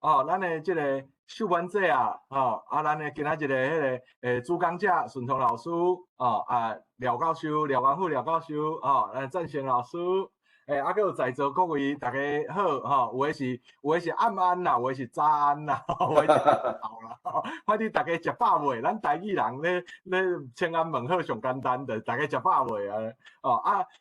哦，咱的这个秀文姐啊，咱的今仔日的迄个主讲者顺聪老师，廖教授、廖元虎廖教授，咱郑成老师，还有在座各位大家好，有的是暗安啦，有的是早安啦，有的是好啦，反正大家食饱未？咱台语人咧请安问好上简单的，大家食饱未啊？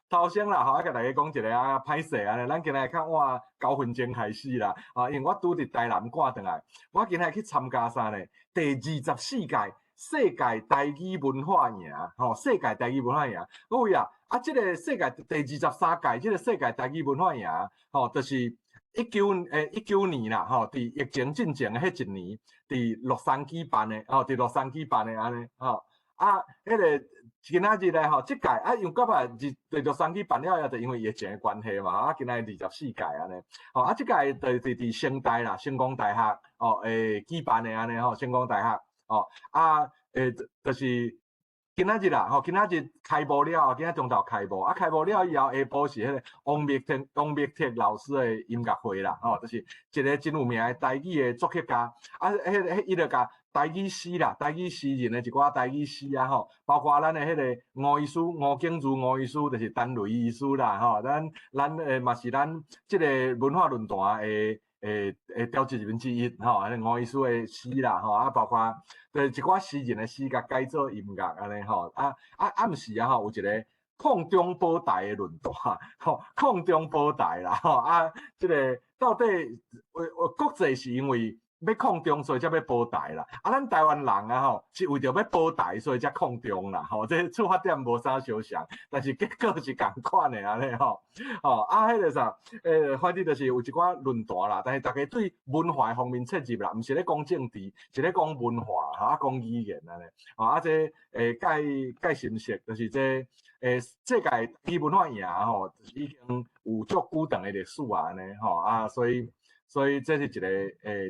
头先啦，甲大家讲一个歹势安尼，咱今日较晚9分钟开始啦，因为我拄伫台南赶转来，我今日去参加啥呢？第24届世界台语文化营，世界台语文化营，各位啊，这个世界第23届，这个世界台语文化营，就是19年啦，伫疫情进前的迄一年，伫洛杉矶办的，伫洛杉矶办的安尼，迄个。今仔日咧即届因为到第洛杉矶办了，就因为疫情的关系嘛，今仔日24届安尼，即届就伫升大啦，成功大学举办的安尼成功大学就是今仔日啦，今仔日开幕了，今仔中昼开幕，开幕了以后，下晡是迄个王密特老师的音乐会啦，就是一个真有名的台语的作曲家，伊就甲台语诗啦，台语诗人的一寡台语诗啊，包括咱的迄个吴医师、吴景如吴医师，就是陈雷医师啦，咱嘛是咱即个文化论坛的调职人员之一，吴医师的诗啦，包括对一寡诗人的诗甲改做音乐安尼暗时有一个空中保台的论坛，空中保台啦，即个到底国际是因为要控中，所以才要保台啦。咱台湾人是为着要保台，所以才控中啦。这出发点无啥相像，但是结果是共款的安尼迄个啥，反正就是有一寡论坛啦。但是大家对文化方面切入啦，毋是咧讲政治，是咧讲文化讲语言安尼。这介深识，就是这世界台语文化营已经有足久长的历史安尼所以这是一个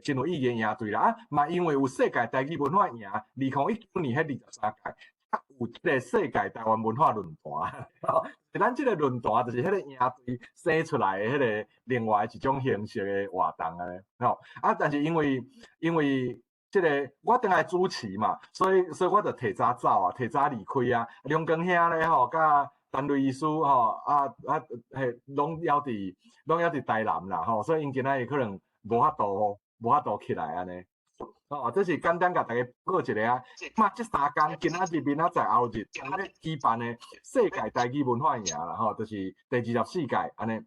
真有意义的营队啦嘛，因为有世界台语文化营，2019年迄23届，有这个世界台湾文化论坛，咱这个论坛就是迄个营队生出来的迄个另外一种形式的活动但是因为这个我等来主持嘛，所以我就提早走提早离开梁光兄咧甲陈雷医师拢要伫台南啦所以因今仔日可能无法度起来安尼。这是简单甲大家报告一个这3天今仔日、明仔载、后日将咧举办的世界台语文化营啦就是第24届安尼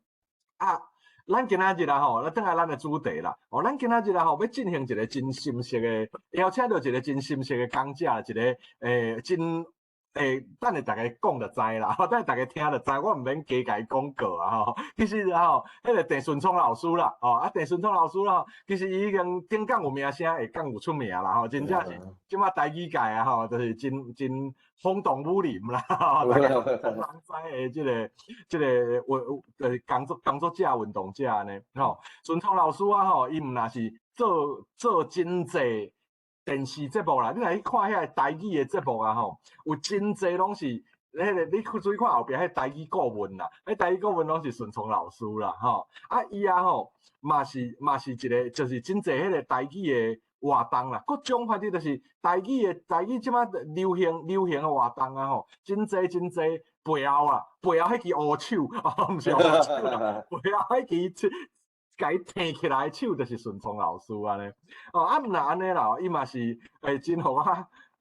咱今仔日咱转来咱的主题啦咱今仔日要进行一个真深色的，邀请到一个真深色的讲者，一个真。等下大家讲就知啦，等下大家听就知，我毋免加甲伊广告其实迄个郑顺聪老师啦，郑顺聪老师啦，其实伊已经顶港有名声，下港有出名啦真正是即马台语界就是真轰动武林啦，大家人知的即个工作者、运动者呢，顺聪老师伊毋若是做真济。电视节目啦，你若去看遐台语的节目有真济拢是迄个你注意看后壁迄台语顾问啦，台语顾问拢是顺聪老师啦伊嘛是一个就是真济迄个台语的活动啦，各种反正就是台语即马流行的活动真济背后迄支乌手毋是乌手啦，背后迄支甲伊挺起来的手就是顺聪老师安尼毋若安尼啦，伊嘛是真互我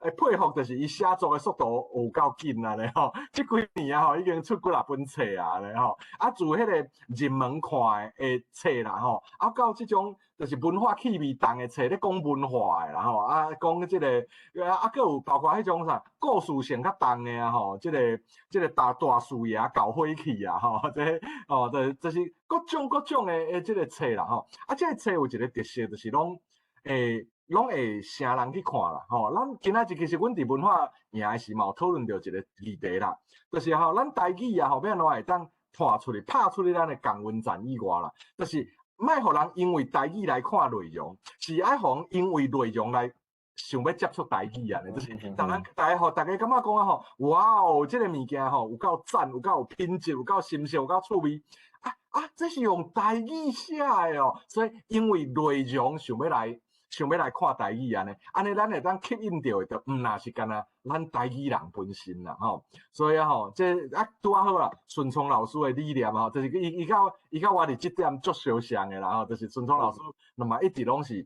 佩服，就是伊写作的速度有够紧安尼即几年已经出几啊本册安尼自迄个入门看的册啦到即种就是文化气味重的册咧讲文化的啦讲即个佫有包括迄种啥故事性较重的即个大事业搞火气就是各种的即个册啦即个册有一个特色就是拢会成人去看啦咱今仔日其实阮伫文化营的时嘛有讨论到一个议题啦，就是咱台语要安怎会当拍出去咱的港文展以外啦，就是莫互人因为台语来看内容，是爱互人因为内容来想要接触台语啊，就是大家感觉讲哇哦，这个物件有够赞，有够有品质，有够新鲜，有够趣味这是用台语写的哦，所以因为内容想要来看台语安尼咱会当吸引到的，就毋那是干那咱台语人本身啦吼。所以这拄好啦，顺聪老师的理念就是伊甲我伫即点足相像的啦就是顺聪老师，那么一直拢是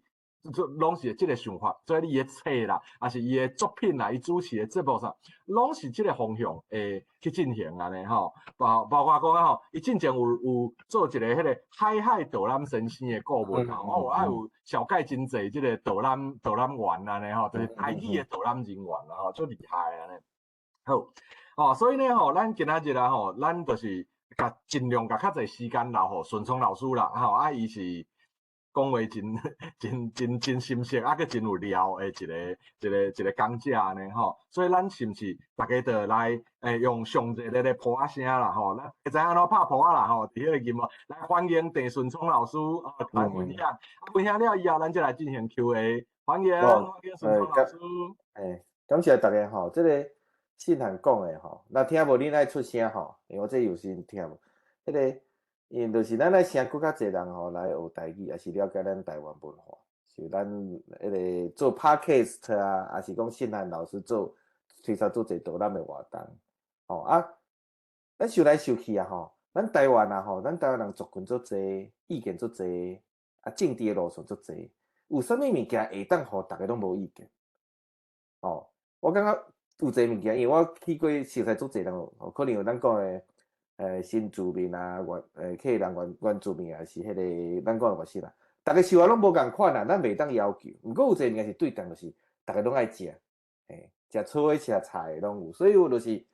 即个想法，所以伊的册啦，还是伊的作品啦，伊主持的节目上，拢是即个方向去进行安尼包括讲伊之前有做一个迄个海导览先生的顾问有小盖真济即个导览员安尼就是台语的导览人员啦足厉害安尼。好所以呢咱今仔日啦咱就是尽量甲较侪时间留互顺聪老师啦伊是。讲话真深刻，佮真有料的一个讲者呢所以咱是毋是大家就来用上热烈的普仔声啦咱会知安怎拍普仔啦伫迄个节目来欢迎郑顺聪老师来分享，分享了以后，咱再来进行 Q&A， 欢迎顺聪老师。感谢大家这个信函讲的那听无恁爱出声因为我这有时听无迄个。因为就是咱爱请更较侪人来学台语，也是了解咱台湾文化。是咱迄个做 podcast 也是讲信函老师推出做侪导览的活动。咱想来想去咱台湾咱台湾人族群足侪，意见足侪，政治的路线足侪，有啥物物件会当互大家拢无意见？我感觉有侪物件，因为我去过熟悉足侪人，可能有咱讲的。新住民客人原住民也是迄个咱讲的话是啦，大家生活拢无共款咱袂当要求。毋过有一物件是对等，就是大家拢爱食，食草的食菜拢有，所以有就是因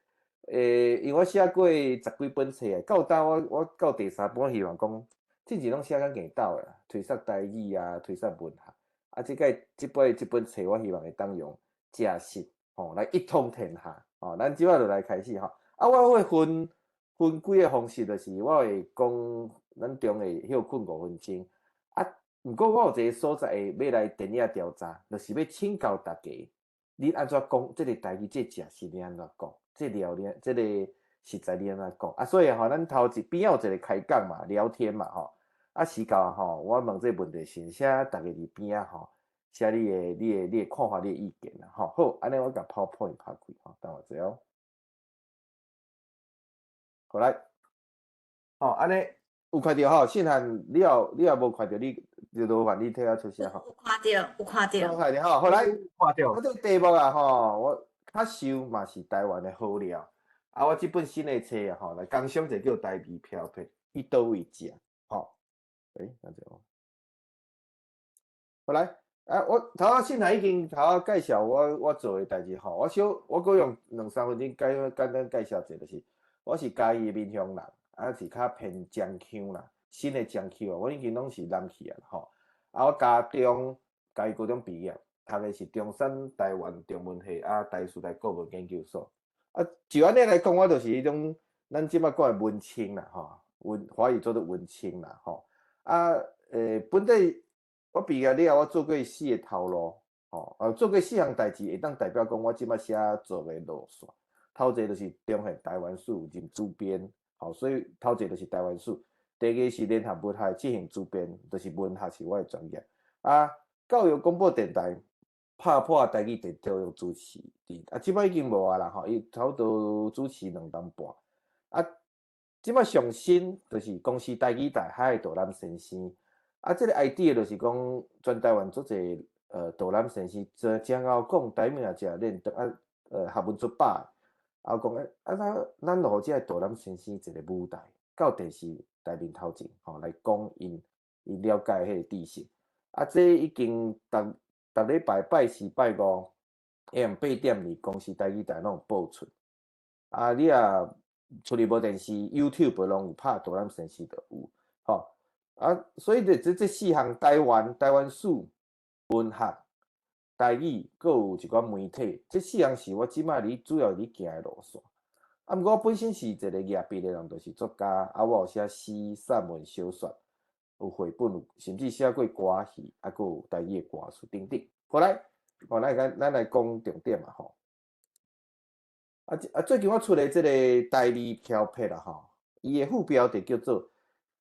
为我写过10几本册到当我到第3本，希望讲真正拢写甲硬斗的，推说台语推说文学即本册我希望会当用正式来一统天下咱即摆就来开始我会分几个方式，就是我会讲咱中会休困5分钟毋过我有一个所在会要来电影调查，就是要请教大家你安怎讲即个台语这食是你安怎讲，这料理这个实在你安怎讲所以咱头一边有一个开讲嘛，聊天嘛时到我问这个问题，先写大家伫边写你的看法，你的意见好，安尼我甲 PowerPoint 拍开等我一下好来，安尼有看到信函你也无看到，你就麻烦你替我出声有看到。有看到好来，看到。这个题目我较收嘛是台湾的好料我这本新的册来工商者叫台味漂配，去倒位食好来我头仔信函已经介绍我做的代志我阁用2-3分钟简单介绍一下，就是我是嘉义的闽乡人是较偏江腔啦，新的江腔我已经拢是南去我嘉义高中毕业，读的是中山台湾中文系台师大国文研究所就安尼来讲，我就是迄种咱即摆讲的文青啦华语做的文青啦本地我毕业了我做过4个头路做过4项代志，会当代表讲我即摆写做的路线。头一个就是中学台湾史任主编所以头一个就是台湾史，第二个是联合文学执行主编，就是文学是我的专业教育广播电台拍破台语电教育主持即摆已经无啦伊差不多主持2年半即摆上新就是公司台语台海导览先生这个 idea 就是讲全台湾足侪导览先生正后讲台面也练得学问足百讲咱落即个导览先生一个舞台到电视台面头前来讲因了解迄个知识这已经逐礼拜拜4拜5下午8点哩公司台语台拢有播出你处理无电视 YouTube 拢有拍导览先生就有所以这4项台湾史文学台语阁有一寡媒体，这4项是我即摆主要行的路线毋过我本身是一个业毕的人，就是作家我有写诗散文小说，有绘本，甚至写过歌戏阁有台语的歌词等等好来咱来讲重点嘛最近我出的这个台味漂配啦伊的副标题叫做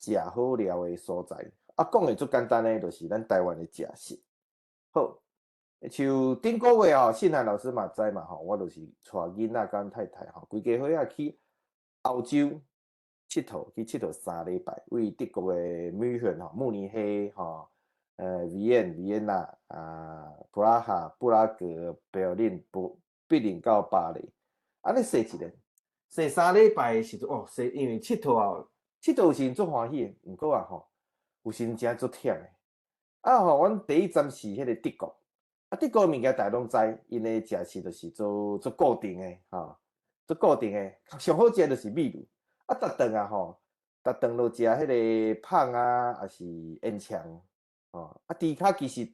食好料的所在。啊，讲的足简单的，就是咱台湾的食食。好，像顶个月吼，信涵老师嘛知嘛吼，我就是带囡仔甲太太吼，规家伙仔去欧洲佚佗，去佚佗3礼拜，为德国的慕尼黑吼，维也纳啊，布拉格、柏林到巴黎，安尼踅一个，踅3礼拜的时阵哦，因为佚佗啊，佚佗有时足欢喜的，毋过啊吼，有时真足忝的。啊吼，阮第一站是迄个德国。啊，德国物件大家拢知，因诶食食就是做固定诶，吼，做固定诶，上好食就是米露。啊，逐顿啊吼，逐顿都食迄个胖啊，还是烟肠，吼。啊，猪脚其实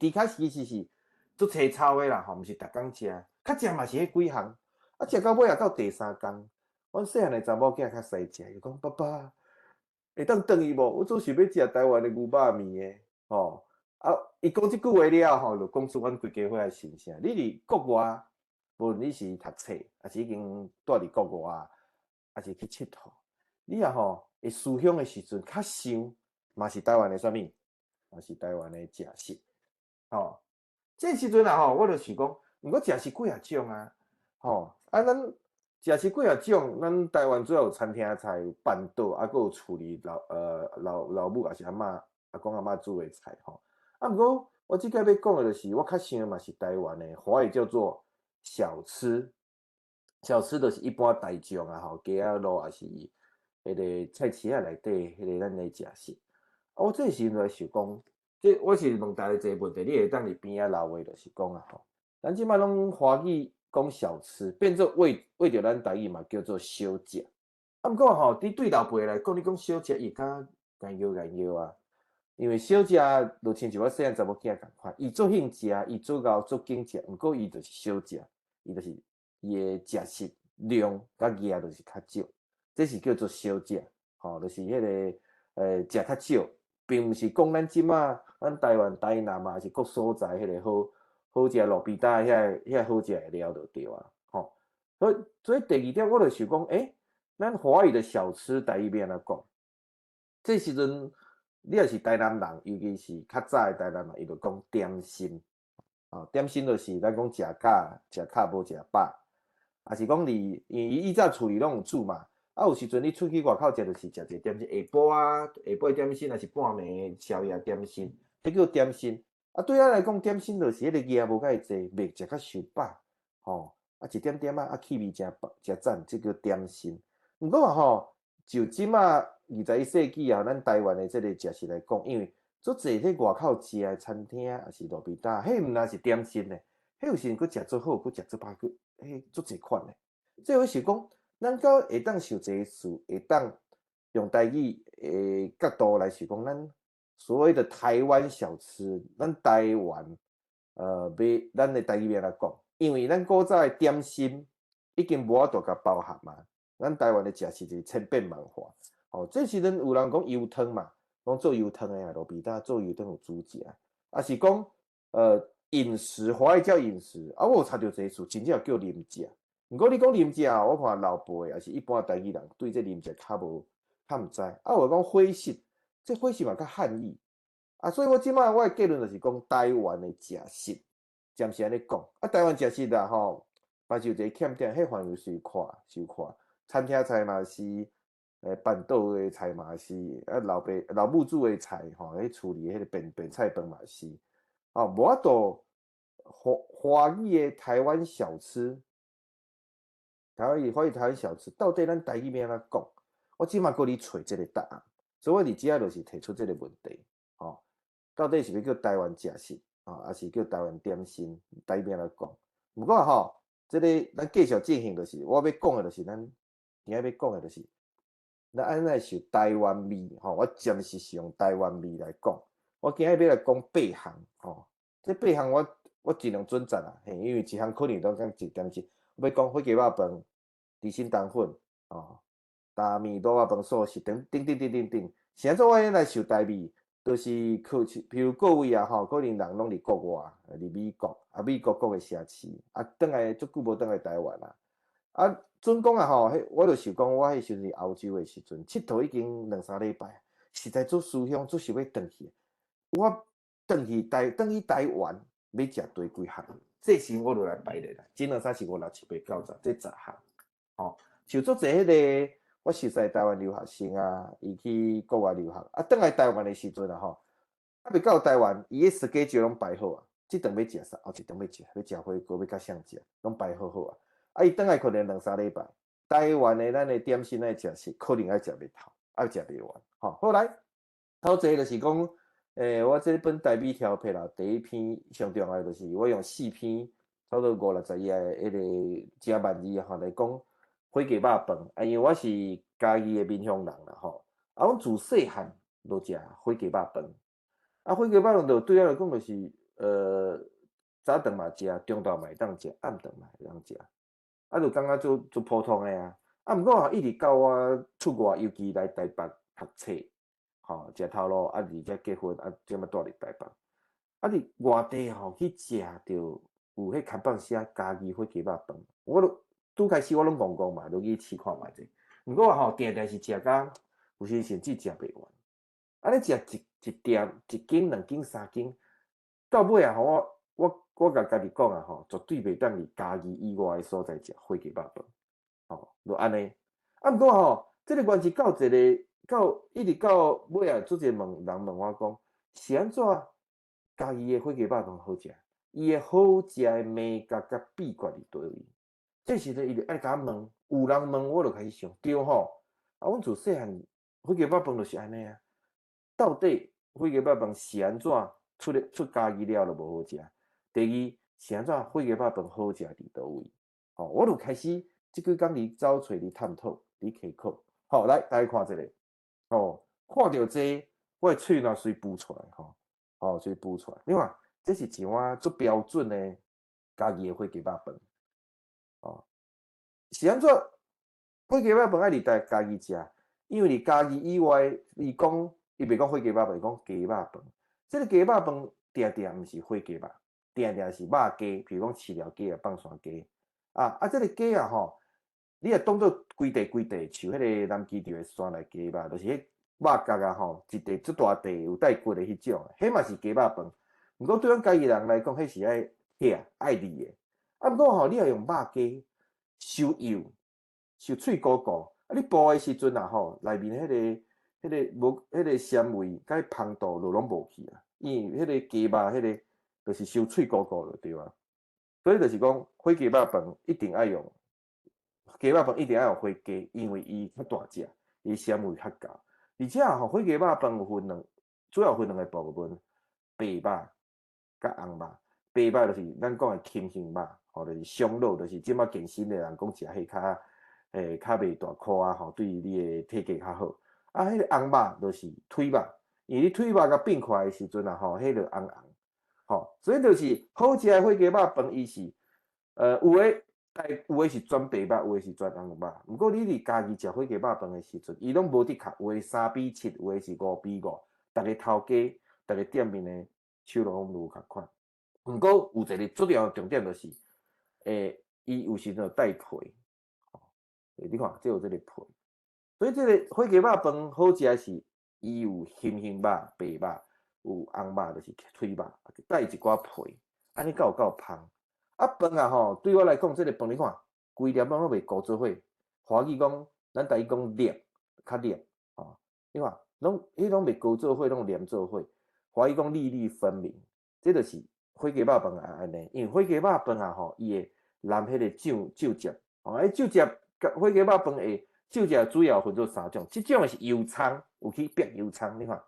是做青草诶啦，吼，毋是逐工食，较食嘛是迄几项。啊，食到尾啊，到第3工，阮细汉诶查某囝较使食，伊讲爸爸会当转去无？我总想要食台湾诶牛肉面诶，吼。啊，伊讲即句话了吼，就讲出阮规家伙诶心声。你伫国外，无论你是读册，还是已经住伫国外，还是去佚佗，你啊吼会思乡诶时阵，较想嘛是台湾诶啥物，嘛是台湾诶食食。吼，这时阵啊吼，我就想讲，毋过食食几啊种啊，吼啊，咱食食几啊种，咱台湾主要有餐厅菜，有办桌，啊，佫有厝里老母还是阿嬷、阿公阿嬷煮诶菜吼。啊，毋过我即个要讲诶，就是我较想诶嘛是台湾诶，华语叫做小吃。小吃就是一般大众啊吼，街仔路也是迄个菜市仔内底迄个咱诶食食。啊，我这时阵来想讲，这我是问大家一个问题，你会当伫边仔留话，就是讲啊吼，咱即摆拢华语讲小吃，变做为着咱台语嘛叫做小食。啊，毋过吼，伫对老辈来讲，你讲小食伊敢干摇啊。因为小食就亲像我细汉查某囝共款，伊做兴食，伊做熬做紧食，毋过伊就是小食，伊就是伊诶食食量甲额就是较少，这是叫做小食，吼，就是迄个食较少，并毋是讲咱即马咱台湾台南嘛，还是各所在迄个好食路边摊遐好食诶料就对啊，吼。所以第二点我就想讲，咱华语的小吃台语要安怎讲？这时阵。你若是台南人，尤其是较早诶台南人，伊就讲点心，点心就是咱讲食卡无食饱，也是讲因为以前厝里拢有煮嘛，啊有时阵你出去外口食，就是食一个点心，下晡点心，还是半暝诶宵夜点心，迄叫点心。啊，对咱来讲，点心就是迄个额无介济，未食较伤饱，吼，啊一点点啊，气味真赞，即叫点心。毋过吼，就即马21世纪啊，咱台湾的即个食食来讲，因为足济咧外口食的餐厅也是路边摊，迄毋单是点心咧，迄有时佫食足好，佫食足饱，迄足济款咧。所以我是讲，咱到会当想一个事，会当用台语的角度来想讲，咱所谓的台湾小吃，咱台湾咱的台语要安怎讲？因为咱古早的点心已经无法度甲包含嘛。咱台湾的食食是千变万化，这时阵有人讲油汤嘛，讲做油汤的啊，路边摊做油汤有煮食，啊是讲饮食，华语叫饮食，啊我有查到一个词，真正叫啉食。毋过你讲啉食啊，我看老辈也是一般台语人对这啉食较毋知，啊我讲火食，这火食嘛较汉语，啊所以我即摆我的结论就是讲台湾的食食，暂时安尼讲，啊台湾食食啊吼，嘛是有一个欠点，迄范围收看。餐厅菜嘛是，办桌诶菜嘛是，啊老母煮诶菜吼，迄厝里迄个便菜饭嘛是，无法度华语诶台湾小吃，华语台湾小吃，到底咱台语要安怎讲？我即马搁咧找即个答案，所以我伫遮就是提出即个问题，吼，到底是要叫台湾食食，还是叫台湾点心？台语要安怎讲？毋过吼，即个咱继续进行，就是我要讲诶，就是咱。今日要讲诶，就是咱安怎是台湾味吼，我暂时是用台湾味来讲。我今日要来讲8项吼，这8项我尽量准赞啊，嘿，因为一项可能都讲一点钟。要讲火鸡肉饭、滇心冬粉吼、大面卤肉饭、素食等，是安怎我来受台味？就是譬如各位啊吼，可能人拢伫国外，伫美国，美国各个城市，转来足久无转来台湾啊。准讲啊吼，我就想讲，我迄时阵欧洲诶时阵，佚佗已经2、3礼拜，实在做思乡，做想要转去。我转去台湾要食多几项，这时我就来排列啦。1、2、3、4、5、6、7、8、9、10，这10项。哦，像做者迄个，我熟悉台湾留学生啊，伊去国外留学，啊，转来台湾的时阵啊，吼，啊，未到台湾，伊个schedule拢排好啊。即顿要食啥？后一顿要食火锅，要甲啥食，拢排好好啊。啊，伊转来可能2、3礼拜，台湾的咱的点心爱食是可能爱食袂透，爱食袂完。吼，后来头一就是讲，我这本台笔条配啦，第一篇上重要就是我用4篇，差不多5、60页的迄个正万字吼来讲火鸡肉饭。啊，因为我是嘉义的闽乡人啦，吼，啊，阮自细汉就食火鸡肉饭。啊，火鸡肉饭就对我来讲就是，早顿嘛食，中昼嘛会当食，暗顿嘛会当食，啊，就感觉做普通的啊。啊，毋过一直到我出外，尤其来台北读册，吼，食头路，啊，而且结婚，啊，即摆住伫台北，啊，伫外地吼去食着有迄看板写嘉义火鸡肉饭，我都拄开始我拢戆戆嘛，就去试看觅者。毋过吼，定定是食甲有时甚至食袂完。啊，你食一点1斤、2斤、3斤，到尾啊，吼我甲家己讲啊，吼，绝对袂当伫家己以外的所在食火鸡肉饭，吼，就安尼。啊，毋过吼，即个原是一直到尾啊，做者人问我讲，是安怎家己的火鸡肉饭好食？伊的好食的秘诀甲秘诀伫倒位？这时阵伊就爱甲我问，有人问我就开始想，对吼。啊，阮自细汉火鸡肉饭就是安尼啊。到底火鸡肉饭是安怎出家己了就无好食？第二是安怎火鸡肉饭好食伫倒位？吼，我就开始即几工哩走找哩探讨哩科考。好，来大家看这个，哦，看到这我的喙若随浮出来，吼，随浮出来。你看，这是一碗足标准的家己的火鸡肉饭，哦，是安怎火鸡肉饭爱伫家己食？因为伫家己以外，伊讲。伊袂讲火鸡肉饭，伊讲鸡肉饭。即个鸡肉饭定定毋是火鸡肉，定定是肉鸡，比如讲饲料鸡啊、放山鸡。即个鸡啊吼，你若当做规地，像迄个南基条的山内鸡肉，就是迄肉角啊吼，一地足大地有带骨的迄种，迄嘛是鸡肉饭。毋过对阮家己人来讲，迄是爱甜爱腻的。毋过吼，你若用肉鸡收油、收脆糊糊，你煲的时阵啊吼，内面迄个纤维甲迄芳度就拢无去啊，因为迄个鸡肉迄个就是收脆糊糊就对啊。所以就是讲火鸡肉饭一定爱用鸡肉饭，一定爱用火鸡，因为伊较大只，伊纤维较厚。而且吼，火鸡肉饭有分主要分2个部分，白肉甲红肉。白肉就是咱讲的轻型肉，吼，就是胸肉，就是即摆健身的人讲食迄较袂大块啊，吼，对你的体格较好。迄个红肉就是腿肉，因为你腿肉甲变块的时阵啊，吼，迄个红，吼，所以就是好食的火鸡肉饭，伊是有诶是转白肉，有诶是转红肉。毋过你伫家己食火鸡肉饭的时阵，伊拢无得较，有诶3:7，有诶是5:5，逐个头家、逐个店面的手拢无共款。毋过有一个主要重点就是，伊有时阵带皮，你看，这有这个皮。所以这个火鸡肉饭好食是，伊有红肉、白肉，有红肉就是腿肉，带一寡皮，安尼才有够香。饭啊吼，对我来讲，这个饭你看，规粒拢袂糊做伙。华语讲，咱台语讲粒，较粒，吼，你看，迄拢袂糊做伙，拢连做伙。华语讲粒粒分明，这就是火鸡肉饭啊安尼。因为火鸡肉饭啊吼，伊会淋迄个酒汁，迄酒汁甲火鸡肉饭会。酒汁主要分做3种，即种是油葱，有去煸油葱，你看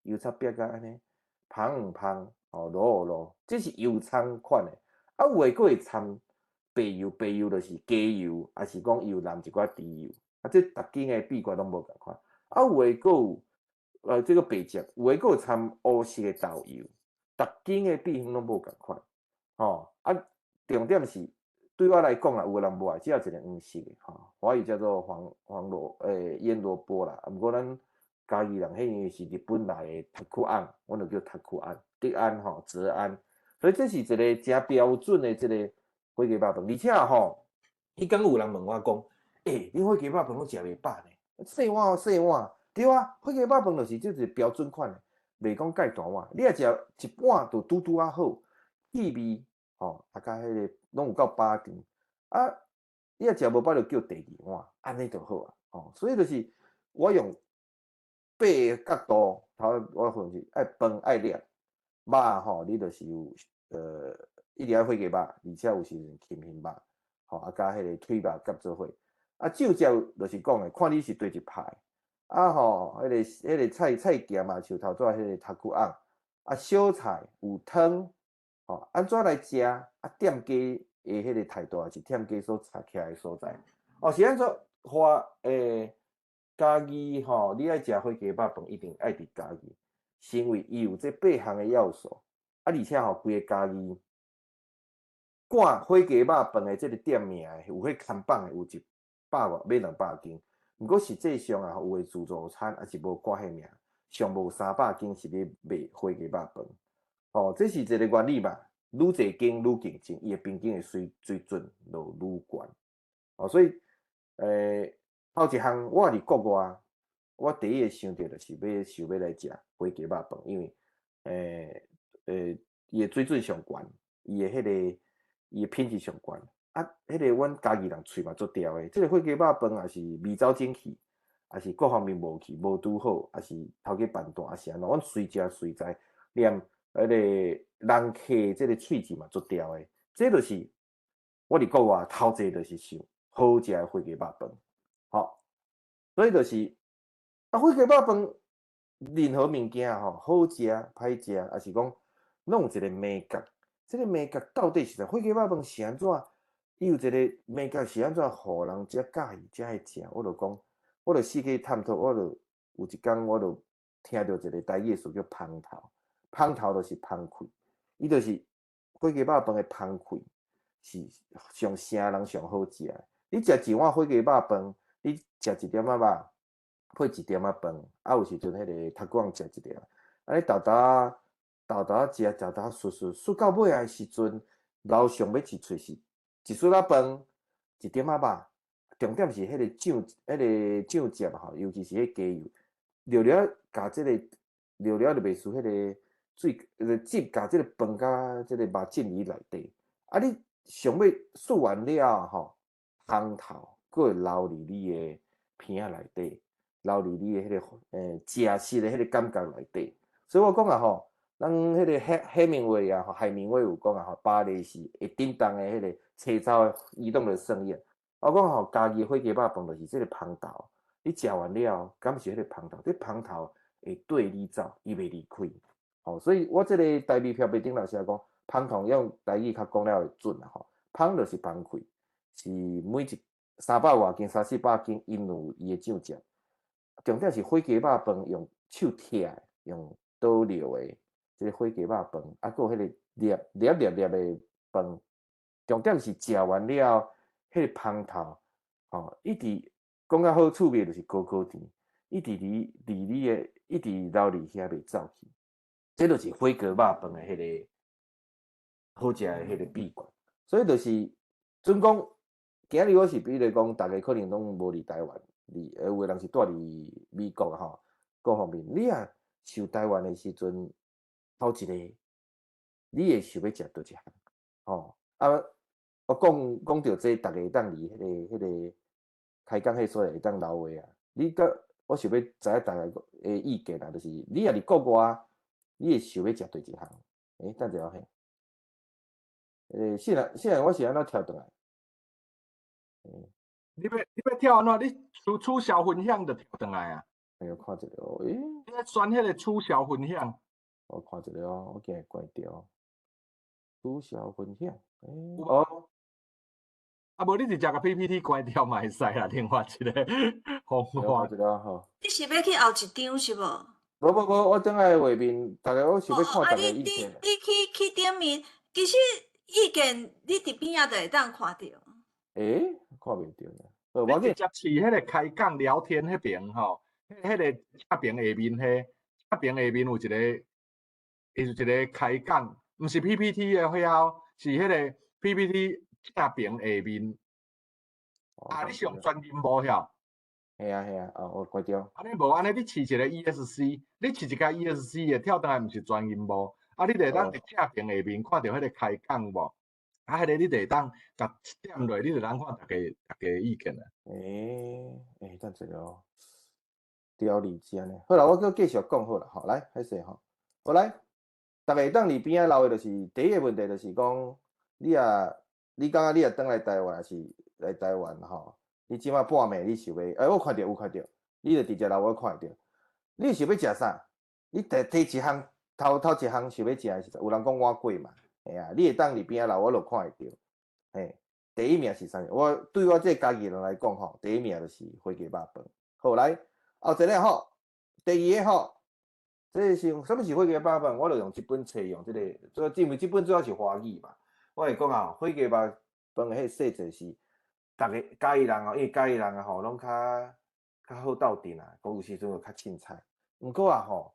油葱煸甲安尼，芳糯，这是油葱款的。有诶，佫会掺白油，白油就是鸡油，还是讲油淋一寡猪油。这逐间诶秘诀拢无共款。有诶，佫有这个白汁，有诶，佫有掺乌色诶豆油，逐间诶秘方拢无共款。重点是。对我来讲啊，有个人无爱，只有一个黄色的，华语叫做腌萝卜啦。毋过咱家己人迄是日本来的塔库安，阮就叫塔库安、德安、泽安。所以这是一个真标准的这个火鸡肉饭。而且迄天有人问我讲，你火鸡肉饭拢食袂饱呢？细碗，对啊，火鸡肉饭就是这是标准款的，袂讲介大碗。你若食一半就拄拄啊好，气味吼，啊甲迄个拢有够饱甜。啊，你若食无饱就叫第二碗，安尼就好啊。吼，所以就是我用八个角度，头我分析，爱饭爱粒，肉吼，你就是有一定要火鸡肉，而且有时轻轻肉，吼啊加迄个腿肉夹做伙。啊，酒食就是讲诶，看你是对一派。啊吼，迄个菜钿嘛，像头拄仔迄个头骨昂，啊小菜有汤，吼，安怎来食？啊店家诶迄个态度也是店家所插起来诶所在。哦，是安怎家己吼，你爱食火鸡肉饭一定爱伫家己，是因为伊有这8项诶要素，啊而且吼规个家己赶火鸡肉饭诶即个店名有迄看板诶有100外买200斤。毋过实际上啊，有诶自助餐也是无挂迄名，上无300斤是咧卖火鸡肉饭。哦，这是一个原理嘛，愈侪间愈竞争，伊诶平均诶水准就愈悬。哦，所以头一项我伫国外，我第一个想到就是想要来食火鸡肉饭，因为伊诶水准上悬，伊诶品质上悬。啊，迄个阮家己人喙嘛足刁诶，即个火鸡肉饭也是味走精气，也是各方面无去无拄好，也是头家办单，也是安怎，阮随食随知，连迄个人客即个喙齿嘛足刁诶，这就是我伫国外头一个就是想好食诶火鸡肉饭，吼，所以就是火鸡肉饭任何物件吼，好食歹食，也是讲拢有一个美感。即个美感到底是啥？火鸡肉饭是安怎？伊有一个美感是安怎，互人遮喜欢遮爱食？我就讲，我就试去探讨，我就有一工我就听到一个台语词叫芳头，芳头就是芳气，伊就是火鸡肉饭的芳气是上声人上好食的。你食一碗火鸡肉饭，你食一点仔肉，配一点仔饭，啊有时阵迄个头骨食一点，安尼豆食，嗦到尾的时阵，楼上要一喙是一撮仔饭，一点仔肉，重点是迄个酱汁吼，尤其是迄鸡油，了了甲即个了了就袂输迄个水，汁甲即个饭甲即个肉浸于内底。啊，你上尾嗦完了吼，汤头佫会流入你的鼻仔内底，流入你的迄个食食的迄个感觉内底。所以我讲啊吼。咱迄个海明威啊，海明威有讲啊，吼，巴黎是会震动的迄个车走移动的盛宴。我讲吼，家己火鸡肉饭就是即个香头，你食完了，感受迄个香头，这香头会对你走，伊袂离开。吼，所以我即个台语票袂顶老师讲，香头用台语较讲了会准啊。吼，香就是香气，是每一300外斤、300-400斤，因有伊的酱汁。重点是火鸡肉饭用手拆，用刀料的。即个火鸡肉饭，啊，佫有迄个粒的饭，重点是食完了，迄个香头，吼，一直讲较好趣味就是高甜，一直离你的，一直留伫遐袂走去，这就是火鸡肉饭的迄个好食的迄个秘诀。所以就是准讲，今日我是比如讲，大家可能拢无伫台湾，有的人是住伫美国吼，各方面，你啊上台湾的时阵。头一个，你会想要食倒一项？吼啊！我讲到这，大家会当离迄个开讲迄所会当留话啊。你个我想要知影大家的意见啊，就是你若伫国外，你会想要食倒一项？等一下嘿，虽然我是安怎跳转来？你要跳安怎？你取消分享就跳转来啊？哎呦，看一下哦，你咧选迄个取消分享？我看一下哦，我竟然关掉。取消分享，哦。啊，无你直接个 PPT 关掉嘛会使啦，另外一个方法。看一下吼。你是要去后一张是无？无，我等下画面，大家我想要看大家意你见。去顶面，其实意见你伫边仔就会当看到。看袂到呢。你直接试迄个开讲聊天迄边吼，迄个侧边下面迄侧边下面有一个开讲，毋是 PPT 的遐，是迄个 PPT 侧边下面。啊，你上全面无晓？嘿啊嘿啊，哦，我关掉。安尼无安尼，你试一个 ESC，你试一架 ESC 的跳转来，毋是全银幕，啊，你就会当伫车屏下面看到迄个开讲无？啊，迄个你就会当甲点落，你就当看大家意见啊。等一下哦，调理间呢。好啦，我搁继续讲好啦，吼，来，开始吼，好来，逐个当伫边仔留的，就是第一个问题，就是讲你感觉你若转来台湾，还是来台湾吼？你即马半暝你想要，我看到有看到，你就直接来我看到，你想要食啥？你第一项头一项想要食的是啥？有人讲碗粿嘛，嘿啊，你会当伫边仔留，我就看会到，嘿。第一名是啥？我对我这家己人来讲吼，第一名就是火鸡肉饭。好来，后一个吼，第二个吼，这是什么是火鸡肉饭？我就用这本册用这个，因为这本主要是华语嘛。我会讲啊，火鸡肉饭的迄细节是，逐个嘉义人哦，因为嘉义人啊吼，拢较好斗阵啊，有时阵就较凊彩。毋过啊吼，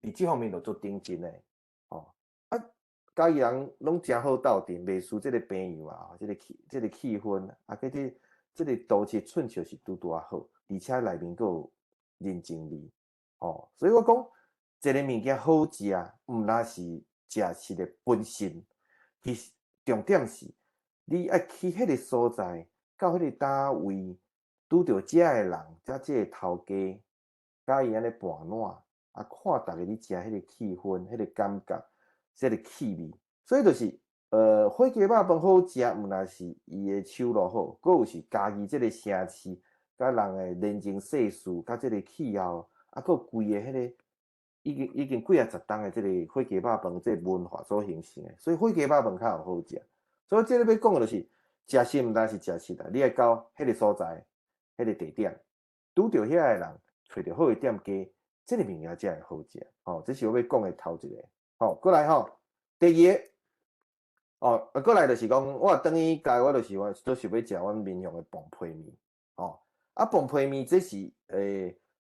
伫这方面就足顶真诶，吼啊。嘉义人拢真好斗阵，袂输即个朋友啊，即个气氛啊，佮即个都市寸笑是拄啊好，而且内面佫有人情味，哦，所以我讲一个物件好食，毋那是食的本身，其重点是你爱去迄个所在，到迄个单位，拄着遮个人，遮即个头家，甲伊安尼盘烂，啊，看逐个你食迄个气氛，迄个感觉。即个气味，所以就是火鸡肉饭好食，毋但是伊的手路好，佫有是家己即个城市，甲人的人情世事，甲即个气候，啊，佫规个迄个已经几啊十档的即个火鸡肉饭即个文化所形成的，所以火鸡肉饭较有好食。所以即个要讲的就是食实毋但是食实啦，你爱到迄个所在，迄个地点，拄着遐个人，找着好的店家，即个物件才会好食。哦，这是我要讲的头一个。好，过来吼，第二个，过来就是讲，我等于家我就是我都想要食阮民雄的崩皮面，哦，啊崩皮面这是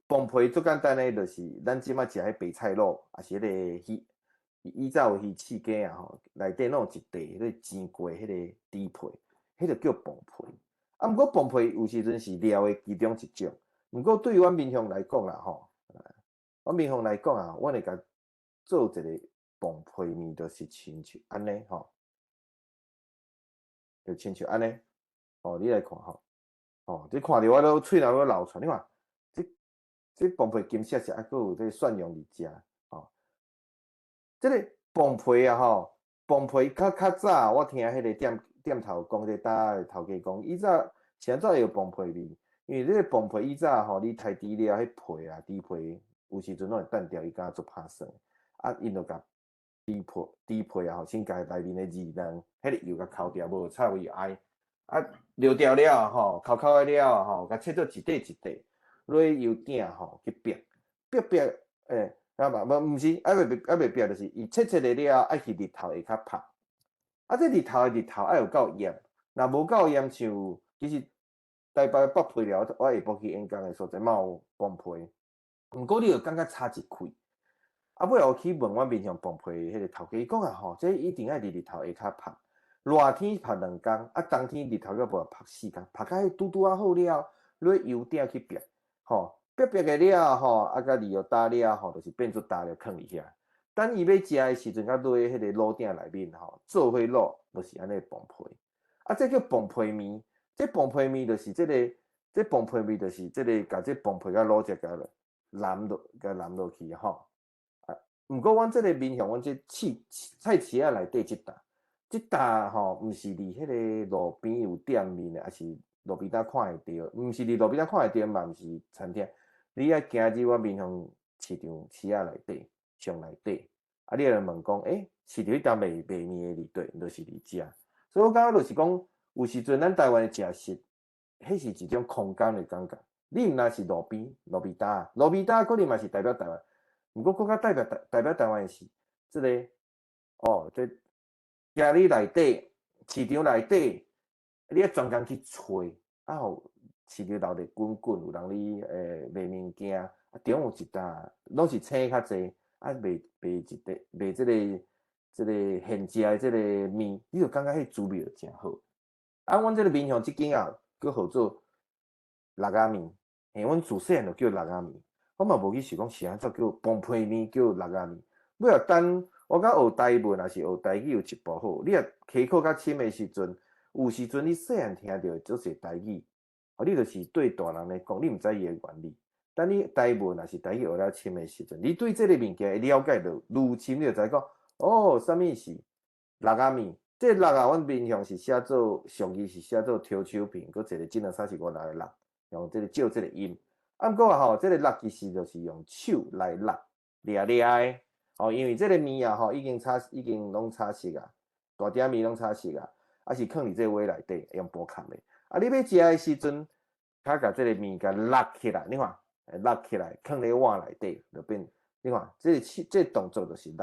崩皮最简单的，就是咱即马食迄白菜卤，也是迄个鱼，以前有鱼翅鸡啊吼，内底拢有一块迄个煎过迄个猪皮，迄个叫崩皮。啊，毋过崩皮有时阵是料的其中一种，毋过对于阮民雄来讲啦吼，阮民雄来讲啊，阮会甲做一个。崩皮面就是亲像安尼吼，就亲像安尼，哦，你来看吼，哦，你看着我都喙内都流出，你看，这崩皮金色色，啊，佫有这蒜蓉伫食，吼，这个崩皮啊吼，崩皮较早，我听迄个店头讲，这搭的头家讲，以前现在会有崩皮面，因为这个崩皮以前吼，你刣猪了，迄皮啊，猪皮有时阵拢会断掉，伊敢若做拍算，啊，因就甲。猪皮啊，吼，先甲内面的二囊，迄个油甲抠掉，无臭味哀。啊，撩掉了吼，抠的了吼，甲切做一块一块，落去油鼎吼去煸，啊嘛，毋是，袂煸，就是伊切的了，爱去日头下较晒。啊，这日头爱有够炎，若无够炎，像其实台北北皮寮，我下晡去演讲的所在嘛有崩皮，毋过你就感觉差一块。啊，尾后去问阮面向崩皮迄个头家，伊讲啊吼，这一定爱日头下较晒，热天晒2工，啊冬天日头个无晒4工，晒甲迄拄啊好了，落油鼎去煸，吼煸个了吼，啊甲油焦了吼，就是变做焦了放伫遐。等伊要食的时阵，甲落迄个卤鼎内面吼，做伙卤，就是安尼崩皮。啊，这叫崩皮面，这崩皮面就是这崩皮面就是甲这崩皮甲卤只甲淋落去吼。毋过，阮即个面向，阮即菜市仔内底即搭吼，毋是伫迄个路边有店面的，还是路边搭看会到，毋是伫路边搭看会到嘛，毋是餐厅。你爱行入阮面向市场市仔内底，上内底，啊，你来问讲，是伫迄搭卖面的伫对，就是伫遮。所以我感觉就是讲，有时阵咱台湾的食食，迄是一种空间的感觉。你毋若是路边搭可能嘛是代表台湾。毋过，更较代表台湾是即个这家里内底市场内底，你要专工去找，啊，互市场闹得滚滚，有人咧卖物件，啊，中有一搭拢是青较济，啊，卖即个现食的即个面，你就感觉迄滋味就诚好。啊，阮即个面向即间啊，佫号做六仔面，阮自细汉就叫六仔面，我嘛无去想讲是安怎叫崩皮面叫六仔面。尾啊等我甲学台文也是学台语有一步好，你啊起考较深的时阵，有时阵你细汉听到做些台语，你就是对大人来讲，你毋知伊的原理。等你台文也是台语学了深的时阵，你对这个物件了解就愈深，你就知讲哦，啥物是六仔面。这六啊，阮面向是写做上字是写做挑手片，佮一个1、2、3、4、5、6个六，用这个照这个音。啊，毋过啊吼，这个六其实就是用手来六，掠掠的。哦，因为这个面啊吼，已经拢擦色啊，大点面拢擦色啊，啊是放伫这碗内底用布盖的。啊，你要食的时阵，他甲这个面甲落起来，你看，落起来，放伫碗内底，就变，你看，这动作就是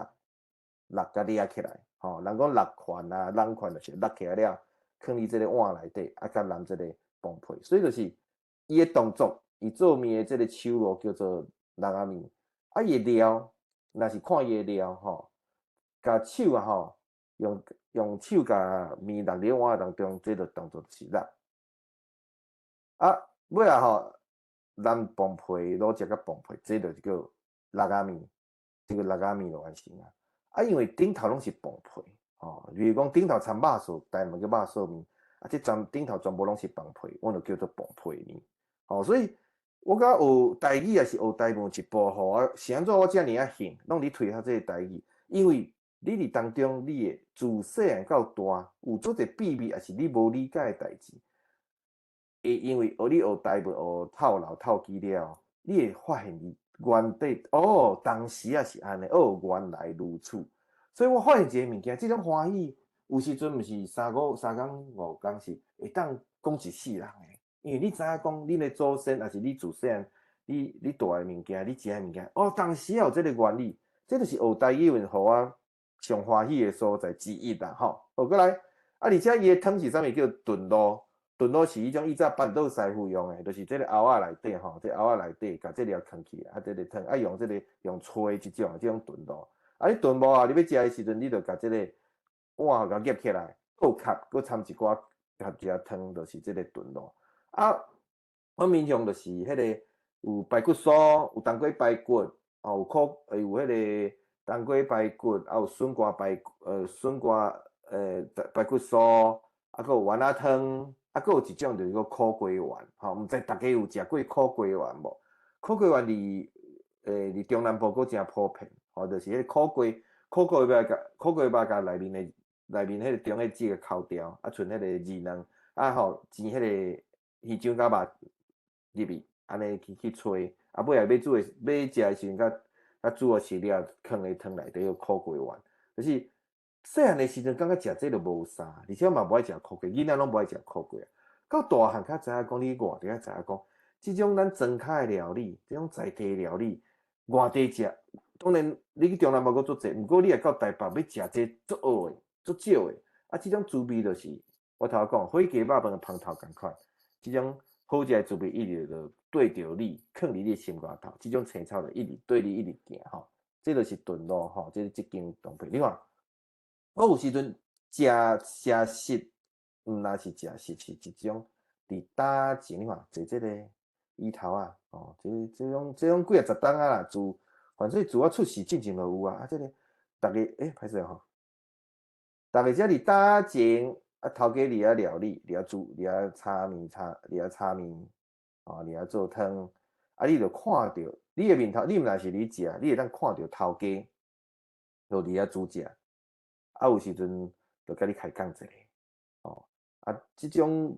落甲掠起来。吼，人讲落款啊，人款就是落起来了，放伫这个碗内底，啊，甲淋这个崩皮，所以就是伊的动作，伊做面的这个手路叫做六仔面，啊，伊的料。若是看伊的料吼，甲手啊吼，用手甲面落伫碗当中，这个动作就是落。啊，尾啊吼，咱崩皮卤食甲崩皮，这就是叫六仔面，这个六仔面就完成啊。啊，因为顶头拢是崩皮，吼，比如讲顶头掺肉燥，台湾叫肉燥面，啊，这顶头全部拢是崩皮，我就叫做崩皮面。吼，所以。我甲学台语也是学台语一步吼，啊，是安怎我遮尔啊兴，拢伫推销这个台语，因为你伫当中，你会自细汉到大，有做者秘密，也是你无理解的代志。会因为你学台语学透老透机了，你会发现伊原底哦，当时也是安尼，哦，原来如此。所以我发现一个物件，这种欢喜，有时阵毋是3工5工是会当讲一世人的。因为你知影讲，恁的祖先也是你自细汉，你住的物件，你食的物件，哦，当时也有这个原理，这就是学台语文互我上欢喜的所在之一啦，吼。好，过来，啊，而且伊的汤是啥物叫炖卤？炖卤是迄种以前板豆师傅用的，就是这个熬仔内底吼，这熬仔内底甲这料放起来，啊，这个汤啊用这个用吹这种炖卤。啊，你炖无啊，你要食的时阵，你就甲这个碗甲夹起来，倒壳，搁掺一寡合一汤，就是这个炖卤。啊，我面向就是迄个有排骨酥，有当归排骨，哦，有迄个当归排骨，啊有笋瓜排骨酥，啊搁有丸仔汤，啊搁有一种就是个苦瓜丸，吼，毋知大家有食过苦瓜丸无？苦瓜丸伫中南部搁真普遍，吼，就是迄苦瓜肉甲内面迄个中迄个扣掉，啊剩迄个二卵，啊吼煎迄个。鱼浆甲肉入去，安尼去吹，啊尾下要食的时阵，甲煮好饲了，放咧汤内底个苦瓜丸，就是细汉的时阵感觉食这就无啥，而且嘛无爱食苦瓜，囡仔拢无爱食苦瓜。到大汉较知影讲，你外地较知影讲，即种咱庄脚的料理，即种在地料理，外地食，当然你去中南部搁做济，毋过你也到台北要食这足蚵的，足少的，啊，即种滋味就是我头讲火鸡肉饭的芳头共款。即种好食的滋味一直就对着你，放伫你心肝头，即种青草就一直对你一直行吼。这就是炖卤吼，这间东北。你看，我有时阵食食若是食食是一种伫打前，你看坐这个椅头啊，哦，这种几啊十档啊啦，反正自我出世进前就有啊。啊，这个逐个歹势吼，逐个遮伫打前。啊，头家伫遐料理，伫遐煮，伫遐炒面，哦，伫遐做汤，啊，你着看着，你的面头，你若是你食，你会当看着头家，就伫遐煮食，啊，有时阵就甲你开讲一下，哦，啊，即种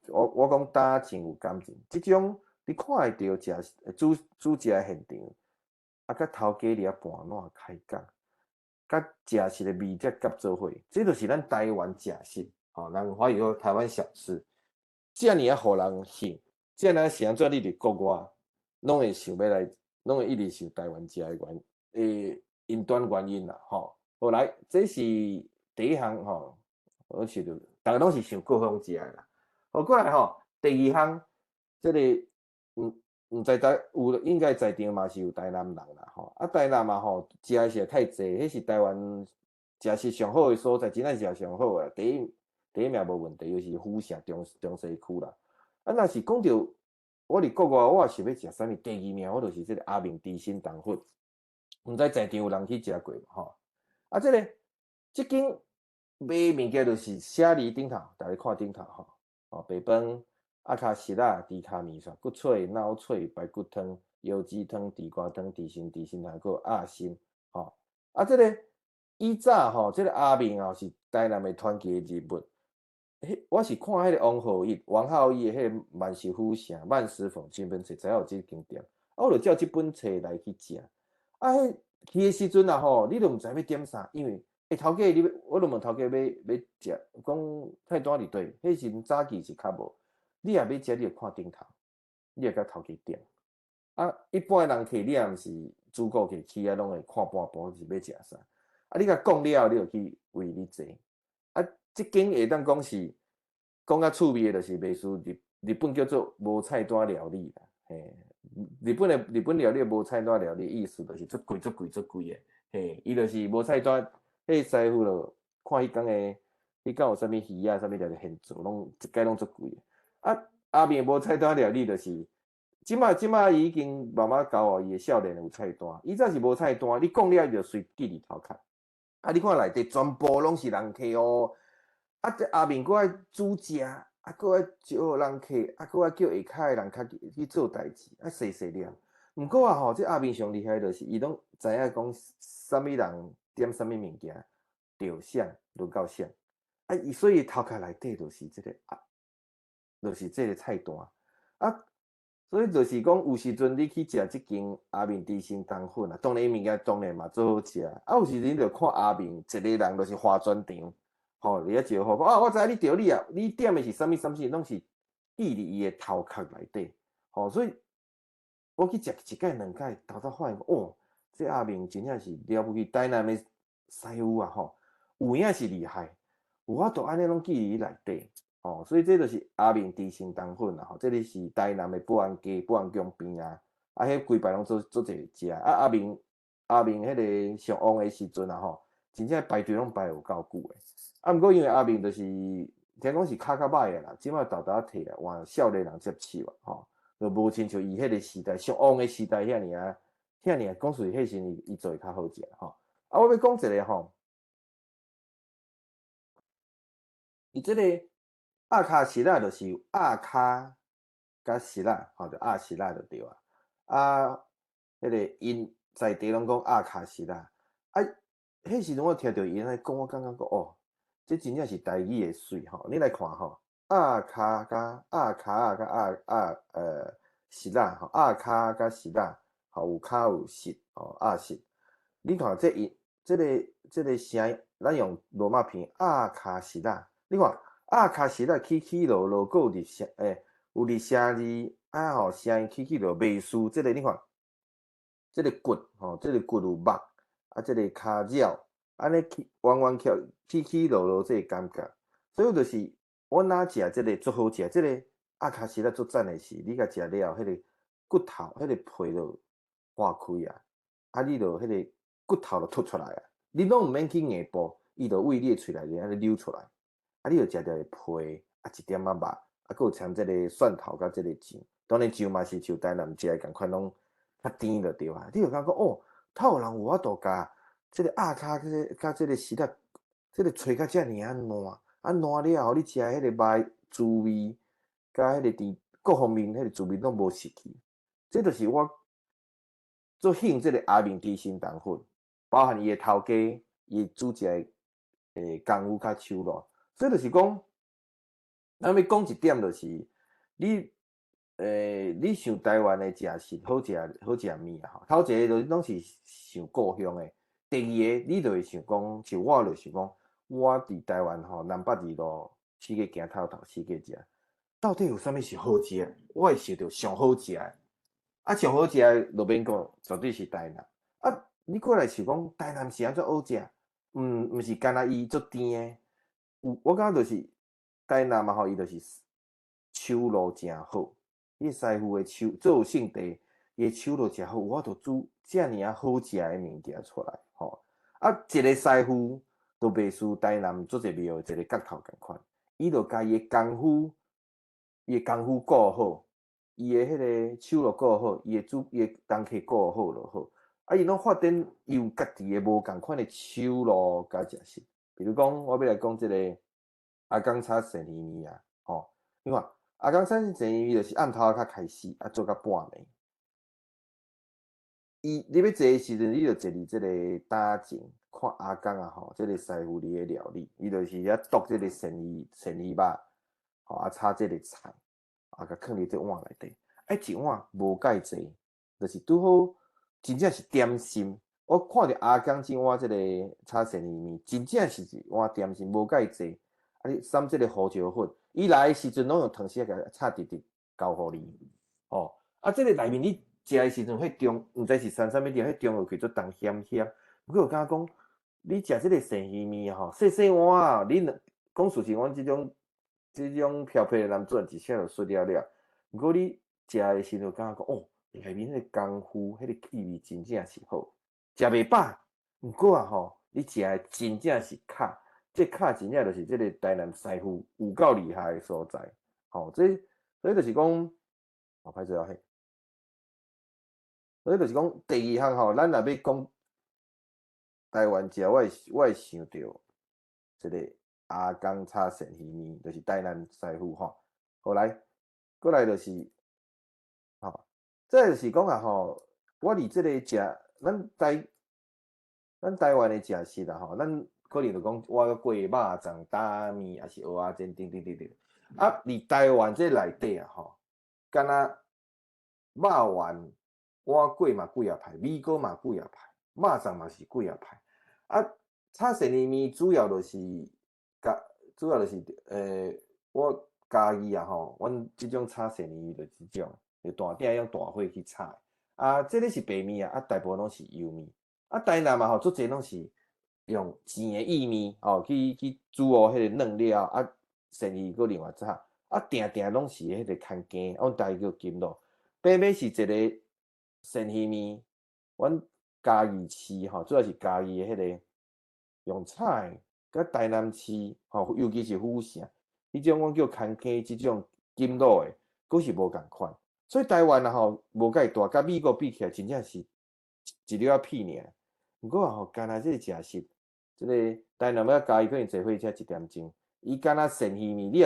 我讲打情有感情，即种你看会着煮食现场，啊，甲头家伫遐盘烂开讲。甲食食的味才夹做伙，这就是咱台湾食食，吼，人华语说台湾小吃，遮尔啊，互人兴，遮尔是安怎？你伫国外，拢会想要来，拢会一直想台湾食的因端原因啦，吼。后来这是第一项吼，我想着，大家拢是想各方食的啦。好过来吼，第二项，这个毋知有应该在场嘛是有台南人啦吼，啊台南嘛吼食的是太济，迄是台湾食食上好的所在，真正是上好诶，第一名无问题，就是府城中西区啦。啊若是讲着我伫国外，我也想要食啥物，第2名我就是即个阿明猪心肠粉，毋知在场有人去食过无吼？啊，即间卖物件就是写伫顶头，逐个看顶头吼，哦，白饭、阿卡西拉、猪骹面线、骨脆、脑脆、排骨汤、腰子汤、地瓜汤、猪心汤，还有鸭心，吼。啊，以早吼，即个阿明吼是台南的传奇人物。我是看迄个王浩义的迄个《万寿府城》《万石坊》这本册，才有即间店。啊，我就照即本册来去食。啊，迄去的时阵啊吼，你都毋知要点啥，因为头家我就问头家要食，讲菜单伫对，迄时阵早期是较无。你也要食，你就看顶头，你也甲头家点。啊，一般的人客，你也毋是主顾客去啊，拢会看半步是要食啥。啊，你甲讲了，你就去为你坐。啊，即间会当讲是讲较趣味的，就是卖输日本叫做无菜单料理啦。嘿，日本料理无菜单料理意思就是足贵的。嘿，伊就是无菜单，迄师傅咯，看迄工诶，迄工有啥物鱼啊，啥物料理现做，拢一概拢足贵的。啊，阿面无菜单料理就是。即摆伊已经慢慢教我伊诶少年有菜单，以早是无菜单，你讲了就随记伫头壳。啊，你看内底全部拢是人客哦。啊，这下面佫爱煮食，啊，佫爱招人客，啊，佫爱叫下骹诶人较去做代志，啊，细了。毋过啊吼，这下面上厉害就是伊拢知影讲啥物人点啥物物件，着啥就够啥。啊，伊所以头壳内底就是即个就是即个菜单啊。所以就是讲，有时阵你去食即间阿明猪心肠粉啊，当然物件当然嘛做好食。啊，有时你着看阿明一个人就是花专场，吼，你一招呼讲啊，我知影你着你啊，你点的是啥物，拢是记伫伊的头壳内底，吼，所以我去食一届两届，头发现哦，这阿明真正是了不起，台南的师傅啊，吼，有影是厉害，有法度安尼拢记伫伊内底。哦，所以这就是阿明猪心肠粉啦，吼，这里是台南的保安宫边啊，啊，迄规排拢做侪食，啊，阿明迄个上旺的时阵啊，吼，真正排队拢排有够久的，啊，毋过因为阿明就是听讲是骹较歹的啦，即摆豆摕来换少年人接手啊，吼，就无亲像伊迄个时代上旺的时代遐尔啊，讲实迄时伊做会较好食吼，啊，我要讲一个吼，伊这个。阿卡西拉就是阿卡甲西拉，吼，就阿西拉就对啊。啊，迄个因在地拢讲阿卡西拉，啊，迄时阵我听着伊安尼讲，我感觉讲哦，这真正是台语的水吼。你来看吼，阿卡甲西拉吼，阿卡甲西拉，吼有卡有实吼，阿实。你看这个声，咱用罗马片阿卡西拉，你看。啊，确实啦，起落落，佫有伫声有伫声字啊吼，声音起落，袂输即个你看，即个骨吼，即个骨有肉，啊，即个骹脚，安尼弯起落即个感觉，所以就是我若食即个足好食，即个啊，确实啦足赞的是，你甲食了，迄个骨头，迄个皮就化开啊，啊，你就迄个骨头就凸出来啊，你拢毋免去硬剥，伊就为你的喙内面安尼流出来。啊，你著食着皮，啊一点仔肉，啊，佫有掺即个蒜头甲即个酱，当然酱嘛是像台南食的共款，拢较甜着对啊。你著感觉哦，透有人有法度甲即个鸭骹甲即个丝仔，即个吹甲遮尔啊烂，啊烂了后，你食迄个肉滋味，甲迄个甜各方面迄个滋味拢无失去。这就是我做兴即个阿明猪心肠粉，包含伊的头家，伊煮食的功夫较手咯。所以就是讲，咱要讲一点就是，你你想台湾的食是好食物啊吼。头一个就是拢是想故乡的，第二个你就会想讲，像我就想讲，我伫台湾吼南北二路四界行透四界食，到底有啥物是好食？我会想到上好食的，啊上好食的就免讲，绝对是台南。啊，你过来想讲台南是安怎好食？毋是干那伊足甜的。我感觉就是台南嘛吼，伊就是手路诚好，迄师傅的手做性地，伊的手路诚好，有法度煮遮尔啊好食的物件出来吼。啊，一个师傅都袂输台南做侪庙的一个角头共款，伊就甲伊的功夫顾好，伊的迄个手落顾好，伊的同客顾好就好。啊，伊拢发展有家己的无共款的手路甲食食。比如讲，我要来讲即个阿公炒鳝鱼面啊，吼，你看阿公炒鳝鱼面就是暗头仔较开始，啊做到半暝。你要坐的时阵，你就坐伫即个搭前看阿公啊吼，即个师傅哩的料理，伊就是遐剁即个鳝鱼肉，吼啊炒即个菜，啊甲放伫即碗内底，一碗无介济，就是拄好，真正是点心。我看着阿公即碗即个炒鳝鱼面，真正是一碗点心，无介济。啊，你撒即个胡椒粉，伊来的时阵拢用汤匙甲炒直直交互你，吼。啊，即个内面你食的时阵，迄中毋知是掺啥物料，迄中有去做重咸咸。不过有感觉讲，你食即个鳝鱼面吼，细碗啊，你讲事实，阮即种漂皮的男子一下就说了了。不过你食的时阵，感觉讲哦，内面迄个功夫，迄个气味真正是好，食袂饱。不过啊吼，你食的真正是卡，这卡真正就是即个台南师傅有够厉害的所在。吼，所以就是讲，歹势啊嘿。所以就是讲，第二项吼，咱若要讲台湾食，我会想到一个阿公炒鳝鱼面，就是台南师傅吼。后来，过来就是吼，再就是讲啊吼，我伫即个食，咱台湾的食食啦吼，咱可能就讲我过肉粽、打面，还是蚵仔煎，等等等等。啊，伫台湾这内底啊吼，敢若肉丸。碗粿嘛几啊排，米糕嘛几啊排，肉粽嘛是几啊排。啊，炒鳝鱼面主要就是我家己啊吼，阮即种炒鳝鱼就是即种，就大鼎用大火去炒。啊，这个是白面啊，大部分拢是油面。啊，台南嘛吼，足侪拢是用甜的意面哦，去煮哦，迄个嫩料啊，鳝鱼搁另外炒。啊，定定拢是迄个牵羹，阮台语叫金咯。白面是一个。鳝鱼面，阮嘉义市吼，主要是嘉义的迄个用炒的，甲台南市吼，尤其是府城，迄种阮叫牵鸡，即种金卤的，佫是无共款。所以台湾啊吼，无介大，甲美国比起来，真正是一粒仔屁尔。毋过啊吼，干那即个食食，即个台南要嘉义可能坐火车1点钟，伊干那鳝鱼面，你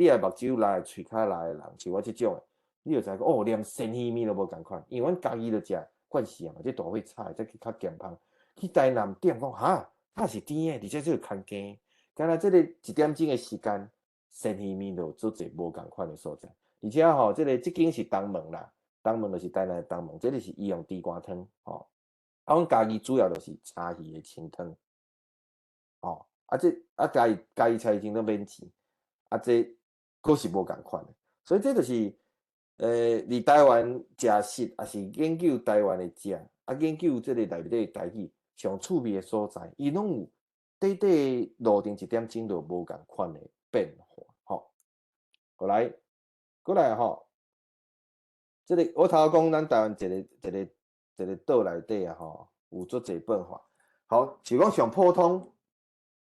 也目睭来，喙骹来的人，像我即种的。你就知讲哦，连鳝鱼面都无共款，因为阮家己就食惯势啊嘛，即大火炒再去较咸芳。去台南点讲哈，它是甜的，而且即个牵羹。敢若即个1点钟的时间，鳝鱼面就做侪无共款的所在。而且吼，即间是东门啦，东门就是台南的东门，即个是伊用地瓜汤吼。啊，阮家己主要就是柴鱼的清汤，吼。家己柴鱼清汤免钱，啊，这佫是无共款的，所以这就是。伫台湾食食，也是研究台湾的食，啊，研究即个内底台语上趣味的所在，伊拢有短路程1点钟就无共款的变化，吼。过来吼，即个我头讲咱台湾一个岛内底啊吼，有足侪变化。好，像讲上普通、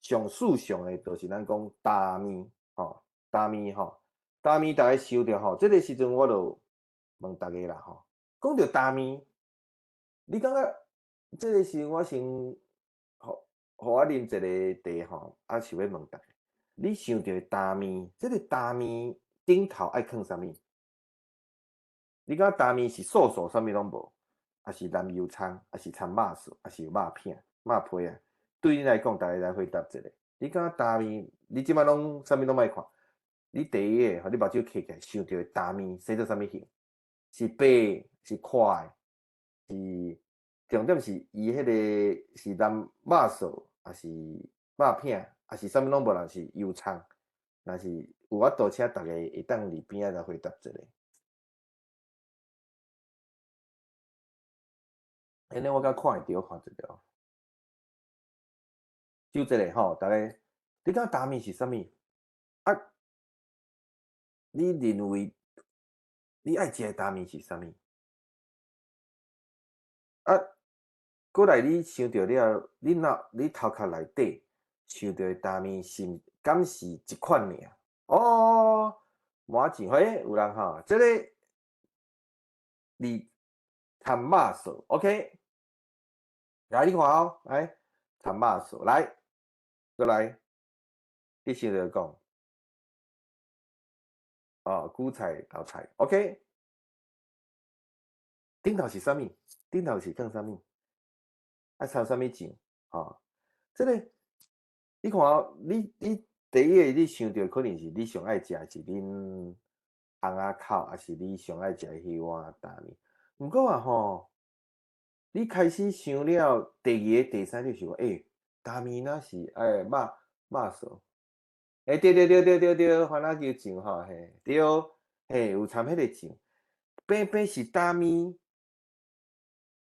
上世上的，就是咱讲大面，吼，大面吼。大面大家收着吼，即个时阵我就问大家啦吼，讲到大面，你感觉即个时阵我先互我啉一个茶吼，啊想要问大家，你想着大面，即个大面顶头爱放啥物？你感觉大面是素啥物拢无，还是蓝油葱，还是掺肉丝，还是有肉片、肉皮啊？对你来讲，大家来回答一下。你感觉大面，你即摆拢啥物拢爱看？你第一个，互你目睭起来，想着大面生做啥物形？是白，是块，是重点是伊迄个是蓝肉素，还是肉片，还是啥物拢无？若是油葱，若是有法度，请大家会当伫边仔来回答一下。安尼我甲看会着，看一条。就这个吼，大家，你感大面是啥物？啊？你认为你爱食的大面是啥物？啊，过来你想着了，你头壳内底想着的大面是敢是一款尔？哦，麻糋，嘿，有人吼，即个你谈肉素 ，OK？来，你看哦，来谈肉素，来，过来，你先来讲，哦，韭菜、豆菜，OK？顶头是啥物？顶头是放啥物？啊，掺啥物酱？哦，这个你看哦，你第一个你想到可能是你上爱食是恁翁仔口，还是你上爱食迄碗大面？毋过啊吼，你开始想了第二个、第三个，就想大面若是肉素，对，番仔球酱吼，嘿，对，嘿，有掺迄个酱，平平是大面，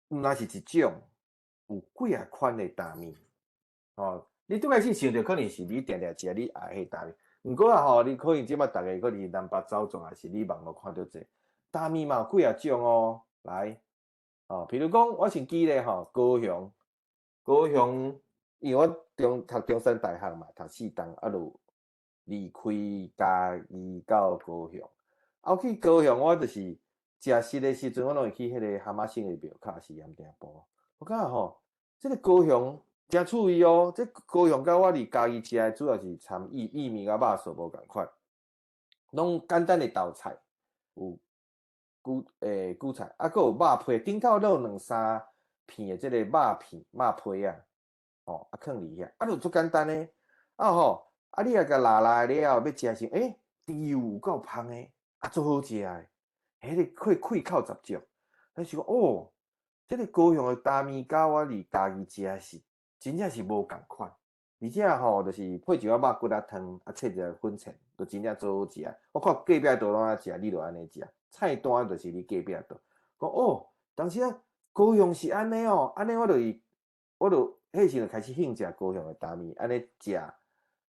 若是一种，有几啊款的大面。哦，你拄开始想着可能是你定定食你爱迄大面，毋过啊吼，你可能即摆逐个可能南北走转，还是你网络看到者大面嘛有几啊种哦。来，哦，譬如讲，我先举例吼，高雄，因为我读中山大学嘛，读4档，啊，就离开嘉义到高雄。啊，我去高雄，我就是食食的时阵，我拢会去迄个蛤蟆星的庙口是盐埕埔。我感觉吼，即个高雄真趣味哦。这高雄甲我伫嘉义食的主要是掺薏米甲肉素无共款，拢简单的豆菜，有韭菜，啊，佫有肉皮，顶头都有2、3片的即个肉片、肉皮啊，吼，啊，放伫遐，啊，就足简单的，啊吼，啊，你若甲拉了后，要食时，猪油有够芳的，啊，足好食的，迄个开口十足，咱想讲哦，即个高雄的大面甲我伫家己食是真正是无共款，而且吼，就是配一碗肉骨仔汤，啊，切一个粉肠，就真正足好食。我看隔壁桌拢安食，你就安尼食。菜单就是你隔壁桌。讲哦，当时啊，高雄是安尼哦，安尼我就迄时就开始兴食高雄的大面，安尼食读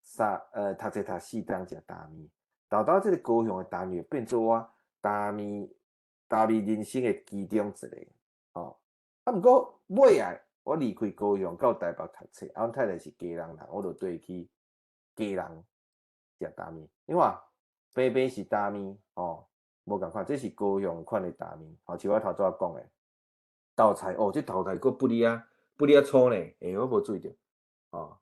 册读4档食大面，到即个高雄的大面变做我大面人生的其中一个，哦。啊，毋过尾啊，我离开高雄到台北读册，阮太太是家人人，我就对去家人食大面。你看，平平是大面，哦，无共款，这是高雄款的大面，吼，像我头拄仔讲的豆菜，哦，这豆菜佫不哩啊粗呢，我无注意着，哦，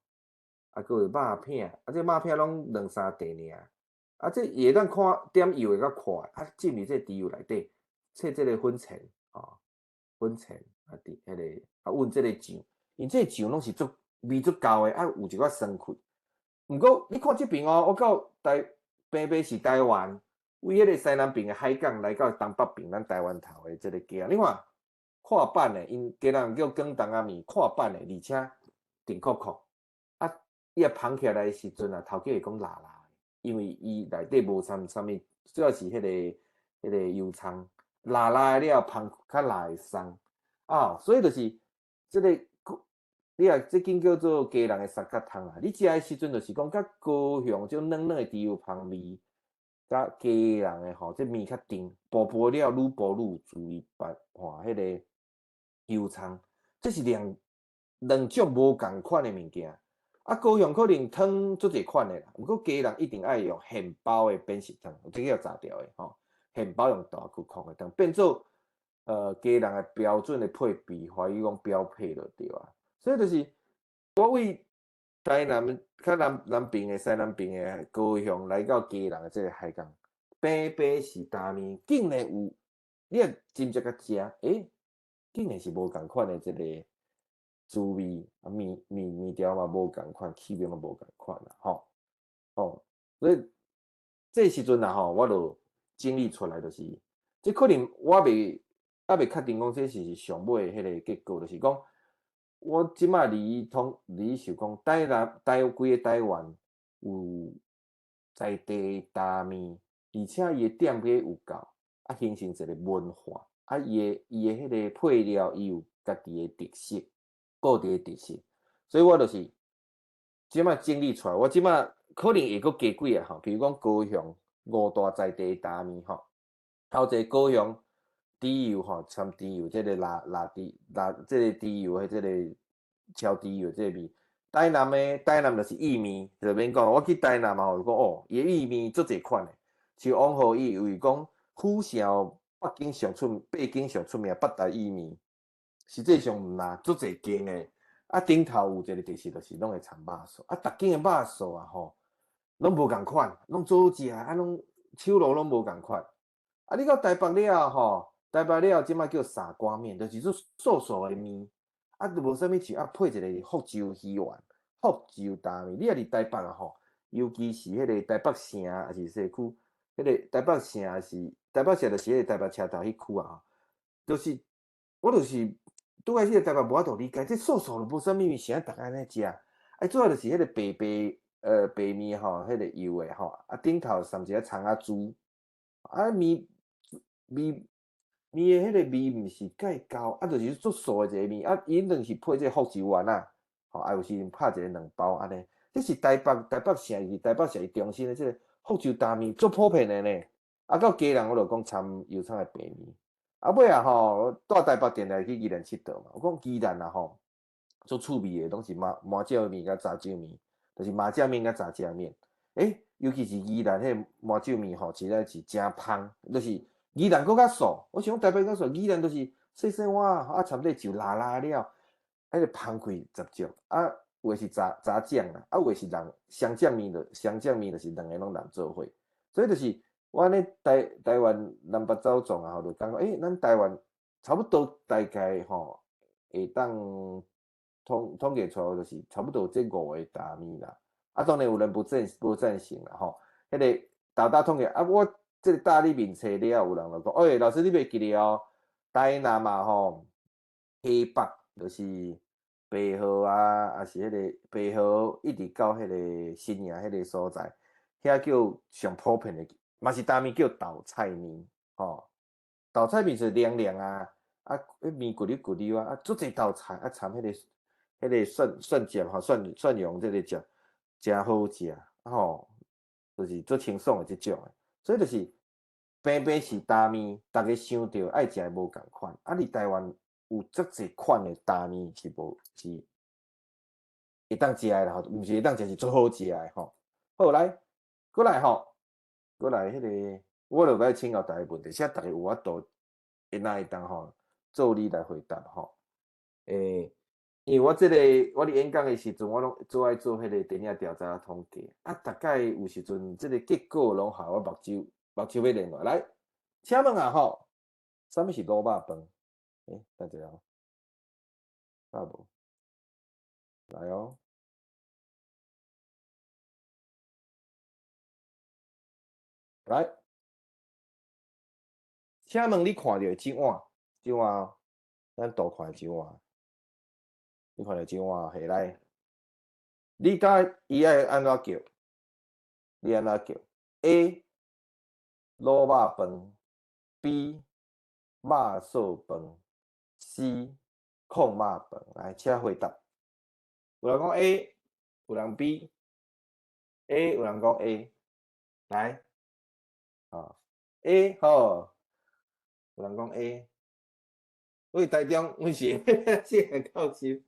啊，佫有肉片，啊，这肉片拢2、3块尔，啊，这会当看点油会较快，啊，浸伫这猪油内底，切这个粉肠，哦，粉肠啊，伫迄个啊，阮这个酱，因这个酱拢是足味足够的，啊，有一寡酸气。毋过你看即边哦，我到平平是台湾，为迄个西南边的海港来到东北边咱台湾头的即个街，你看看板的，因家人叫广东仔面，看板的，而且甜酷酷。啊，伊啊芳起来的时阵啊，头家会讲辣辣的，因为伊内底无掺啥物，主要是迄个油葱，辣辣的了芳较辣会松。啊，所以就是即个，你啊，即间叫做家人的三角汤啊。你食的时阵，就是讲甲高雄种软软的猪油芳味，甲家人的吼，即面较甜，薄薄了愈薄愈有滋味，迄个油葱，这是两种无共款的物件。啊，高雄可能汤足侪款的啦，毋过家人一定爱用现包的扁食汤，这个要炸掉的吼，现包用大骨壳的汤，变做家人的标准的配比，怀疑讲标配就对啊。所以就是我为台南较南边的西南边的高雄来到家人的这个海港，平平是大面，竟然有你若真正甲食，竟然是无共款的这个滋味，啊面条嘛无共款，气味嘛无共款啦，吼，哦，所以这时阵啊吼，我就整理出来就是，即可能我未确定讲这是上尾迄个结果，就是讲我即摆想讲规个台湾有在地大面，而且伊的店家有够，啊形成一个文化，啊伊的迄个配料伊有家己的特色。各地的特色，所以我就是即摆整理出来。我即摆可能会佫加几个吼，比如讲高雄5大在地大面吼，头一个高雄猪油吼，掺猪油，即个辣即个猪油迄即个超猪油即个面。台南就是薏米，就免讲。我去台南嘛，就讲哦，伊的薏米足侪款的，像王浩伊有讲虎啸北京上出名八大薏米，实际上毋呐，足侪间诶。啊，顶头有一个特色，就是拢会掺肉燥。啊，逐间诶肉燥啊吼，拢无共款，拢做好食，啊，拢手路拢无共款。啊，你到台北了吼，台北了即摆叫砂锅面，就是做素素诶面，啊，就无啥物像啊，配一个福州鱼丸、福州大面。你若伫台北啊吼，尤其是迄个台北城还是西区，迄个台北城是台北城，就是迄个台北车头迄区啊吼，就是我就是拄开始台北无法度理解，这素素就无啥物物，啥逐个安尼食，啊，主要就是迄个白面吼，迄个油诶吼，啊，顶头掺一个葱仔猪，啊面诶迄个面毋是介厚，啊，就是足素诶一个面，啊，伊拢是配这福州丸啊，吼，啊，有时拍一个2包安尼，这是台北城是台北城中心诶，即个福州大面足普遍诶呢。啊，到家人我就讲掺油葱诶白面。啊尾啊吼，住台北电台去宜兰佚佗嘛，我讲宜兰啊吼，足趣味诶，拢是麻酱面甲炸酱面，就是麻酱面甲炸酱面。尤其是宜兰迄麻酱面吼，实在是真香，就是宜兰搁较素。我想讲台北较素，宜兰就是细细碗啊，掺咧就辣辣了，迄个香开十足。啊，有诶是炸酱啦，啊有诶是人香酱面就是两个拢人做伙，所以就是。我安尼台湾南北走总啊，就感觉咱台湾差不多大概吼会当统计出来，就是差不多这5个大面啦。啊，当然有人不赞成啦吼。迄个大统计啊，我即个大里面查了，有人就讲，老师你袂记哩哦，台南嘛吼，西北就是白河啊，也是迄个白河一直到迄个新营迄个所在，遐叫上普遍的。嘛是大面叫豆菜面，吼，豆菜面是凉凉啊，迄面骨溜骨溜啊，足侪豆菜啊，掺迄个蒜酱吼，蒜蓉这个食，真好食，吼，就是足清爽的即种的，所以就是平平是大面，逐个想着爱食无共款，啊，伫台湾有足侪款的大面是无是会当食的啦，吼，毋是会当食是足好食的吼。好来，过来吼。过来，迄个我就该请教大家问题，现在大家有法度会当吼做你来回答吼。因为我伫演讲的时阵，我拢做爱做迄个电影调查统计，啊，大概有时阵即个结果拢害我目睭要连落来。请问啊吼，啥物是卤肉饭？等一下哦，无？来哦，来，请问你看到即碗哦，咱多看即碗。你看到即碗下来，你甲伊爱安怎叫？你安怎叫 ？A. 卤肉饭 B. 肉燥饭 C. 控肉饭。来，请回答。有人讲 A， 有人 B，A 有人讲 A， 来，A 好，有人讲 A， 喂，台中阮是这个够心，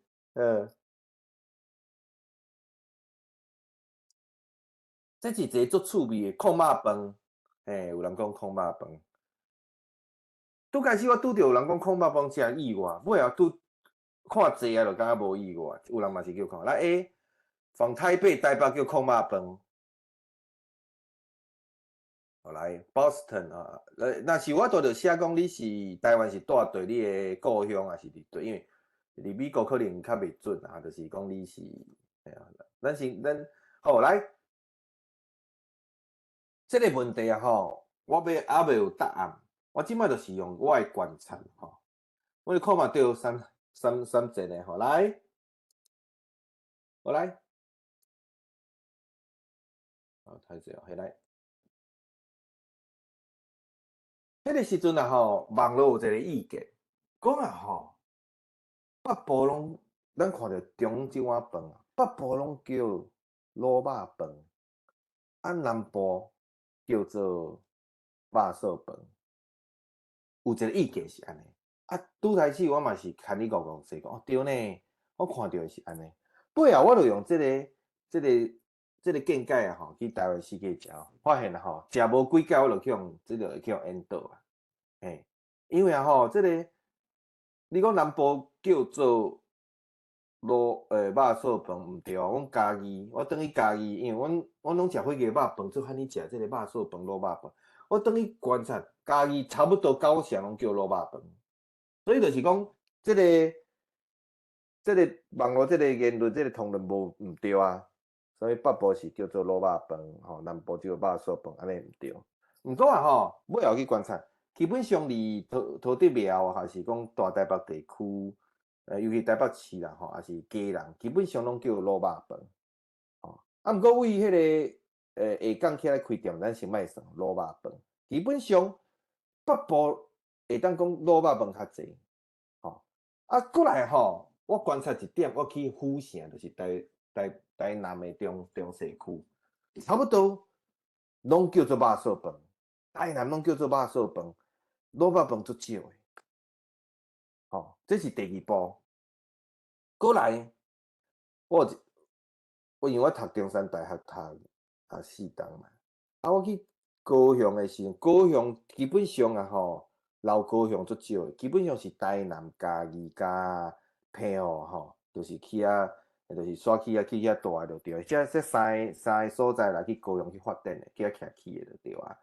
这是一个足趣味的控肉饭，有人讲控肉饭。拄开始我拄着有人讲控肉饭真意外，尾后看济啊，就感觉无意外。有人嘛是叫控，来 A， from 台北叫控肉饭。好来 Boston 啊，那是我就写讲你是台湾是住对你的故乡还是伫对，因为伫美国可能较袂准啊，就是讲你是，咱好来，这个问题啊吼，我还袂有答案，我即摆就是用我的观察吼，我就看嘛对三节的吼，来，我来，睇者下来。迄个时阵啊吼，网络有一个意见，讲啊吼，北部拢咱看着中即碗饭啊，北部拢叫卤肉饭，啊南部叫做肉燥饭。有一个意见是安尼，啊拄开始我嘛是看你讲说讲，对呢，我看到是安尼，尾后我就用即个见解啊吼，去台湾四界食，发现啊吼，食无几届我就去用即个去用引导啊。嘿，因为吼，这个你讲南部叫做肉寿饭毋对啊，阮嘉义，我等于嘉义，因为阮拢食火鸡肉饭，做汉尼食即个肉寿饭、卤肉饭，我等于观察嘉义差不多9成拢叫卤肉饭，所以就是讲这个网络这个言论这个通论毋对啊，所以北部是叫做卤肉饭，吼，南部叫肉寿饭，安尼毋对。毋过啊吼，尾后去观察，基本上离土地庙还是讲大台北地区，尤其台北市啦吼，还是家人，基本上拢叫卤肉饭。吼，啊，毋过为迄个下港起来开店，咱先莫算卤肉饭，基本上北部会当讲卤肉饭较济，吼，啊，过来吼。我观察一点，我去府城，就是台南的中西区，差不多拢叫做肉寿饭，台南拢叫做肉寿饭，卤肉饭足少的。吼，这是第二步。过来，我因为我读中山大学读4年嘛，啊，我去高雄的时候，高雄基本上啊吼，老高雄足少的，基本上是台南、嘉义加平湖吼，就是去啊，就是煞去啊去遐大就对。这三个所在来去高雄去发展的，去遐徛起的就对啊。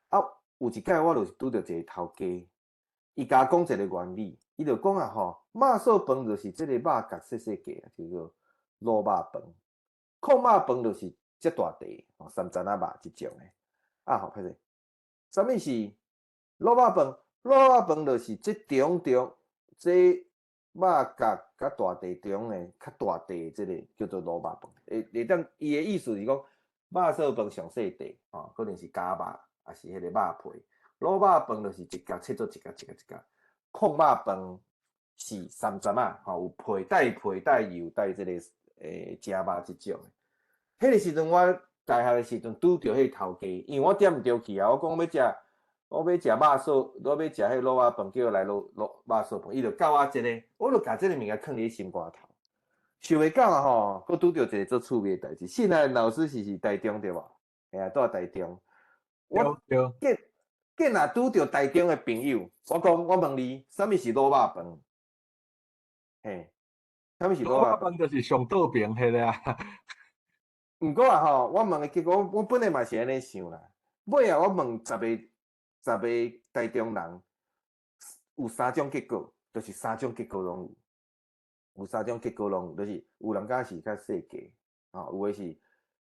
啊，有一摆我就是拄着一个头家，伊甲我讲一个原理，伊就讲啊吼，肉寿饭就是即个肉角细细格，叫做卤肉饭。控肉饭就是遮大地吼，3层仔肉即种的。啊，好，歹势，啥物是卤肉饭？卤肉饭就是即中即肉角甲大地中的较大地即个叫做卤肉饭。会当伊的意思是讲，肉寿饭上细地吼，可能是假肉，也是迄个肉皮。卤肉饭就是一角切做一角。控肉饭是3层仔吼，有皮带油带即个食肉即种的。迄个时阵，我大学的时阵拄着迄头家，因为我点毋着去啊。我讲我要食肉寿，我要食迄卤肉饭，叫我来卤肉寿饭，伊就教我一个，我就甲即个物件藏伫心肝头。想袂到啊吼，佫拄着一个做趣味的代志。信来老师是台中对无？哎呀，住台中。我见若拄着台中的朋友，我讲我问你，啥物是卤肉饭？嘿，啥物是卤肉饭？饭就是上倒边迄个啊。毋过啊吼，我问的结果，我本来嘛是安尼想啦。尾啊，我问10个台中人，有3种结果，就是3种结果拢有。有3种结果拢有，就是有人讲是较细格，吼，有诶是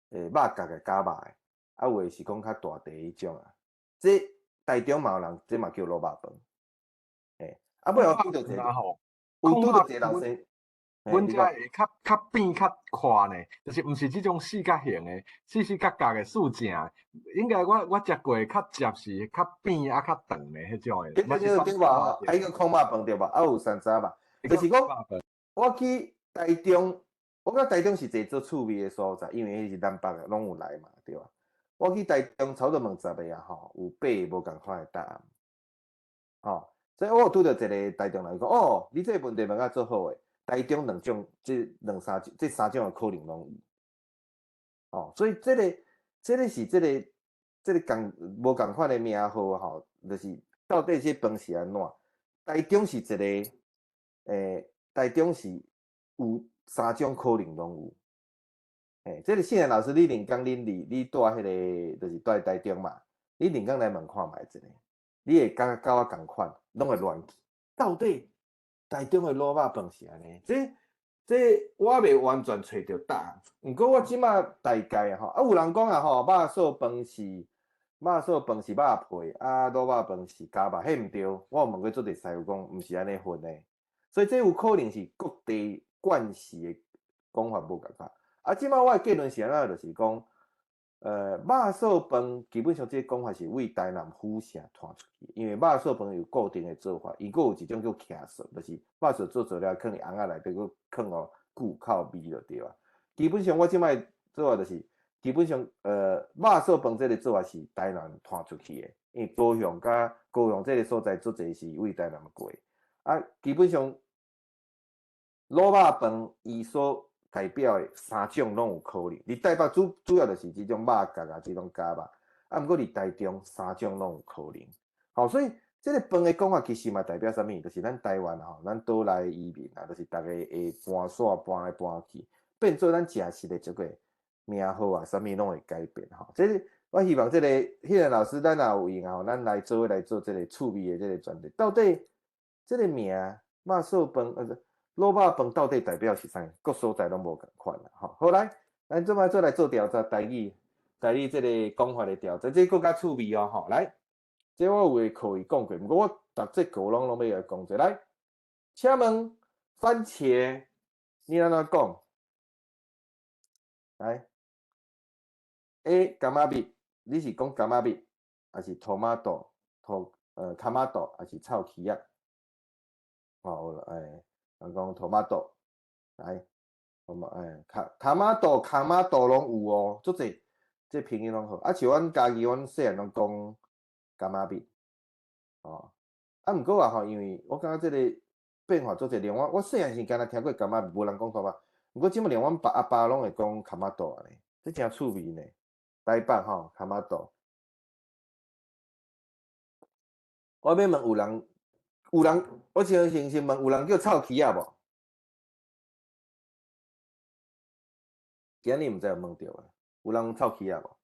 肉角诶假肉诶，啊有诶是讲较大地迄種啊。这台中嘛有人，这嘛叫卤肉飯。嘿，啊尾我拄着一個，有拄着一個老師。阮遮会较扁较宽呢，就是毋是即种四角形的、四角角的四正。应该我食过较接是较扁啊较长的迄种的。对吧？还有个空肉饭对吧？啊有3层吧，就是讲我去台中，我感觉台中是一个做趣味的所在，因为迄是南北的拢有来嘛，对吧？我去台中差不多问10个啊吼，有8个无共款的答案。吼，所以我拄着一个台中人讲，哦，你这个问题问甲做好诶。台中2种，这3种的可能拢有。哦，所以这个是这个无共款的名号吼，就是到底这饭是安怎？台中是一个，台中是有3种可能拢有。这个信任老师，你连讲你住迄个，就是住台中嘛，你连讲来问看觅一下，你会甲我共款，拢会乱去，到底？台中的卤肉饭是安尼，这我未完全找到答案。毋过我即马大概吼，啊有人讲啊吼，肉寿饭是肉皮，啊卤肉饭是假肉，迄毋对。我有问过做第师傅讲，毋是安尼分的。所以这有可能是各地惯习的讲法无共款。啊，即马我的结论是安怎，就是讲。肉寿饭基本上这个讲法是为台南府城传出去，因为肉寿饭有固定的做法，伊佫有一种叫徛寿，就是肉寿做了放伫红仔内底，佫放哦久靠味就对啊。基本上我即摆做法就是，基本上肉寿饭这个做法是台南传出去的，因为高雄这个所在做侪是为台南过，啊，基本上卤肉饭伊所代表的3种拢有可能，伫台北主要就是即种肉角啊，即种假肉，啊，毋过伫台中3种拢有可能。好，所以这个饭的讲法其实嘛代表啥物？就是咱台湾吼，咱岛内移民啊，就是大家会搬徙搬来搬去，变做咱食食的这个名号啊，啥物拢会改变吼。这个我希望这个迄个老师，咱也有闲吼，咱来做这个趣味的这个专题。到底这个名肉燥饭卤肉饭到底代表是啥？各所在拢无共款啦吼。好来，咱做来做调查台语这个讲法的调查，这更加趣味哦吼。来。这我有诶可以讲过，不过我逐节课拢要来讲者。来，请问番茄你安怎讲？来 ，A 柑仔蜜，你是讲柑仔蜜，还是 tomato tomato，还是臭茄啊？哦，人讲 tomato， 来，tomato 拢有哦，足济，这拼音拢好。啊，像阮家己，阮细汉拢讲。柑仔蜜，哦，啊，毋过啊吼，因为我感觉这个变化做者，连我细汉时敢若听过柑仔蜜，无人讲头发，毋过即满连阮阿爸拢会讲卡玛豆安尼，这真趣味呢。台北吼卡玛豆，我要问有人，我先问有人叫臭茄啊无？今日毋知有问着啊，有人臭茄啊无？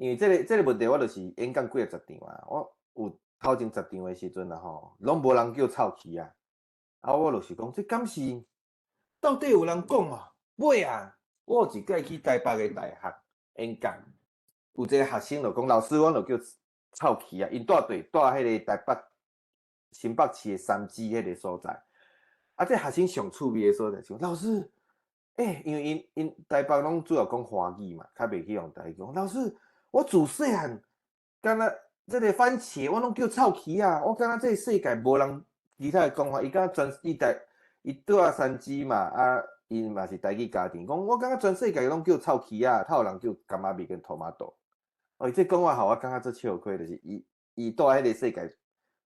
因为这个问题我就是演讲几啊十场啊，我有头前10场的时阵啊吼，拢无人叫臭茄啊，啊我就是讲这敢是到底有人讲哦？尾啊，我有一届去台北的大学演讲，有一个学生就讲老师，阮就叫臭茄啊，因住迄个台北新北市的三芝迄个所在，啊这学生上趣味的所在，就老师，因为因台北拢主要讲华语嘛，较袂去用台语讲，老师。我自细汉，敢若这个番茄，我拢叫臭茄啊！我感觉这个世界无人其他的讲法，伊敢伊住啊三芝嘛，啊，因嘛是台语家庭，讲我感觉全世界拢叫臭茄啊，透有人叫柑仔蜜跟tomato。哦，伊这讲话互我感觉做笑亏，就是伊住迄个世界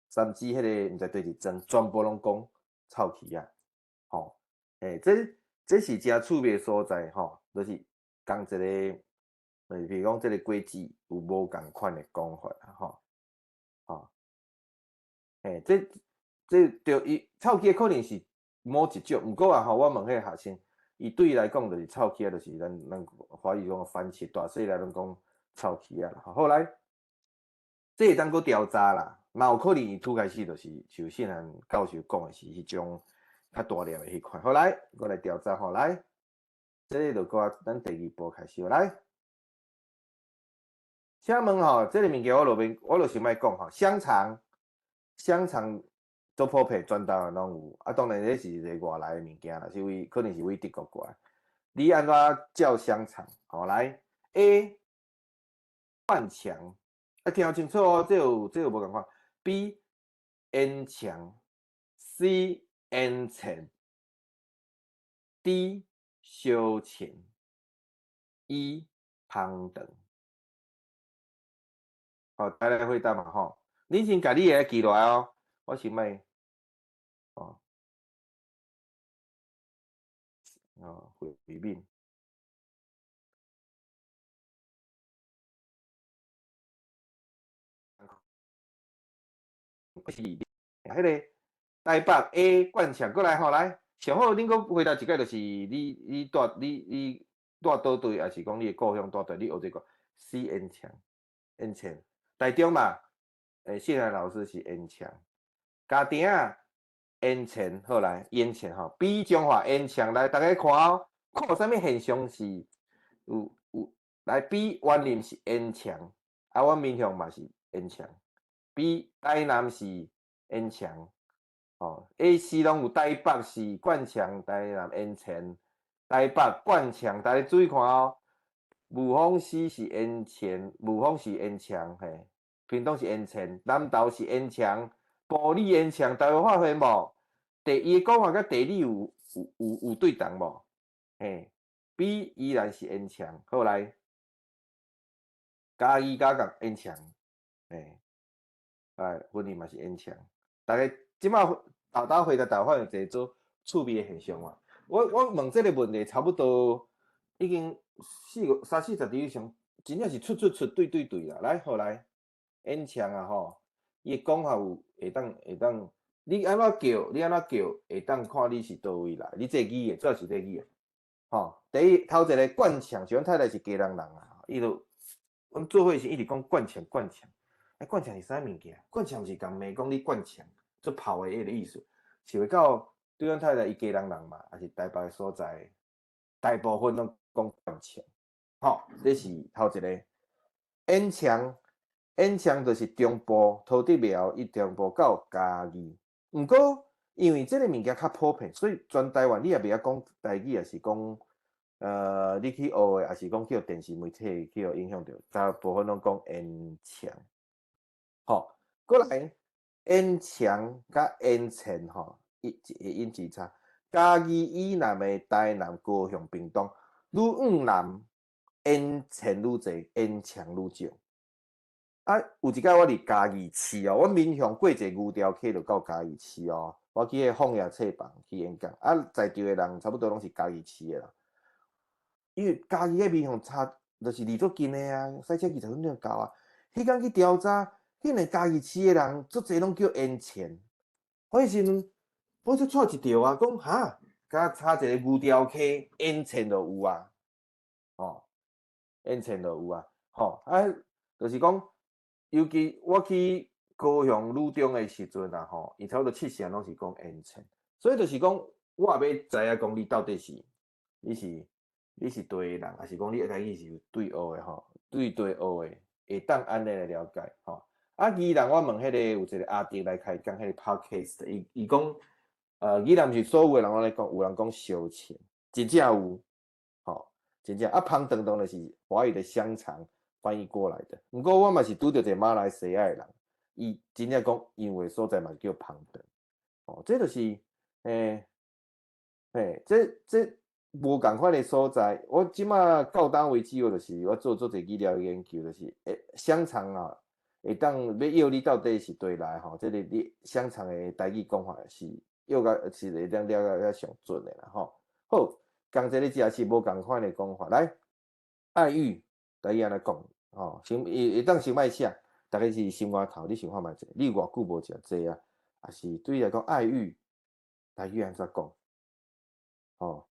三芝迄个毋知对是真，全部拢讲臭茄啊！吼，这是真趣味的所在吼，就是讲一个。比如讲，这个果子有无共款的讲法啊，吼，这着伊臭茄可能是某一种，毋过啊吼，我问迄个学生，伊对伊来讲就是臭茄，就是咱华语讲番茄，大细来拢讲臭茄啊啦。好来，这会当搁调查啦，嘛有可能伊拄开始就是像细汉教授讲的是迄种较大粒的迄款。好来，我来调查吼，来，这个就搁咱第2步开始来。请问吼，这个物件我就想要讲吼，香肠做普遍全台湾拢有，啊，当然这是一个外来的物件啦，是可能是德国过来。你安怎叫香肠？好来 ，A 灌肠，啊，听清楚哦，这有无共款 ？B 烟肠 ，C 烟肠 ，D 烧肠 ，E 芳肠。好，大家回答嘛吼，恁先家己个记落来哦，我先卖哦，回面，是迄个台北 A 灌肠过来吼来，上好恁搁回答一个就是你住倒对，还是讲你的故乡倒对，你学这个 C 烟肠，台中嘛，谢兰老师是烟肠，家庭啊烟肠，好来烟肠吼 ，B 中华烟肠来，大家看哦，看有啥物现象是有来 B 湾林是烟肠，啊，阮民雄嘛是烟肠 ，B 台南是烟肠，哦 ，A、C 拢有台北是灌肠，台南烟肠，台北灌肠，大家注意看哦。雾峰市是烟肠，雾峰是烟肠，嘿，屏东是烟肠，南投是烟肠，埔里烟肠，大家有发现无？伊讲法甲地理有对同无？嘿 ，B 依然是烟肠，好来，嘉义甲甲烟肠，嘿，云林嘛是烟肠，大家即摆豆回答大发现一个做趣味的现象嘛。我问这个问题差不多已經30-40以上，真正是出對啦。來，好來，煙腸啊吼，伊讲法会当，你安怎叫，会当看你是倒位来，你这语的主要是这语的。吼，第一头一个惯强，像阮太太是家人啊，伊就阮做伙时一直讲惯强。惯强是啥物件？惯强是共骂讲你惯强，做炮的迄个意思。是会到对阮太太伊家人嘛，还是台北的所在，大部分拢讲惯强。吼，这是头一个。演腔就是中部土地庙，伊中部到嘉义。毋过因为即个物件较普遍，所以全台湾你也袂晓讲台语，也是讲你去学的，也是讲去电视媒体去影响着，大部分拢讲演腔。吼，过来演腔甲演前吼，音字差。嘉义以南的台南、高雄、屏东，愈往南演前愈侪，演腔愈少。啊，有一摆我伫嘉义市哦，我民雄过一个牛条溪就到嘉义市哦。我去迄凤野册房去演讲，啊，在场的人差不多拢是嘉义市的啦。因为嘉义迄民雄差，就是离足近的啊，赛车20分钟就到啊。迄天去调查，竟然嘉义市的人足侪拢叫烟钱。我迄时阵，我就错一条啊，讲哈，甲差一个牛条溪烟钱就有啊，哦，烟钱就有啊，吼啊，就是讲。尤其我去高雄女中的时阵啊，吼，伊差不多70%拢是讲烟钱，所以就是讲，我也要知影讲你到底是你是对的人，还是讲你台语是对学的吼，对学的，会当安尼来了解吼。啊，宜兰我问迄个有一个阿弟来开讲，迄个 podcast，伊讲，宜兰是所有的人拢咧讲，有人讲烧钱，真正有，吼，真正啊，芳肠当然是华语的香肠。翻译过来的，不过我嘛是拄到一个马来西亚的人，伊真正讲因为所在嘛叫芳肠，哦，这就是这无共款的所在。我即马到单位之后，就是我做一医疗研究，就是香肠啊，会当要要你到底是对来吼，这个你香肠的台语讲法是要个是会当了解上准的啦吼。好，刚才你只是无共款的讲法，来爱玉。台语安尼讲，吼，会当先莫写，大概是心肝头，你想看觅者，你偌久无食这啊？也是对你来讲爱玉，台语安怎讲？吼，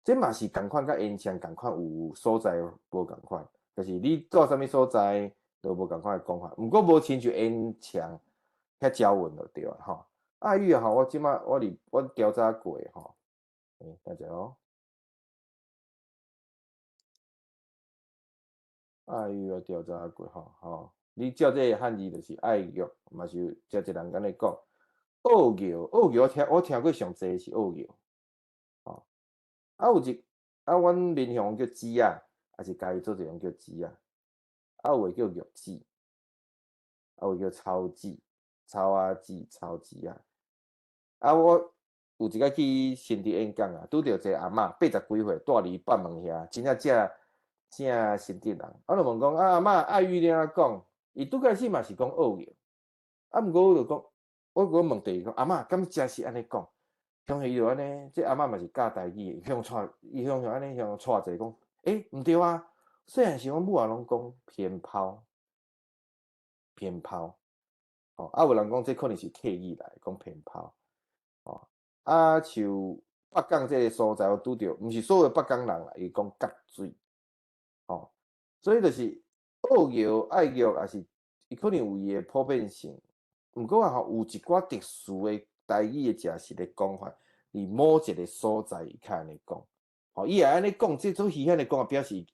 这嘛是共款，甲烟枪共款，有所在无共款，就是你到啥物所在都无共款的讲法。毋过无亲像烟枪遐招稳就对啊，吼。爱玉吼，我即马我调查过吼，等者哦。爱玉我调查过吼，你照这个汉字就是爱玉，嘛是遮一人安尼讲。澳玉我听过上济是澳玉，吼。啊有一阮民雄叫枝啊，也是家己做一种叫枝啊。啊有诶叫玉子，啊有叫草子、草啊子、草子啊。啊我有一摆去新竹演讲啊，拄着一个阿嬷80几岁，住伫北门遐，真正新竹人，我就问讲阿嬷爱玉你安怎讲？伊拄开始嘛是讲澳玉，啊毋过我就讲，我问第二个阿嬷，敢真是安尼讲？向伊就安尼，这阿嬷嘛是教台语，伊向安尼向带者讲，毋对啊，虽然是阮母也拢讲偏抛，吼，啊有人讲这可能是刻意来讲偏抛，吼，啊像北港这个所在，我拄着，毋是所有北港人啦，伊讲角水。哦，所以就是澳玉、爱玉也是，伊可能有伊的普遍性。毋过啊吼，有一寡特殊的台语的食食的讲法，伫某一个所在伊较安尼讲。吼，伊也安尼讲，即种稀罕的讲法表示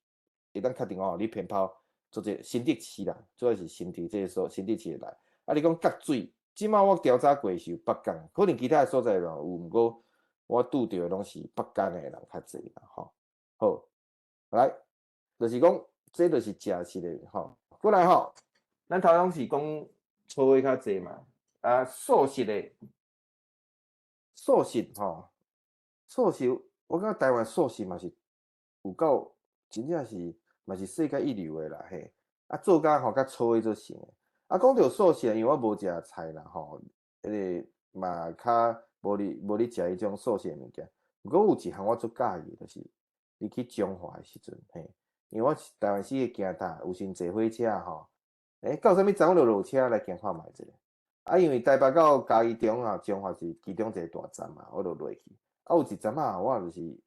会当确定哦，你偏跑做者新竹市啦，主要是新竹这个所新竹市来。啊，你讲角水，即摆我调查过是有北港，可能其他的所在人有，毋过我拄着的拢是北港的人较济啦，吼。好，来。就是讲，这就是食食的吼。过来吼，咱头拢是讲粗的较济嘛，啊素食的，素食吼，素食我感觉台湾素食嘛是有够，真正是嘛是世界一流的啦嘿。啊做甲吼较粗的做成的。啊讲到素食，因为我无食菜啦吼，迄个嘛较无咧食迄种素食的物件。不过有一项我足介意，就是你去中华的时阵嘿。因为我是台湾市的行搭，有时坐火车吼，到啥物站我就落车来行看觅者。啊，因为台北到嘉义中啊，彰化是其中一个大站嘛，我就落去。啊，有一站啊，我就是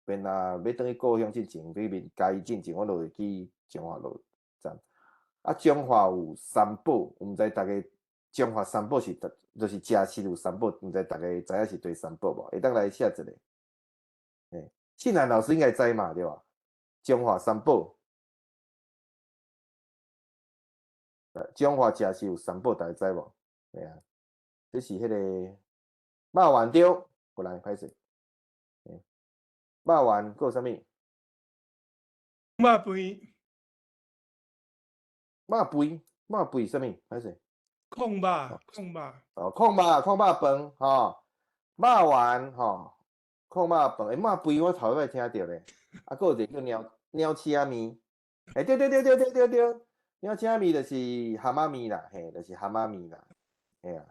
便要转去故乡进前，对面嘉义进前，我就会去彰化落站。啊，彰化有三宝，毋知大家彰化三宝是就是食市有三宝，毋知大家知影是对三宝无？会当来写一个。嘿，信南老师应该知嘛，对吧？彰化三宝，彰化食市有三宝，大家知无？对啊，这是迄个肉丸丢，过来歹势。肉丸还有啥物？肉肥、肉肥啥物？歹势。控肉、控肉。哦，控肉饭吼，肉丸吼，控肉饭，肉肥我头摆听着咧，啊，还有一个叫鸟翅仔面，对，鸟翅仔面就是蛤蟆面啦，嘿，就是蛤蟆面啦，嘿啊，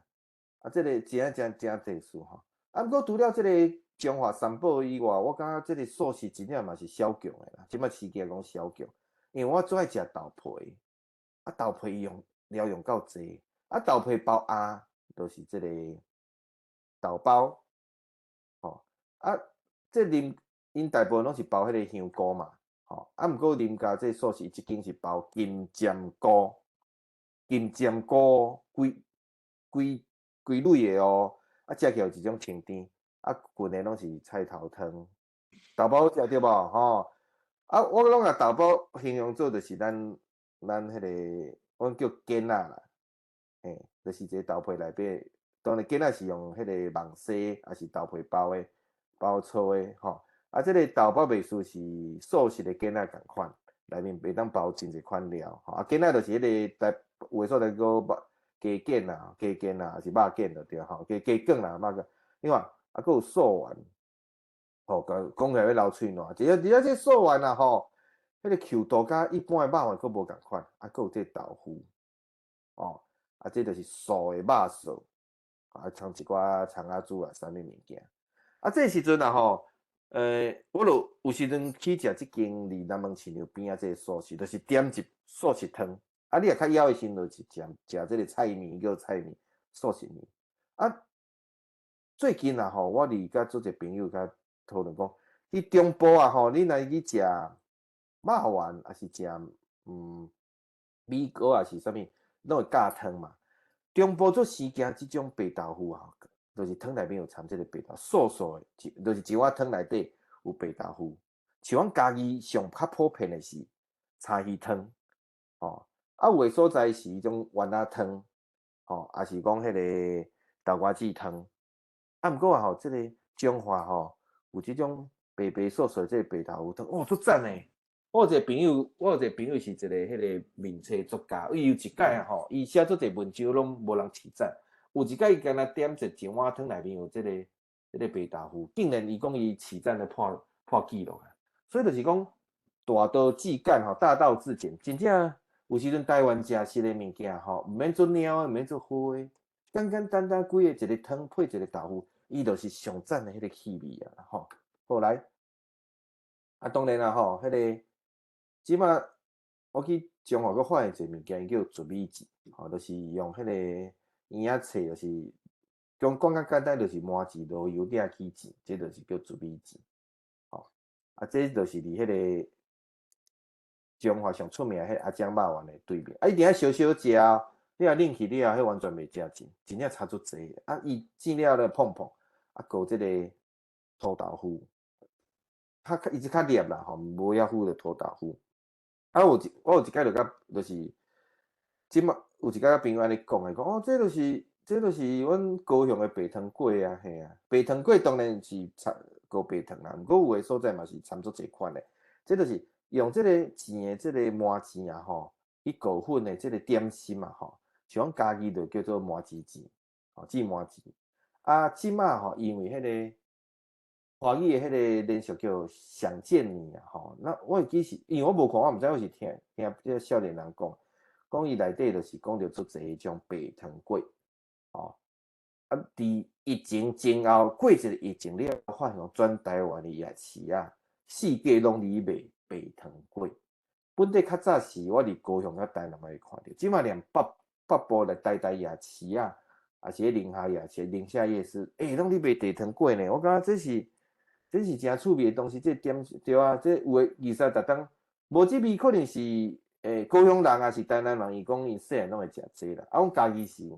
啊，这个真特殊吼，啊，毋过除了这个中华三宝以外，我感觉这个素食真正嘛是小强的啦，即摆市价讲小强，因为我最爱食豆皮，啊，豆皮用料用够济。啊，豆皮包鸭，就是即个豆包，吼、啊，即因大部分拢是包迄个香菇嘛，吼、啊，毋过啉加即素食，一间是包金针菇，规蕊的哦，啊，食起来有一种清甜，啊，滚的拢是菜头汤，豆包食对无？吼、啊，我拢甲豆包形容做就是咱迄个，阮叫粿仔啦。嘿，就是一个豆皮内底，当然囡仔是用迄个网丝，还是豆皮包粗的吼。啊，这个豆包袂输是素食的囡仔共款，内面袂当包真一款料吼。啊，囡仔就是迄个有诶所在个鸡腱啊，还是肉腱就对吼，鸡卷啦，肉个。另外啊，佫有素丸，吼，讲起来要流喙烂。而且这素丸啊吼，迄个 Q 度甲一般的肉丸佫无共款，啊，佫有这豆腐，哦。啊，这就是素的肉燥，啊，掺一寡葱仔煮啊，啥物物件。啊，这时阵啊吼，我就有时阵去食即间伫南门市场边啊，这个素食，就是点一素食汤。啊，你若较枵的时，就是食这个菜面叫菜面，素食面。啊，最近啊吼，我伫甲做一个朋友甲讨论讲，去中部啊吼，你若去食肉丸，还是食米糕啊，是啥物？拢会加汤嘛。中部做生惊即种白豆腐啊，就是汤内面有掺即个白豆，素的，就是一碗汤内底有白豆腐。像阮家己上较普遍的是柴鱼汤，吼、啊有的所在是迄种丸仔汤，吼、也是讲迄个豆芽子汤。啊，毋过啊吼，即个中华吼有即种白素的即个白豆腐汤，哦，足赞诶！我有一个朋友是一个迄个面册作家，伊有一届啊吼，伊写做一文章拢无人起赞。有一届伊干那点一碗汤内面有即个白豆腐，竟然伊讲伊起赞的破纪录啊！所以就是讲大道至简吼，大道至简，真正有时阵台湾食食的物件吼，毋免做猫的，毋免做花的，简单几个一个汤配一个豆腐，伊就是上赞的迄个气味啊吼。后来啊，当然啦吼，迄个。即马我去中华阁发现一个物件，伊叫糯米糍，吼，就是用迄个圆仔册，就是讲较简单，就是麻糍落油鼎起糍，这就是叫糯米糍，吼。啊，这就是伫迄个中华上出名迄阿江肉丸的对面，啊，一定要小小食哦，你若冷去了，迄完全袂食尽，真正差足济。啊，伊煎了咧碰碰，啊，搁即个土豆腐，伊是较黏啦，吼，无遐糊的土豆腐。啊，我有一届就甲，就是即马有一届甲朋友安尼讲诶，讲哦，这就是阮高雄诶白糖粿啊，嘿啊，白糖粿当然是掺高白糖啦，毋过有诶所在嘛是掺足侪款诶，这就是用即个糍诶，即个麻糍啊吼，去裹粉诶，即个点心嘛吼，像阮家己就叫做麻糍糍，吼，糍麻糍。啊，即马吼，因为迄个华语的迄个连续叫想见你啊，吼，那我会记是，因为我无看，我毋知我是听即个少年人讲伊内底就是讲着足侪迄种白糖粿，吼，啊，伫疫情前后过一个疫情了，发现全台湾的夜市啊，四界拢伫卖白糖粿。本地较早是我伫高雄甲台南会看着，即马连北部的台夜市啊，也是宁夏夜市、宁夏夜市，拢咧卖地糖粿呢。我感觉这是真趣味的东西，这点对啊，这有诶其实逐当无这味，可能是高雄人也是台南人，伊讲伊细汉拢会食这啦。啊，阮家己是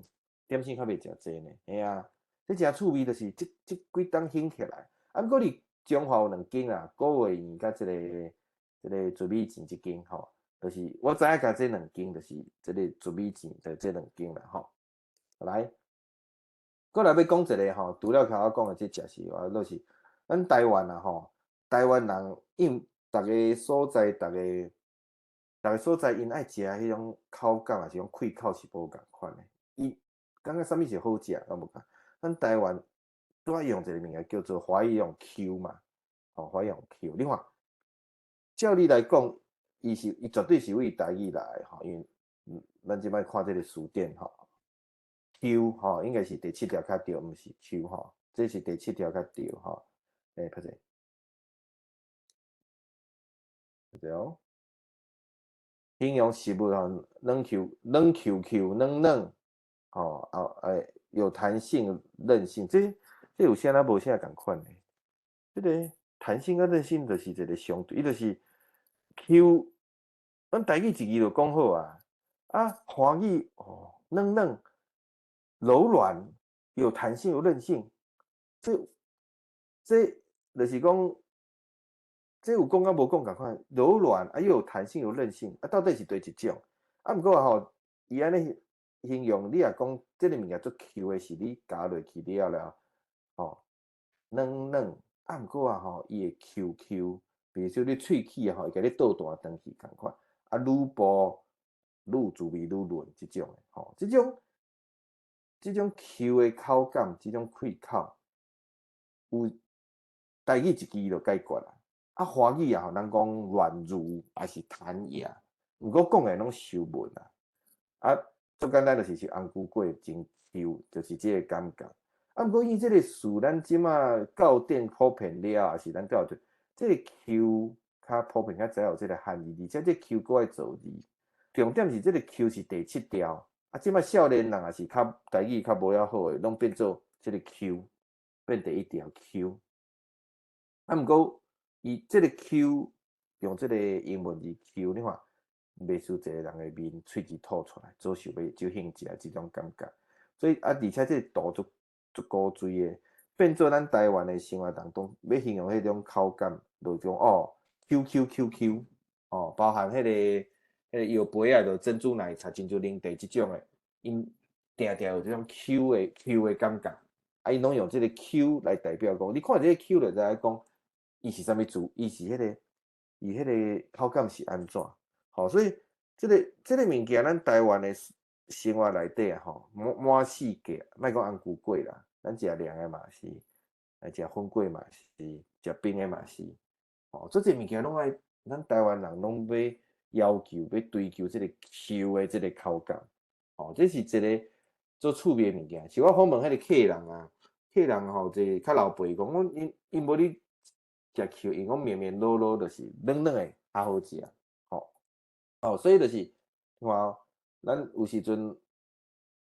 点心较袂食这呢，嘿啊，这真趣味，就是这几档兴起来。啊，毋过你中华有两间啊，古月园甲这个竹米钱这间吼，就是我知影甲这两间，就是这个竹米钱的这两间啦吼。来，过来要讲一个吼，除了头我讲的这食是话，就是咱台湾啊吼，台湾人因逐个所在，逐个所在因爱食迄种口感啊，是种开口是无共款的。伊感觉啥物是好食，我无讲。咱台湾拄爱用一个物件叫做华语用 Q 嘛，吼，华语用 Q。另外，照你来讲，伊绝对是为台语来吼，因为咱即摆看这个书店吼。Q 吼，应该是第7条较对，毋是 Q 吼，这是第7条较对吼。拍者，对哦。形容食物吼，软 Q，吼，有弹性、韧性，这有啥咱无啥共款的。这个弹性甲韧性就是一个相对，伊就是 Q， 咱台语一字就讲好啊。啊，华语哦，软。柔软、有弹性、有韧性，这就是讲，这有讲甲无讲共款。柔软啊，又有弹性、有韧性啊，到底是对一种？啊，毋过吼，伊安尼形容，你若讲这个物件做 Q 的是你加落去了，吼，软啊，毋过啊吼，伊会 QQ， 比如说你喙齿啊吼，会甲你倒弹转去共款，啊，愈薄愈有滋味愈润即种的，吼，这种 Q 的口感，这种开口，有台语一字就解决啦。啊，华语啊，咱讲软如还是弹牙，毋过讲的拢收文啦。啊，最简单就是红菇粿真 Q， 就是这个感觉。啊，毋过伊这个事，咱即马到店普遍了，也是咱到这个 Q 较普遍较知有这个含义，而且这 Q 搁爱做字，重点是这个 Q 是第7条。啊，即摆少年人也是较台语较无遐好诶，拢变做即个 Q， 变第1条 Q。啊，毋过伊即个 Q 用即个英文字 Q， 你看袂输一个人诶面喙齿吐出来，做想要就兴食即种感觉。所以啊，而且这度足高水诶，变做咱台湾诶生活当中，要形容迄种口感，就讲哦 QQQQ 哦，包含迄个。摇杯啊，就珍珠奶茶、珍珠奶茶即种诶，因定有即种 Q 诶感觉，啊，因拢用即个 Q 来代表讲，你看即个 Q 就知影讲，伊是啥物字，伊是伊迄个口感是安怎？吼，所以即个物件，咱台湾诶生活内底啊，吼，满世界，莫讲红菇粿啦，咱食凉诶嘛是，食粉粿嘛是，食冰诶嘛是，吼，即个物件拢爱，咱台湾人拢要求要追求即个 Q 的即个口感，哦，这是一个做趣味的物件。是我访问迄个客人啊，客人吼即较老辈讲，阮因无你食 Q， 因讲绵绵糯糯就是软的较好食，吼，哦，所以就是看哦，咱有时阵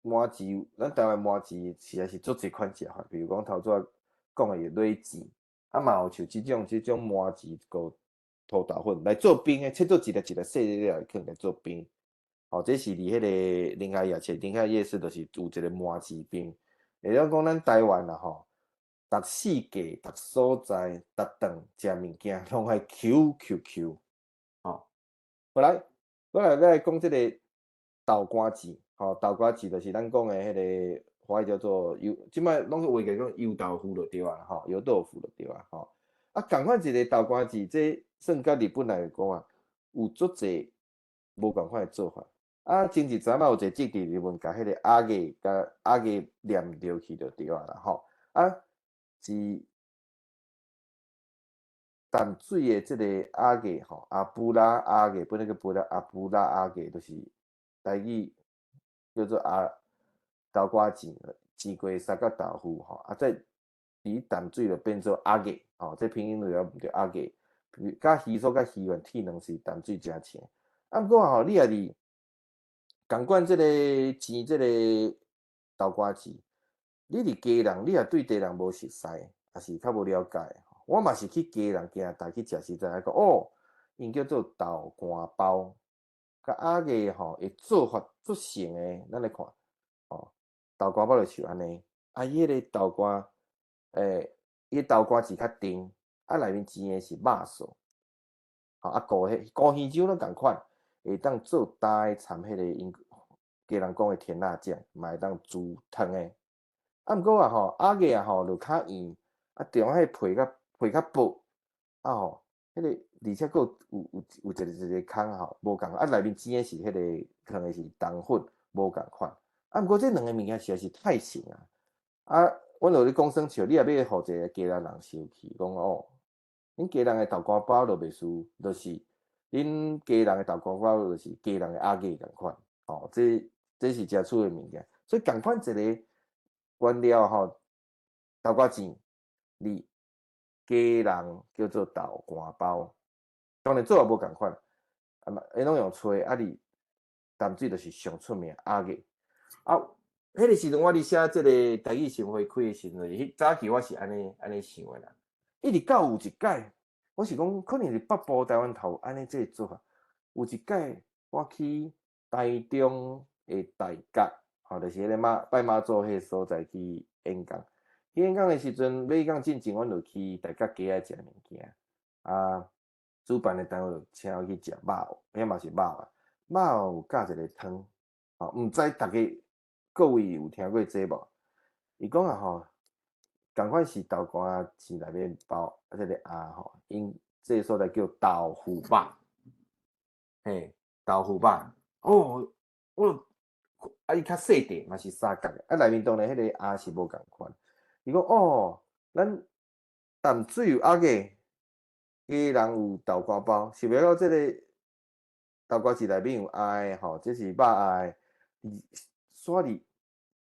麻糍，咱台湾麻糍实在是做一款食法，比如讲头拄仔讲的蕊糍，啊嘛有像即种麻糍个。土豆粉来做冰诶，切做一粒一粒细粒来放来做冰。哦，这是伫迄个宁夏夜市，宁夏夜市就是有一个麻糍冰。会当讲咱台湾啊吼，逐四界、逐所在、逐顿食物件拢爱 QQQ。吼，好来，我来讲即个豆干糍。吼，豆干糍就是咱讲诶迄个华语叫做油，即摆拢是话个讲油豆腐就对啊，吼，油豆腐就对啊，吼。啊，共款一个豆干糍，这算甲日本来讲啊，有足侪无共款诶做法。啊，前一阵仔有一个政治人物甲迄个鸭个念着去就对啊啦，吼。啊，是淡水诶即个鸭个吼，阿布拉鸭个，本来叫阿布拉鸭个，就是台语叫做豆干糍，糍过三角豆腐吼，啊再伫淡水就变做鸭个，吼，这拼音就毋对鸭个，甲鱼酥甲鱼丸铁两是淡水诚像。啊，毋过吼，你也是共款即个糍，即个豆干糍，你伫家人，你也对地人无熟悉，也是较无了解。我嘛是去家人家带去食时，知影讲哦，因叫做豆干包，甲鸭个吼，伊做法足成诶，咱来看，哦，豆干包就像安尼，啊，伊迄个豆干，伊豆干是较甜，啊，内面煎诶是肉燥，吼，啊，高鱼酒拢共款，会当做搭掺迄个因家人讲诶甜辣酱，嘛会当煮汤诶。啊，毋过啊吼，鸭个啊吼就较圆，啊中迄皮较薄，啊吼，迄个而且佫有一个空吼，无共，啊内面煎诶是迄个可能是冬粉，无共款。啊，毋过这两个物件实在是太像啊！啊，阮落咧讲耍笑，你也要互一个家人生气，讲哦，恁家人诶豆干包就袂输，就是恁家人诶豆干包就是家人诶鸭个共款，吼，这是诚趣诶物件，所以共款一个。原料吼，豆干糋，你家人叫做豆干包，当然做也无共款，啊嘛，伊拢用吹，啊你淡水就是上出名鸭个，啊，迄个时阵我伫写即个台语生活开诶时阵，迄早期我是安尼想诶啦，一直到有一届，我是讲可能是北部台湾头安尼即个做法，有一届我去台中诶大甲。吼，就是迄个拜妈祖迄个所在去演讲。去演讲诶时阵，要讲进前，阮就去大家家仔食物件。啊，主办诶单位就请我去食肉，迄嘛是肉啊。肉有加一个汤，吼，毋知逐个各位有听过这无？伊讲啊吼，共款是豆干糋内面包，啊，即个鸭吼，因这个所在叫豆腐肉，嘿，豆腐肉。哦，我。啊，伊较细块，嘛是三角的，啊，内面当然迄个鸭是无共款。伊讲哦，咱淡水有鸭个，家人有豆干包，想袂到即个豆干糋内面有鸭的吼，这是肉鸭的。所以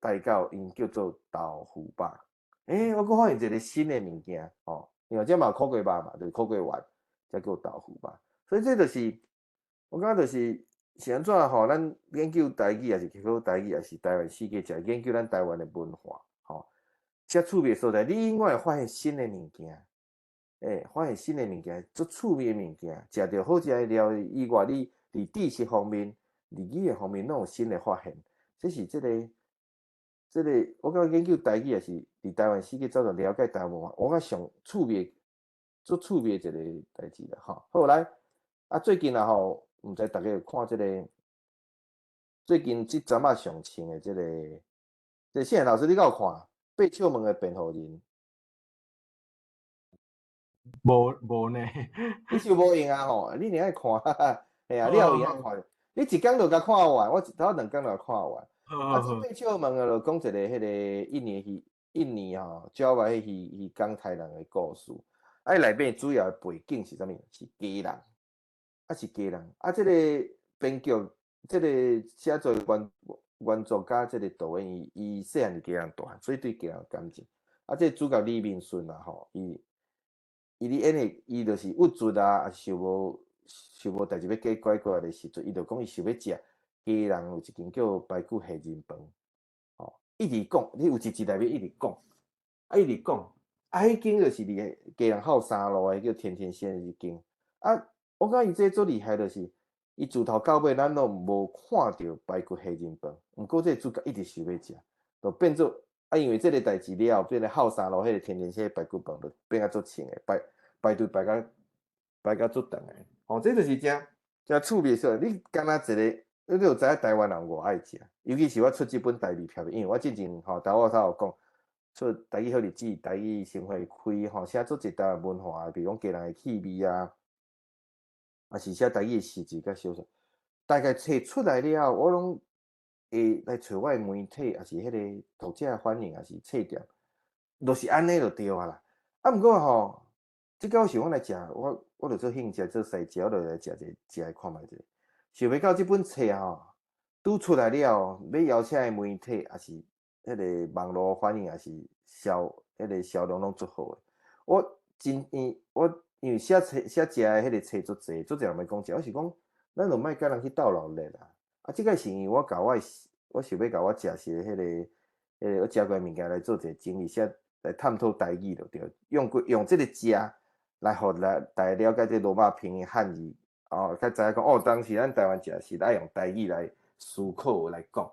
大教因叫做豆腐肉。我阁发现一个新的物件吼，因为这嘛烤过肉嘛，就是烤过丸，才叫豆腐肉。所以这就是我感觉就是。是安怎吼？咱研究台语，也是吸收台语，也是台湾世界，食研究咱台湾的文化，吼，遮趣味所在。你永远会发现新的物件，发现新的物件，足趣味的物件，食着好食的料以外，你伫知识方面、伫语言方面，拢有新的发现。这是这个，我感觉研究台语也是伫台湾世界走着了解台湾文化，我感觉上趣味、足趣味的一个代志啦，吼。好来，啊，最近啊吼。毋知大家有看即个最近即阵仔上穿的即个谢老师，你敢有看八笑门的辩护人？无呢。你是无用啊吼，你爱看，哈哈，嘿啊，你也有用看，你一工就甲看完，我头两工就看完。啊，即八笑门就讲一个迄个印尼吼，郊外迄鱼港台人的故事。啊，内面主要的背景是啥物？是家人。啊是家人，啊，即个编剧，即个写作原作家，即个导演，伊细汉伫家人大汉，所以对家人有感情。啊，即主角李明顺啊，吼，伊咧演诶，伊就是郁卒啊，啊想无代志要解决诶时阵，伊就讲伊想要食家人有一间叫排骨虾仁饭，吼，一直讲，你有一集内面一直讲，啊一直讲，啊，迄间就是伫家人后三路诶，叫天天鲜迄间，啊。我感觉伊这做厉害，就是伊自头到尾，咱拢无看到排骨虾仁饭，毋过这主角一直想要食，就变做啊，因为这个代志了后，变咧后山路迄个天天鲜排骨饭就变啊足穿诶，排队排甲足长诶。哦，这就是真趣味说，你敢若一个，你就知影台湾人偌爱食，尤其是我出即本台语票，因为我之前吼，台我有讲。出台语好日子，台语生活开吼，写做一台湾文化，比如讲家人诶气味啊。啊，是写台语诗词甲小说，大概册出来了，我拢会来找我媒体，也是迄个读者反应，也是册店，就是安尼就对啊啦。啊，毋过吼，即个我想讲来食，我就做兴趣做西食，我就来食来看觅者。想袂到即本册吼，拄出来了，要邀请的媒体，也是迄个网络反应，也是迄个销量拢足好诶。我因为写食的迄个册足济，人要讲食，我是讲，咱就莫甲人去斗闹热啦。啊，即个是因为我想要甲我食的迄个我食过物件来做一个整理，写来探讨台语就对，用这个食来互大家了解这罗马拼的汉语，哦，较知影讲哦，当时咱台湾食是爱用台语来思考来讲。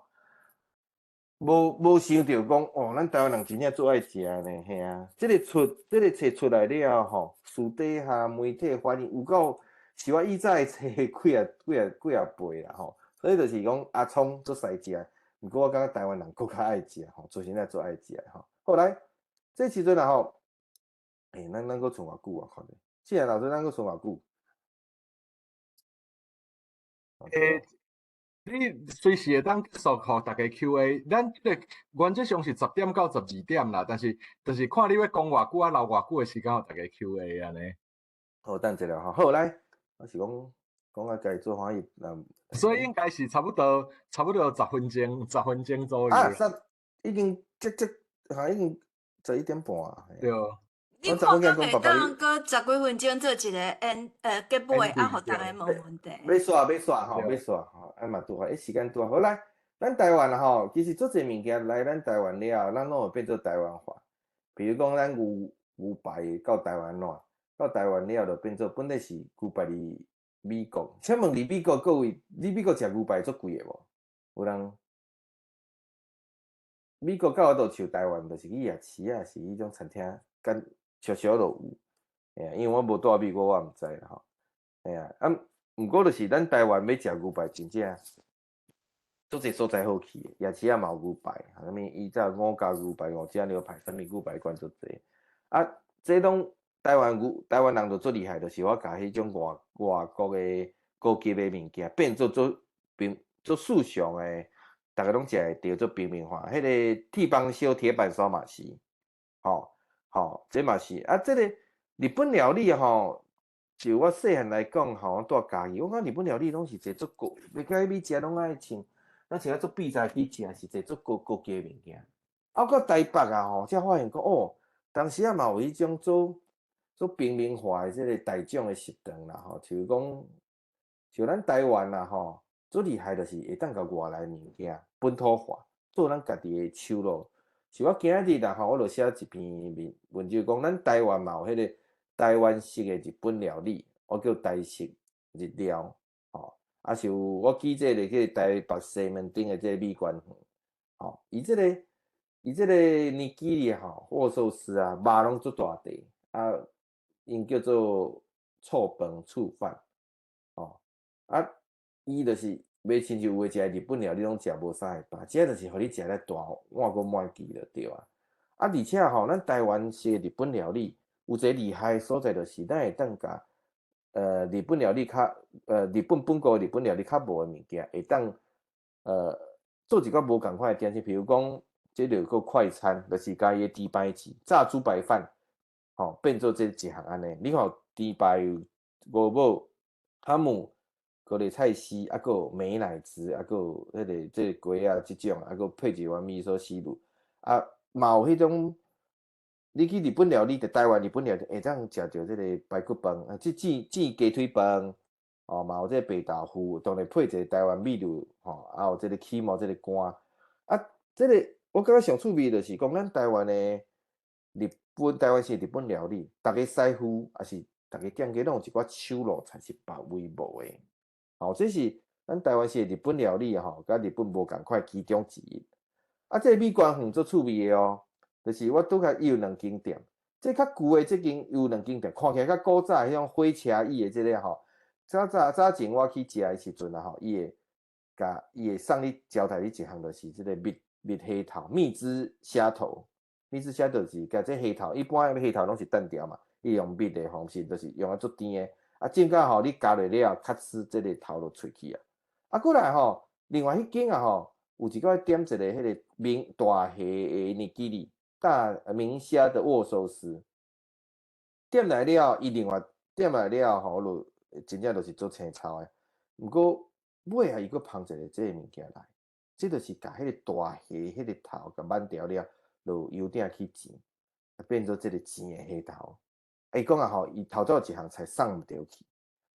无想到讲哦，咱台湾人真正做爱食呢，嘿啊！这个册出来了吼，私底下媒体反应有够是我以早册几啊倍啦吼，所以就是讲阿聪做使食，毋过我感觉台湾人更较爱食吼，做现在做爱食吼。后来这时阵啊吼，咱搁剩偌久啊？看咧，既然老师咱搁剩偌久？诶，你随时会当继续互大家 Q&A， 咱这个原则上是10点到12点啦，但是就是看你要讲偌久啊，留偌久的时间互大家 Q&A 安尼。好，等一下吼，好来，我是讲啊，家做欢喜，所以应该是差不多10分钟左右啊，啦。已经已经11点半啊。对，你我昨天看敢会讲爸爸当搁10几分钟做一个结尾，啊，互大家问问题。要刷吼，对要刷吼，嘛拄好，时间拄好。好来，咱台湾吼，其实做侪物件来咱台湾了，咱拢会变做台湾化。比如讲，咱牛排到台湾哪，到台湾了就变做本来是牛排伫美国。请问你美国各位，你美国食牛排足贵的无？有人美国到倒像台湾，就是去夜市啊，是迄种餐厅，干小小就有。因为我无住美国，我毋知啦吼。毋过就是咱台湾要食牛排，真正足侪所在好去的，夜市啊嘛有牛排，啥物伊早5家牛排、5只牛排，啥物牛排馆足侪。啊，这拢台湾人就足厉害，就是我甲迄种外国的高级的物件变做足时尚的，逐个拢食会着做平民化。迄个铁板烧、铁板烧嘛是，这嘛是。啊，这个日本料理吼。就我细汉来讲吼，我住家己，我感觉日本料理拢是坐足高，要甲去食拢爱穿，咱像做比赛去食是坐足高级的物件。啊，到台北啊吼，才发现讲哦，当时啊嘛有迄种做平民化的即个大众的食堂啦吼，像讲像咱台湾啦吼，最厉害就是会当甲外来物件本土化，做咱家己的手路。像我今日啦吼，我就写一篇文章讲，咱台湾嘛有迄个。台湾式的日本料理，我叫台式日料，啊是有我记这个去台北西门町的这个米馆园，伊这个尼基里吼，握寿司啊，肉拢足大块，啊，因叫做醋饭，啊，伊就是袂亲像有诶食日本料理拢食无啥会饱，这就是互你食咧大碗个满记就对啊，而且吼，咱台湾式的日本料理。有一个厉害的所在，就是咱会当甲日本料理较日本本国日本料理较无的物件，会当做一个无共款的点心，比如讲，这就个快餐，就是甲伊的猪排子、炸猪排饭，变做这一项安尼。你看猪排有五宝、哈姆、高丽菜丝，啊，有美乃滋，啊，有这个鸡啊，这种，啊，有配一碗味噌丝卤，啊，嘛有迄种。你去日本料理，伫台湾日本料理会当食着即个排骨饭，啊，即煎鸡腿饭，嘛有即个白豆腐，当然配一个台湾米露，还有即个起毛即个干，啊，即个我感觉上趣味就是讲，咱台湾的台湾式日本料理，逐个师傅也是逐个店家拢有一寡手路才是别位无的，这是咱台湾式日本料理甲日本无共款其中之一。啊，这个米馆园做趣味的哦。就是我拄甲伊有2间店，这较旧的这间有2间店，看起来较古早迄种火车椅的这个吼，早前我去食的时阵啊伊会送你招待你一项，就是这个蜜虾头、蜜汁虾头，蜜汁虾头是甲这虾头，一般的虾头拢是单条嘛，伊用蜜的方式，就是用足甜的，啊，正甲吼你加落了，较吃这个头落喙去啊，啊，过来吼，另外迄间啊吼，有一个点一个迄个大虾的尼基里。明虾的握寿司，点来了，伊另外点来了吼，就真正就是做青草的。毋过尾啊，伊佫放一个这个物件来，这就是甲迄个大虾迄个头甲挽掉了，就油鼎去煎，变做这个煎的虾头。伊讲啊吼，伊头早一项菜送毋着去，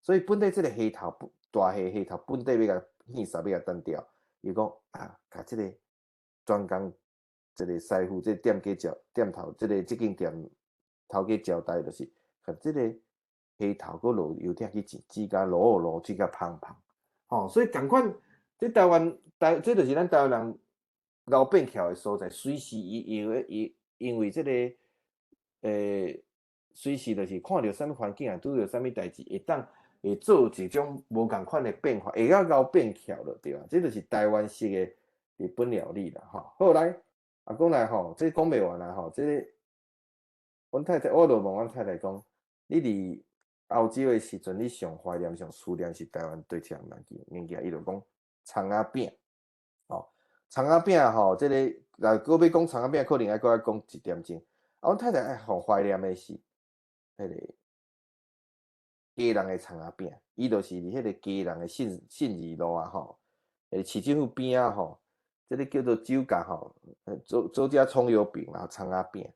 所以本地这个虾头大虾头本地要甲现杀要甲单掉，伊讲啊，甲这个专工。这个师傅这店头这个间店头家交代，就是甲这个虾头搁落油鼎去煮甲卤煮甲芳，所以共款，这台湾这就是咱台湾人老变巧的所在，随时因为这个随时就是看到啥物环境啊，拄着啥物代志，会做一种无共款的变化，会晓搞变巧了，对吧？这就是台湾式的日本料理啦，好来，讲来这讲袂完啦，这阮太太，我就问阮太太讲，你伫澳洲的时阵，你上怀念、上思念是台湾对啥物件？伊就讲葱仔饼，葱仔饼这个若搁要讲葱仔饼，可能搁要讲一点钟。阮太太互怀念的是迄个家人的葱仔饼，伊就是伫迄个家人的信义路啊市政府边啊这个叫做酒家做只葱油饼啦、葱仔饼。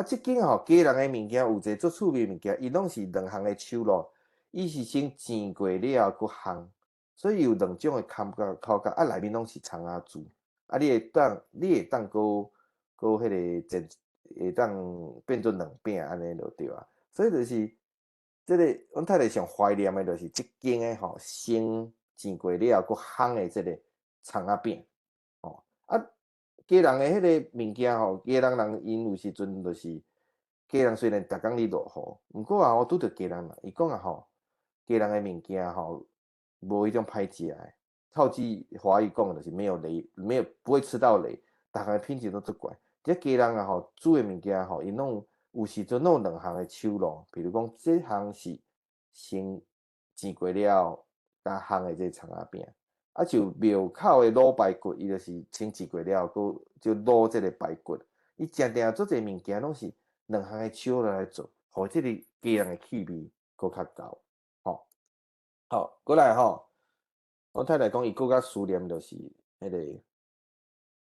即间家人的物件有一个足趣味物件，伊拢是两项的手路，伊是先煎过了后搁烘，所以有两种的口感，内面拢是葱仔煮，你会当搁迄个煎，会当变做两饼安尼就对啊。所以就是这个，阮太太上怀念的就是即间的先煎过了后搁烘的这个葱仔饼，家人的迄个物件家人因有时阵就是家人虽然逐工咧落雨，毋过拄着家人伊讲家人的物件无迄种歹食的，套句华语讲的就是没有不会吃到雷，逐项的品质都足怪。这家人煮的物件因拢有时阵拢有两项的手路，比如讲这项是先煎过了加烘的这葱仔饼。就庙口的卤排骨，伊就是先煎过了后，就卤这个排骨。伊定做这物件拢是两项的手来做，互这个家人的气味搁较高。好，过来我太太讲伊搁较思念就是迄个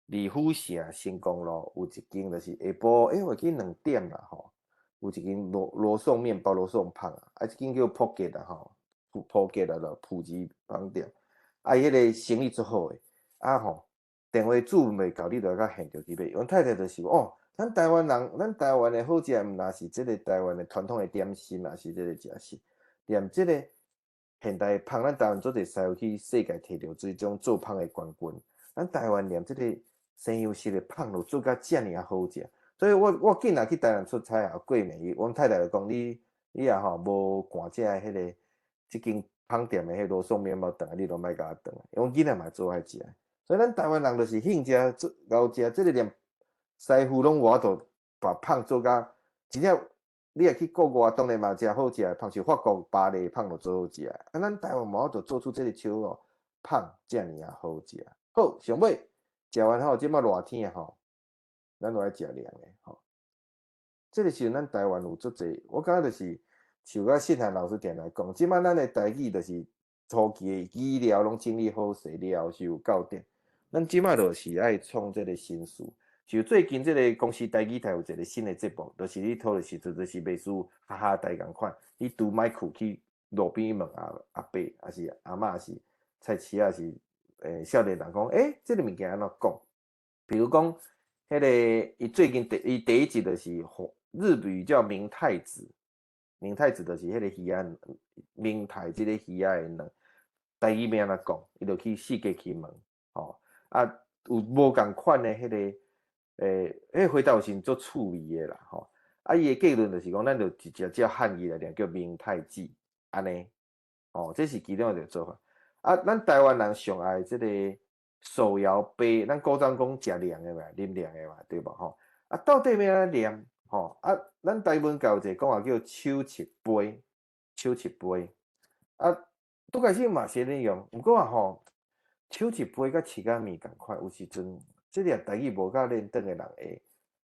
利府社成功路有一间就是下晡，我记2点啦有一间罗宋面包、罗宋胖一间叫普吉啦普吉啦普吉饭店。迄个生意足好诶，电话主袂到，你着甲现场去买。阮太太就是咱台湾人，咱台湾诶好食，毋若是即个台湾诶传统诶点心，也是即个食食，连即个现代芳，咱台湾做者师傅去世界摕着即种做芳诶冠军。咱台湾连即个西洋式诶芳都做甲遮尔好食，所以我紧去台湾出差过暝，阮太太就讲你无赶遮迄个即间芳店的迄罗宋面包肠，你都莫甲我肠，因为囡仔嘛做爱食，所以咱台湾人就是兴食做熬食，即个连师傅拢我都把芳做甲真正，你若去国外当然嘛食好食的芳，像法国巴黎芳就做好食，咱台湾嘛就做出即个手芳遮尔好食。好，上尾食完即摆热天咱就爱食凉的即个时阵咱台湾有足济，我感觉就是。像甲信涵老师定来讲，即摆咱的台语就是初期的医疗拢整理好势了是有够点。咱即摆就是爱创即个新事，就最近即个公司台语台有一个新的节目，就是你讨的时阵就是类似哈哈台共款，你拄麦克去路边问阿伯，还是阿嬷，还是菜市啊，是少年人讲，即个物件安怎讲？比如讲，迄个伊最近伊第一集就是日语叫明太子。明太子就是迄个鱼仔，明太即个鱼仔的卵，台语要安怎讲？伊就去四界去问，有无共款的迄个迄回答有时足趣味的啦，伊的结论就是讲，咱就直接叫汉语来叫明太子，安尼，这是其中一个做法。咱台湾人上爱即个手摇杯，咱古早讲食凉的嘛，啉凉的嘛，对无到底要安怎念？咱台湾有一个讲话叫手持杯，拄开始嘛是咧用，毋过手持杯甲饲甲面共款，有时阵即个台语无甲练转的人会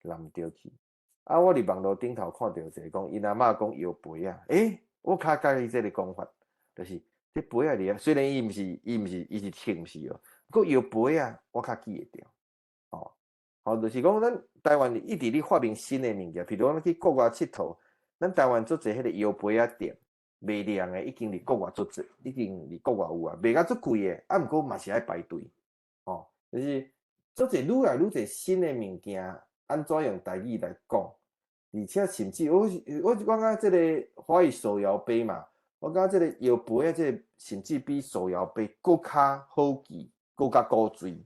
揽毋着去。我伫网络顶头看到一个讲，因阿嬷讲摇杯啊，我较介意即个讲法，就是这杯啊，虽然伊是轻毋是不过摇杯啊，我较记会着。就是讲，咱台湾一直咧发明新的物件，譬如讲去国外佚佗，咱台湾做者迄个摇杯仔店，卖凉的已经伫国外做者，已经伫国外有卖甲足贵的，毋过嘛是爱排队，就是做者愈来愈侪新的物件，安怎用台语来讲？而且甚至我感觉即个华语手摇杯嘛，我感觉即个摇杯啊，即个甚至比手摇杯搁较好记，搁较古锥，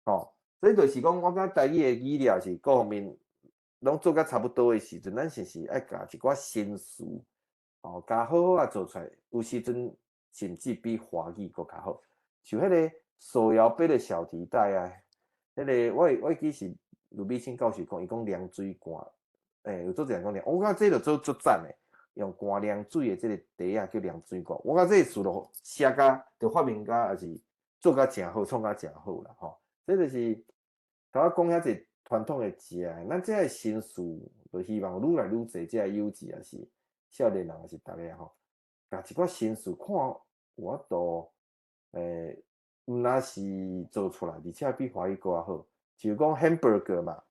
吼。所以就是讲，我感觉台语的语料是各方面拢做甲差不多的时阵，咱是爱加一寡新词，吼，加好好啊做出来，有时阵甚至比华语搁较好。像迄个手摇杯的小提袋啊，迄个我记是卢美清教授讲，伊讲凉水罐。有做一人讲凉，我感觉这个做足赞的，用干凉水的这个茶啊叫凉水罐，我感觉这个词都写甲，就发明甲，也是做甲诚好，创甲诚好啦吼。这就是头仔讲遐济传统的食的，咱这个新词，就希望愈来愈侪这幼稚也是少年人也是逐个吼，甲一寡新词看有法度，毋那是做出来，而且比华语搁较好，就讲 hamburger 嘛。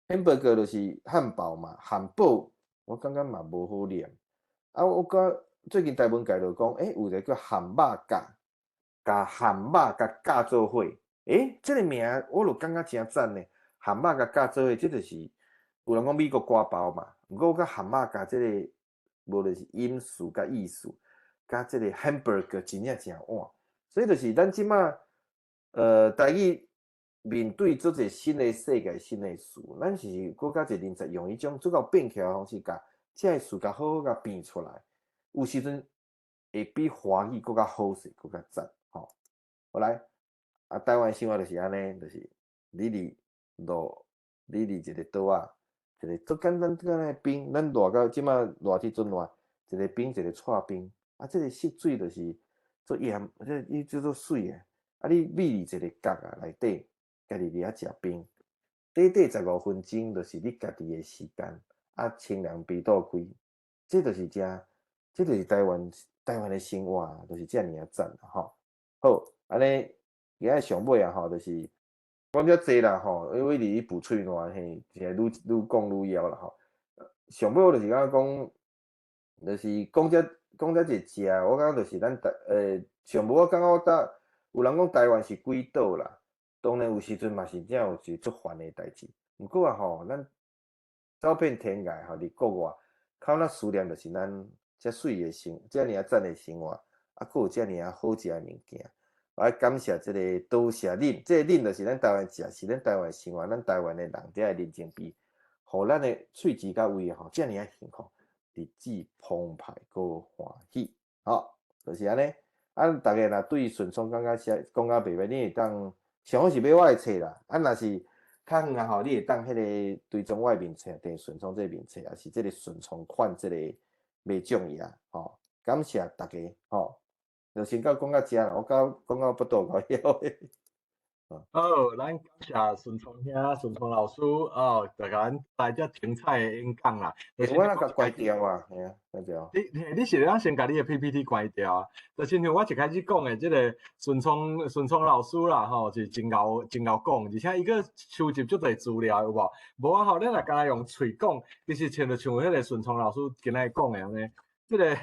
hamburger 就是汉堡嘛，汉堡我感觉嘛无好念。啊，我讲最近台湾界就讲，有一个叫汉肉甲，甲汉肉甲甲做伙，这个名我就感觉真赞呢。汉肉甲甲做伙，这就是有人讲美国割包嘛，毋过我甲汉肉甲这个无就是音素甲意思，甲这个 hamburger 真正真晏，所以就是咱即马台语。面对做一新的世界、新的事，咱是搁较一人才用迄种做到变起来方式，甲这个事甲好好甲变出来，有时阵会比华语搁较好势，搁较赞吼。后来啊，台湾生活就是安尼，就是你一个岛啊，一个做简单个冰，咱热到即马热天阵热，一个冰一个搓冰，啊，这个湿水就是做盐，伊叫做水诶，啊，你米一个角啊内底。家己伫遐食冰，短15分钟，就是你家己的时间，啊，清凉鼻肚开，这就是这就是台湾的生活，就是遮尔啊赞啦吼。好，安尼今仔上尾啊吼，就是讲遮济啦吼，因为你补喙暖嘿，现在愈讲愈枵啦吼。上尾我就是讲，就是讲遮一食，我感觉就是咱上尾我感觉有人讲台湾是鬼岛啦。当然有时阵嘛是真有一足烦的代志，毋过啊吼，咱走遍天涯吼，伫国外，靠咱思念就是咱遮水的遮尔啊赞的生活，啊，佫有遮尔啊好食的物件。我爱感谢即个多谢恁，即个恁就是咱台湾食，是咱台湾生活，咱台湾的人遮个认真比，互咱的喙齿甲胃吼遮尔啊幸福，日子澎湃佫欢喜，好，就是安尼。啊，逐个若对顺聪讲甲袂歹，你会当。上好是买我的册啦，啊，若是较远啊吼，你会当迄个追踪我的面册，订顺聪这个面册，也是这个顺聪款这个卖种伊啊，吼，感谢大家，吼，就先讲到遮啦，我讲到不多够晓诶。好，咱感谢顺聪兄、顺聪老师哦，就甲咱来遮精彩的演讲啦。我那甲关掉啊，嘿啊，关掉。你是咱先甲你的 PPT 关掉啊？就亲像我一开始讲的，即个顺聪老师啦，吼，是真够讲，而且伊个收集足侪资料，有无？无啊吼，咱若干用喙讲，其实像迄个顺聪老师今仔讲的安尼，即个。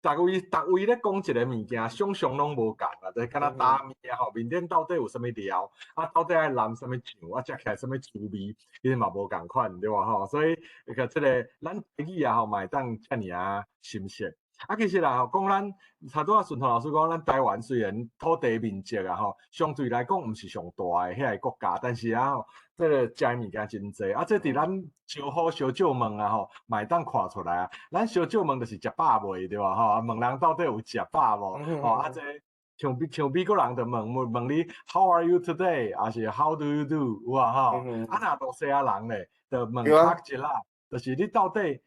逐位咧讲一个物件，想象拢无共啊，就是敢若打面啊吼，面顶到底有啥物料，啊到底爱淋啥物酱，啊食起来啥物滋味，其实嘛无共款，对吧吼？所以个即个咱台语啊吼，嘛会当遮尔啊深识。啊，其实啦，讲咱差多啊，顺通老师讲，咱台湾虽然土地面积啊吼，相对来讲毋是上大诶遐个国家，但是啊吼，这个食物件真济，啊，这伫咱烧好烧酒问啊吼，嘛会当看出来啊。咱烧酒问就是食饱未，对吧吼？啊，问人到底有食饱无？吼，啊，这像美国人就问你 How are you today？ 还是 How do you do？ 有啊吼，啊，若都西亚人咧，就问拍一啦，就是你到底。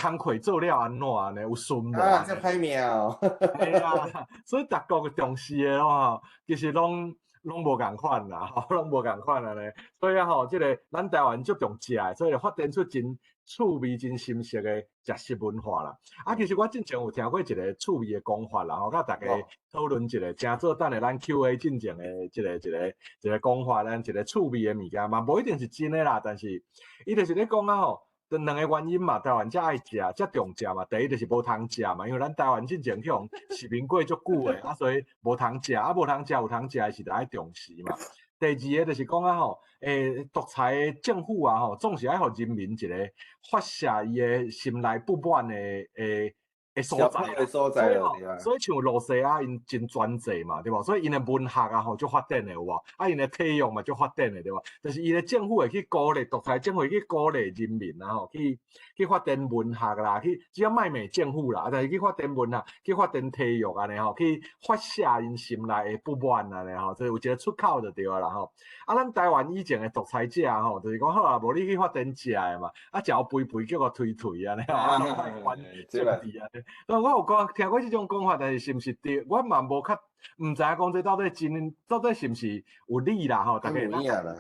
工课做了安怎呢？有顺无？啊，这歹命哦！系啊，所以逐国重视的咯，其实拢无共款啦，吼，拢无共款啦咧。所以啊吼，即个咱台湾足重食的，所以发展出真趣味、真深色的食食文化啦。啊，其实我之前有听过一个趣味的讲法啦，吼，甲大家讨论一个，正做等下咱 Q&A 进前的一个讲法，咱一个趣味的物件嘛，无一定是真的啦，但是伊就是咧讲啊吼。两个原因嘛，台湾遮爱食，遮重食嘛。第一就是无通食嘛，因为咱台湾进前去用殖民过足久诶，啊，所以无通食，啊，无通食有通食诶是着爱重视嘛。第二个就是讲啊吼，独裁的政府啊吼，总是爱互人民一个发泄伊的心内不满的所在啦。所在咯，所以吼，对啊。所以像罗西啊，因真专制嘛，对无？所以因的文学啊吼就发展的有无？啊，因的体育嘛就发展的对无？就是因的政府会去鼓励独裁政府会去鼓励人民啊吼，去发展文学啦，只要卖美政府啦，但是去发展文学，去发展体育安尼吼，去发泄因心内的不满安尼吼，所以有一个出口就对啦吼。啊，咱台湾以前的独裁者吼，就是讲好啊，无你去发展食的嘛，啊，食肥肥叫我推安尼吼，啊，拢卖关政治安尼。但我有听过这种讲法，但是是毋是对？我嘛无较毋知影讲这到底是毋是有理啦吼？大家咱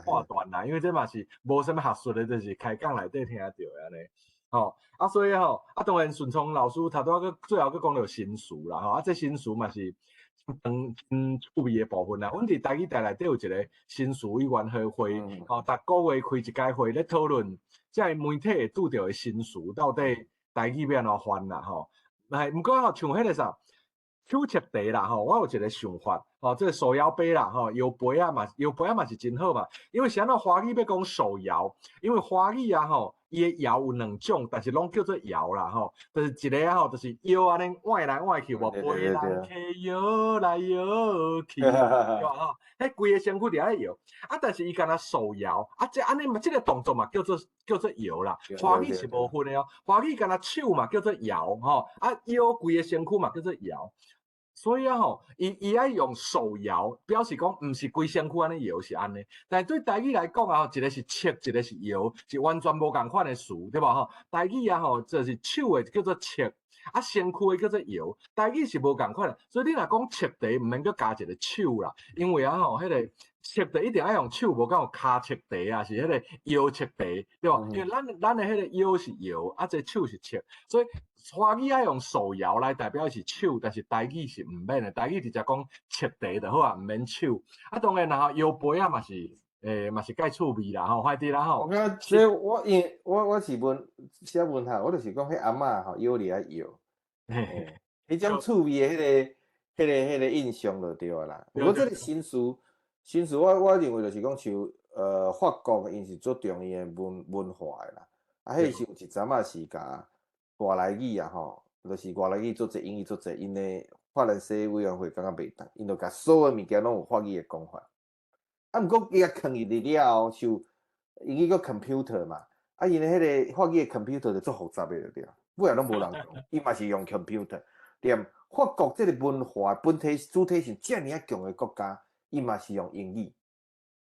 判断啦，因为这嘛是无什么学术的，就是开讲内底听到的安尼。吼，啊，所以吼，啊，当然顺聪老师头拄仔最后讲到新词啦，吼，啊，这新词嘛是趣味的部分啦。阮伫台语台内底有一个新词委员会，吼，逐个月开一届会咧讨论，即个媒体会拄着的新词到底台语要安怎翻啦，吼。毋过吼，像迄个啥手切茶啦，吼，我有一个想法，吼，这个手摇杯啦，吼，摇杯啊嘛是真好嘛，因为啥那华语要讲手摇，因为华语啊吼。伊的摇有两种，但是拢叫做摇啦吼，就是一个啊吼，就是摇安尼换来换去，无飞人去摇来摇去，对吧吼？迄规个身躯伫咧摇，啊，但是伊敢若手摇，啊，这安尼嘛，这个动作嘛叫做摇啦。华语是无分的哦，华语敢若手嘛叫做摇吼，啊，摇规个身躯嘛叫做摇。所以啊吼，伊爱用手摇，表示讲毋是规身躯安尼摇是安尼，但对台语来讲啊，一个是切，一个是摇，是完全无共款的词，对吧吼？台语啊吼，就是手的叫做切，啊身躯的叫做摇，台语是无共款的，所以你若讲切茶，毋免搁加一个手啦，因为啊吼，迄个切茶一定要用手，无讲有骹切茶啊，是迄个腰切茶，对吧？因为咱的迄个腰是摇，啊这手是切，所以。华语爱用手摇来代表是手，但是台语是毋免的，台语直接讲切茶就好啊，毋免手。啊，当然啦，摇杯啊嘛是，嘛是介趣味啦吼，快啲啦吼。我感觉我因为我是写文学，我就是讲迄阿嬷吼摇里啊摇，迄种趣味的迄个印象就对啦。不过这个新词我认为就是讲像法国因是注重伊的文化的啦，啊，迄是有一阵仔是甲。外来语啊吼，就是外来语做者英语做者，因的法兰西委员会感觉袂当，因就甲所有物件拢有法语的讲法。啊，毋过伊啊藏入去了后，像英语个 computer 嘛，啊，因的迄个法语的 computer 就足复杂的对，尾也拢无人用，伊嘛是用 computer。连法国这个文化本体主体性遮尔啊强的国家，伊嘛是用英语，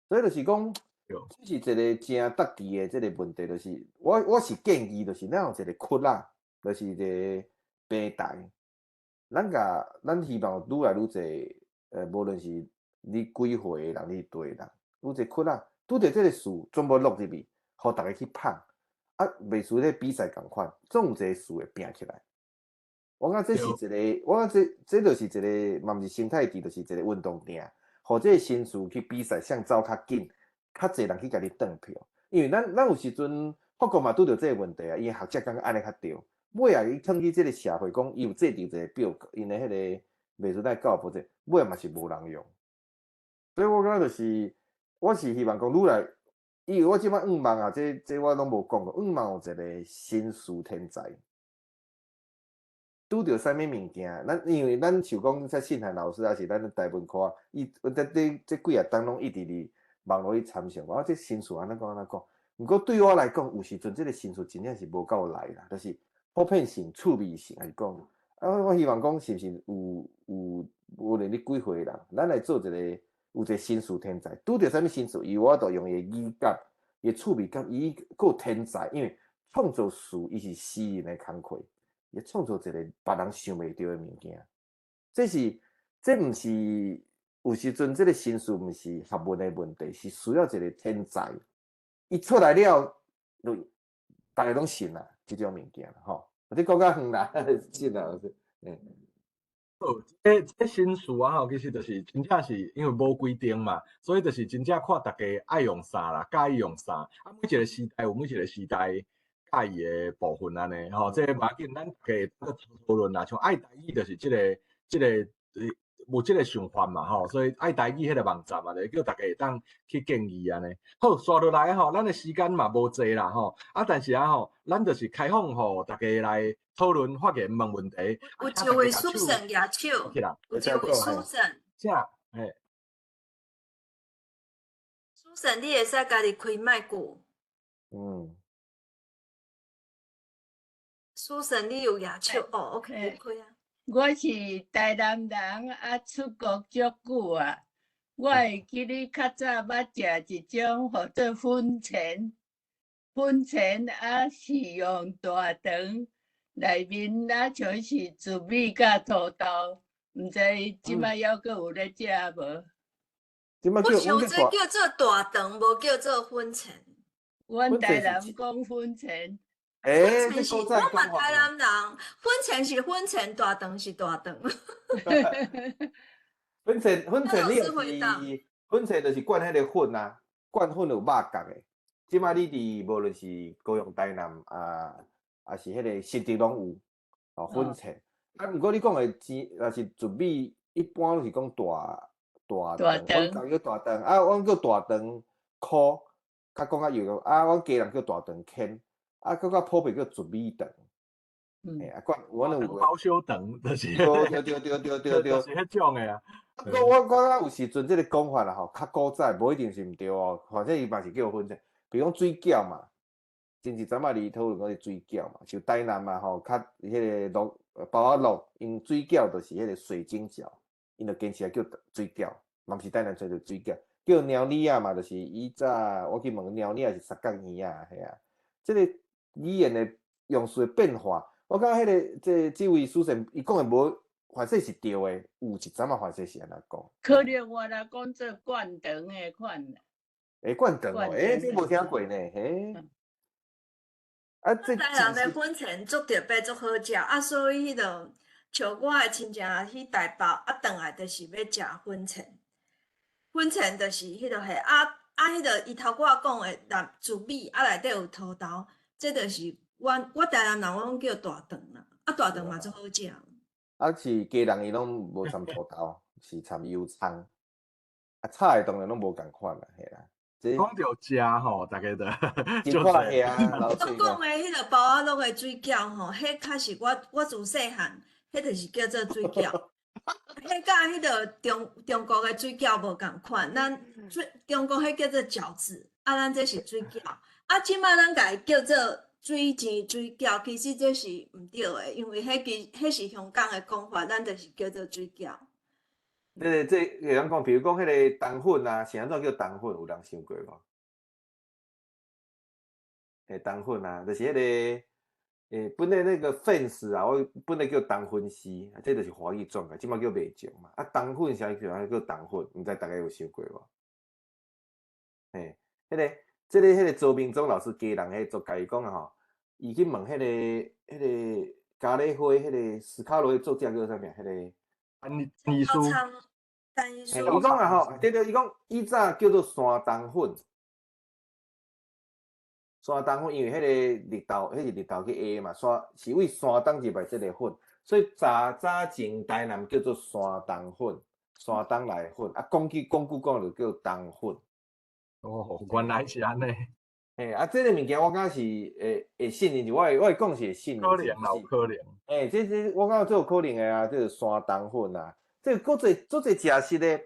所以就是讲。这是一个真得意的这个问题，就是我是建议，就是咱有一个窟啦。就是一个平台，咱希望愈来愈侪，无论是你几岁的人，你对人，有一个窟啦，拄着这个事，全部录入去，互大家去拍，啊，袂输咧比赛共款，总有一个事会拼起来。我感觉这是一个，我感觉这就是一个，嘛毋是生态池，就是一个运动场，互这个新事去比赛，向走较紧，较侪人去甲你转票，因为咱有时阵法国嘛拄着这个问题啊，因为学者感觉安尼较对。尾啊，伊趁去即个社会讲，伊有制定一个表格，因的迄个美术代教保证，尾啊嘛是无人用。所以我感觉就是，我是希望讲愈来，因为我即摆五万啊，这我拢无讲过，五万有一个新术天才，拄着啥物物件，因为咱像讲在信涵老师还是咱台文科，伊这几啊当拢一直伫网络去参详，我这新术安怎讲安怎讲。毋过对我来讲，有时阵这个新术真正是无够来啦，就是。普遍性、趣味性来讲，啊，我希望讲是毋是无论你几岁人，咱来做一个有一个新词天才，拄着啥物新词，伊我都用伊语感、伊趣味感，伊够天才，因为创造词伊是诗人的工课，伊创造一个别人想袂到的物件。这毋是有时阵这个新词毋是学问的问题，是需要一个天才，伊出来了，就大家拢信啦。这种物件吼，你讲较远啦，是啦，这新词啊吼，其实就是真正是因为无规定嘛，所以就是真正看大家爱用啥啦，介意用啥。啊，每一个时代有每一个时代介意的部分安尼吼，这无要紧，咱大家讨论啦。像爱台语就是这个无即个想法嘛吼，所以爱台语迄个网站嘛，就叫大家会当去建议安尼。好，刷落来吼，咱的时间嘛无济啦吼，但是吼，咱就是开放吼，大家来讨论发言问问题。有一位书生举手，起啦，有一位书生，啥？嘿，书生你会使家己开麦克。书生你有举手哦 ，OK， 开啊。我是台南人，出国足久啊。我会记你较早捌食一种叫做粉钱，是用大肠，内面像是糯米甲土豆，毋知即摆还阁有咧食无？我想这叫做大肠，无叫做粉钱。阮台南讲粉钱。粉钱是我嘛台南人，粉钱是粉钱，大肠是大肠。粉钱你就是粉钱，就是灌迄个粉啊，灌粉有肉角的。即摆你伫无论是高雄、台南也是迄个实地拢有哦粉钱。毋过你讲的钱，若是糯米，一般拢是讲大肠，阮叫大肠，阮叫大肠箍，较讲较油阮家人叫大肠圈。佫较普遍叫糯米肠，我有包烧肠，就是对，就是迄种的啊。我有时阵即个讲法啦吼，较古早无一定是毋对哦，反正伊嘛是叫粉钱。比如讲水饺嘛，前一阵仔哩讨论讲是水饺嘛，像台南嘛吼，较迄个包仔肉因水饺就是迄个水晶饺，因就坚持来叫水饺，嘛毋是台南做着水饺，叫猫腻啊嘛，就是以早我去问猫腻是三角耳啊，嘿啊，即个。语言的用词的变化，我感觉迄个这位书生伊讲的无，反正是对的，有一阵仔反正是安那讲。可能我来讲做灌肠的款啦。灌肠哦，这无听过呢，嘿。这台南的粉钱足特别足好食，所以迄落像我的亲戚去台北，转来就是要食粉钱。粉钱就是迄落嘿，迄落伊头拄仔讲的糯米，内底有土豆。这就是我台南人，阮叫大肠啦，大肠嘛足好食。是家人伊拢无掺土豆，是掺油葱。菜当然拢无共款啦，嘿啦。讲到食吼，大家就真快嘿啊，老脆。我讲的迄个包仔肉的水饺吼，迄确实我自细汉，迄就是叫做水饺。迄甲迄个中国的水饺无共款，咱中国迄叫做饺子，咱这是水饺。即摆咱家叫做水钱水饺，其实这是毋对的，因为迄是香港的讲法，咱就是叫做水饺。这有人讲，比如讲迄个糖粉啊，是安怎叫糖粉？有人想过无？糖粉啊，就是迄个本来那个粉丝啊，我本来叫糖粉丝，这就是华语转的，即摆叫卖酱嘛。糖粉啥叫糖粉？毋知大家有想过无？迄个周明忠老师家人迄作家伊讲啊吼，伊去问迄个咖喱花迄个斯卡罗的作者叫啥名？迄个陈医师。伊讲啊吼，对，伊讲以早叫做山东粉，山东粉因为迄个日头，迄是日头去下嘛，是为山东入来即个粉，所以早前台南叫做山东粉，山东来的粉，讲句讲就叫东粉。哦，原来是安尼。这个物件我感觉是会信任，我会讲是会信任。可能啦，有可能。这我感觉最有可能的啊，这个山东粉啊，这个足侪食食的，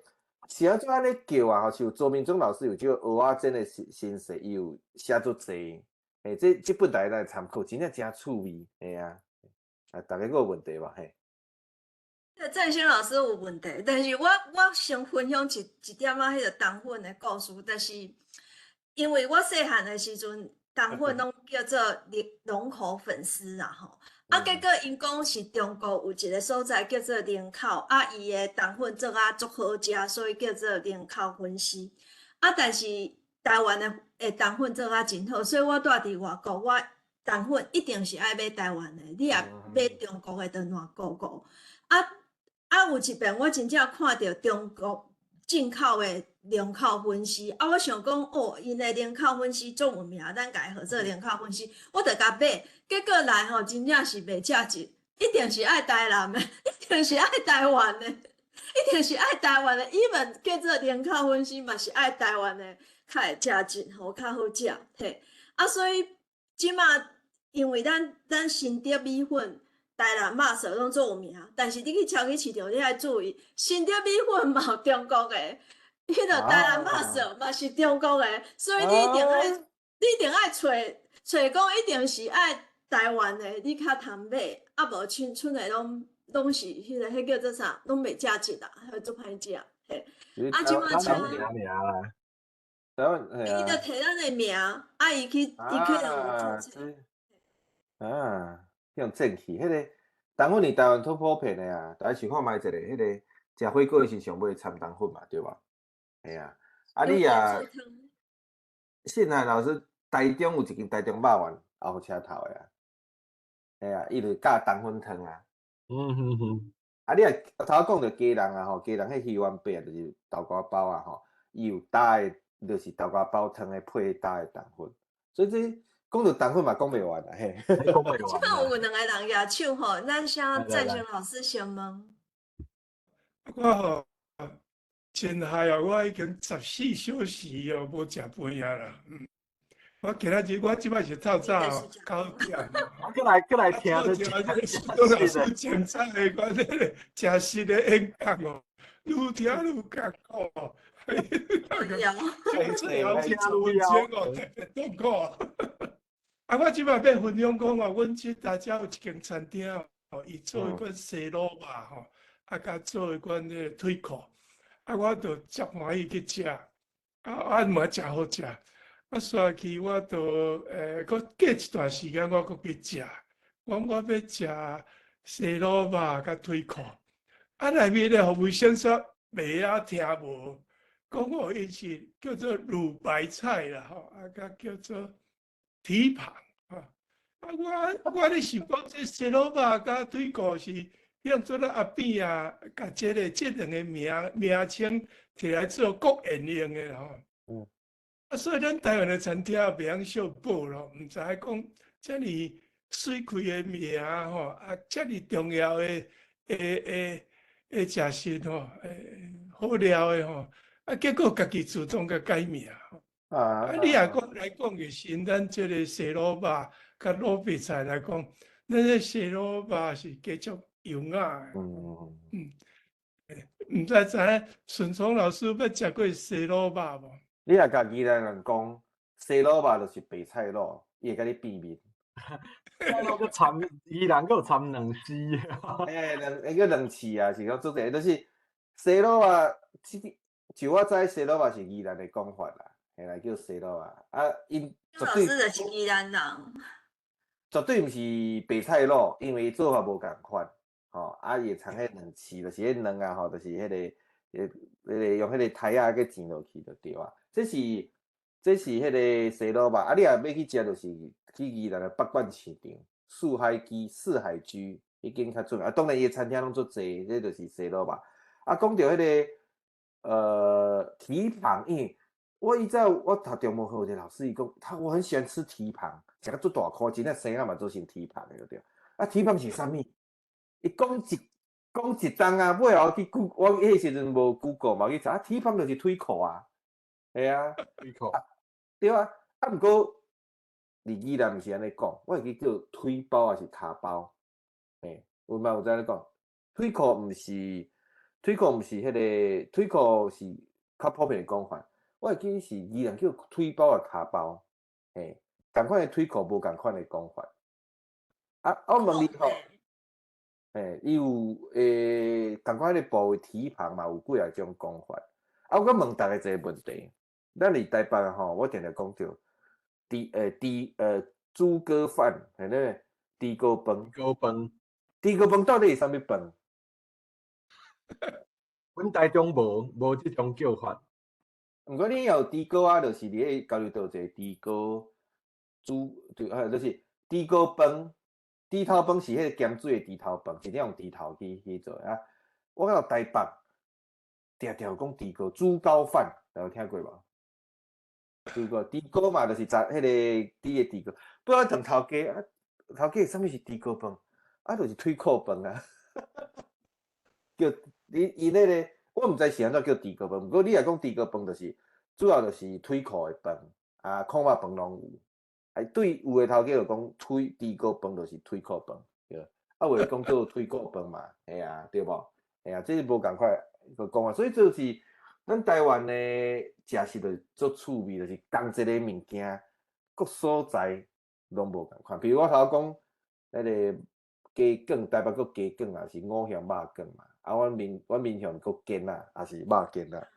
是安怎安尼叫啊？像周明忠老师有这个蚵仔煎的形式，伊有写足侪。这本来来参考，真正真趣味。大家有问题吧？振兴老师有问题，但是我先分享一点迄个糖粉的故事，就是因为我细汉的时阵，糖粉拢叫做龙口粉丝啦吼。结果因讲是中国有一个所在叫做林口，伊的糖粉做足好食，所以叫做林口粉丝。但是台湾的糖粉做真好，所以我住伫外国，我糖粉一定是爱买台湾的，你若买中国的，就烂糊糊。有一遍我真正看到中国进口的龙口粉丝，我想讲因的龙口粉丝足有名，咱家号做龙口粉丝，我着甲买，结果来真正是袂正一定是爱台南的，一定是爱台湾的。一定是爱台湾的，even叫做人口分析嘛是爱台湾的，较会食进吼，较好食，嘿。啊，所以即马因为咱新竹米粉、台南肉臊拢做有名，但是你去超级市场，你爱注意，新竹米粉嘛有中国的，迄个台南肉臊嘛是中国的，所以你一定爱，你一定爱找讲一定是爱台湾的，你较通买，啊无剩的拢是迄叫做啥，拢袂正直啦，做歹食，嘿。啊，即马咱像名尔啦，台湾嘿伊就啊摕咱的名，啊，伊去可能有做册。用正气，迄个冬粉是台湾最普遍的啊，大家想看觅一个，迄个食火锅是上尾掺冬粉嘛，对吧？嘿啊，啊你啊，现在老师台中有一间台中肉丸，后车头的啊，嘿啊，伊就教冬粉汤啊。啊，你头讲着鸡人啊吼，鸡人迄鱼丸饼就是豆瓜包啊吼，伊有搭的，就是豆瓜包汤的配搭的冬粉，所以这讲着冬粉嘛讲袂完啦嘿。讲袂即完摆有啦。两个人举手吼，咱请赞成老师先问。我吼真害啊！我已经14小时哦，无食饭啊啦。我今仔日我即摆是透早哦9点。啊，过来听啊，这做这个苏东老师精彩的我这个真实的演讲哦，愈听愈艰苦哦。最后是做文章哦，特别痛苦啊！啊，我即摆要分享讲哦，阮即大家有一间餐厅哦，伊做一款西卤肉吼，啊，甲做一款那个腿裤，啊，我就足欢喜去食，啊，嘛真好食。我刷去，我就搁过一段时间，我搁去食。我要食西卤肉甲腿裤，啊，内面的服务生说袂晓听无，讲哦，伊是叫做卤白菜啦，吼，啊，甲叫做蹄膀啊。啊，我咧想讲，这西卤肉甲腿裤是用做咧阿扁啊，甲这两个名称摕来做国宴用的吼。啊，所以咱台湾的餐厅也袂晓小报咯，毋知影讲遮尔水开的名吼，啊，遮尔重要的食食吼，好料的吼，啊，结果家己自动甲改名吼。啊，你若讲来讲个是咱即个西卤肉甲卤白菜来讲，咱这西卤肉是继续优雅的。毋知影顺聪老师捌食过西卤肉无？你若甲宜兰人讲西卤肉就是白菜肉，伊会甲你变面。菜肉个掺，依然个有掺两丝。迄个两次啊，是讲做者，就是西卤肉，就我知西卤肉是宜兰的讲法啦，嘿啦叫西卤肉。啊，因老师就是宜兰人，绝对毋是白菜肉，因为做法无共款，吼，啊，伊会掺迄两刺，就是迄卵啊，吼，就是迄个用迄个胎仔去煎落去就对啊。这是迄个西卤肉，啊，你若要去食，就是去宜兰的北管市场四海居迄间较出名。啊，当然伊餐厅拢足济，这就是西卤肉。啊，讲到迄个蹄膀，因为我读中文课的老师伊讲，我很喜欢吃蹄膀，食到足大块，真正生啊嘛做成蹄膀的对。啊，蹄膀是啥物？伊讲一冬啊，尾后去我迄时阵无 Google 嘛，去查蹄膀就是腿裤啊，系啊，腿裤。对啊，啊，毋过伫宜兰毋是安尼讲，我会记叫腿包还是骹包？有嘛有知影讲？腿裤毋是迄个腿裤是较普遍的讲法。我会记是宜兰叫腿包啊骹包，共款的腿裤无共款的讲法。啊，我问你吼，伊有共款的部位蹄膀嘛有几啊种讲法。啊，我问大家一个问题。咱伫台北吼，我定定讲着猪哥饭，系咧猪哥饭。猪哥饭到底是啥物饭？阮台中无即种叫法。毋过你有猪哥啊，就是伫迄交流道一个猪哥就是猪哥饭。猪头饭是迄个咸水的猪头饭，是用猪头去做啊。我到台北定定讲猪高饭，有听过无？猪哥嘛，就是迄个猪的猪哥，不然问头家啊，头家啥物是猪哥饭？啊，就是腿裤饭啊，叫伊迄个，我毋知是安怎叫猪脚饭，毋过你若讲猪脚饭，就是主要就是腿裤的饭，啊，控肉饭拢有。对，有诶头家就讲猪脚饭就是腿裤饭，对。啊，有诶讲做腿骨饭嘛，嘿啊，对无？嘿啊，这是无共款个讲法，所以这就是咱台湾诶食食着足趣味，就是同一个物件，各所在拢无共款。比如我头讲迄个鸡卷，台北个鸡卷也是五香肉卷嘛，啊，阮闽向个煎啊，也是肉煎啊。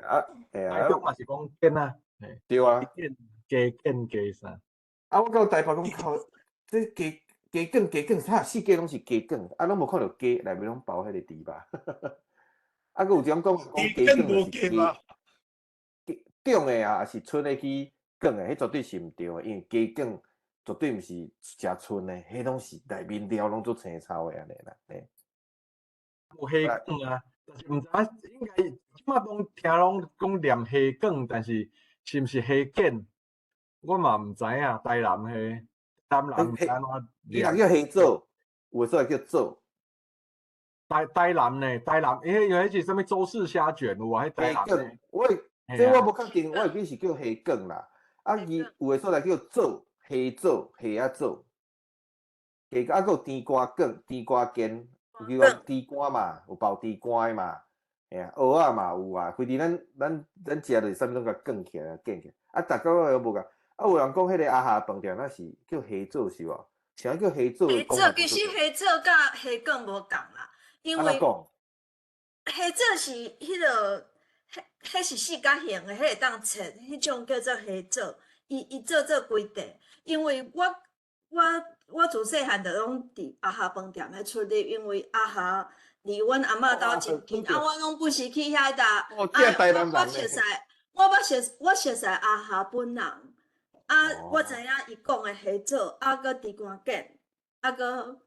啊，嘿啊，台中嘛是讲煎啊，嘿，对啊。鸡啥？啊，我到台北讲靠，这鸡卷，四鸡拢是鸡卷，啊，拢无看到鸡内面拢包迄个猪肉。啊，佮有一种讲鸡鸡卷就更无是鸡吧？种的啊，也是春的去卷的，迄绝对是毋对的，因为鸡卷绝对毋是食春的，迄拢是内面料拢做青草的安尼啦。有虾卷啊，但是毋知影应该即马拢听拢讲念虾卷，但是是毋是虾卷，我嘛毋知影。台南虾，台南毋知安怎伊人念。叫虾做，有的时候叫做台南呢？台南，迄是啥物周氏虾卷有啊？迄台南虾卷。这我无确定，我会记是叫虾卷啦。啊，伊有的所在叫做虾做，虾仔做。啊，还有甜瓜卷、甜瓜煎，有叫甜瓜嘛，有包甜瓜的嘛，嘿啊，蚵仔嘛有啊。规日咱食就是啥物拢甲卷起来、卷起来。啊，逐个都无共。啊，有人讲迄个阿下饭店那是叫虾做是无？像叫虾做的讲法其实虾做甲虾卷无共啦，因为虾做是迄个，迄是四角形的，迄会当切，迄种叫做虾做。伊做规地，因为我自细汉就拢伫阿下饭店咧出入，因为阿下离阮阿嬷兜真近，啊，我拢不时去遐搭。哦，这台南人我熟悉阿下本人，啊，我知影伊讲的虾做，啊，搁猪肝卷，啊，搁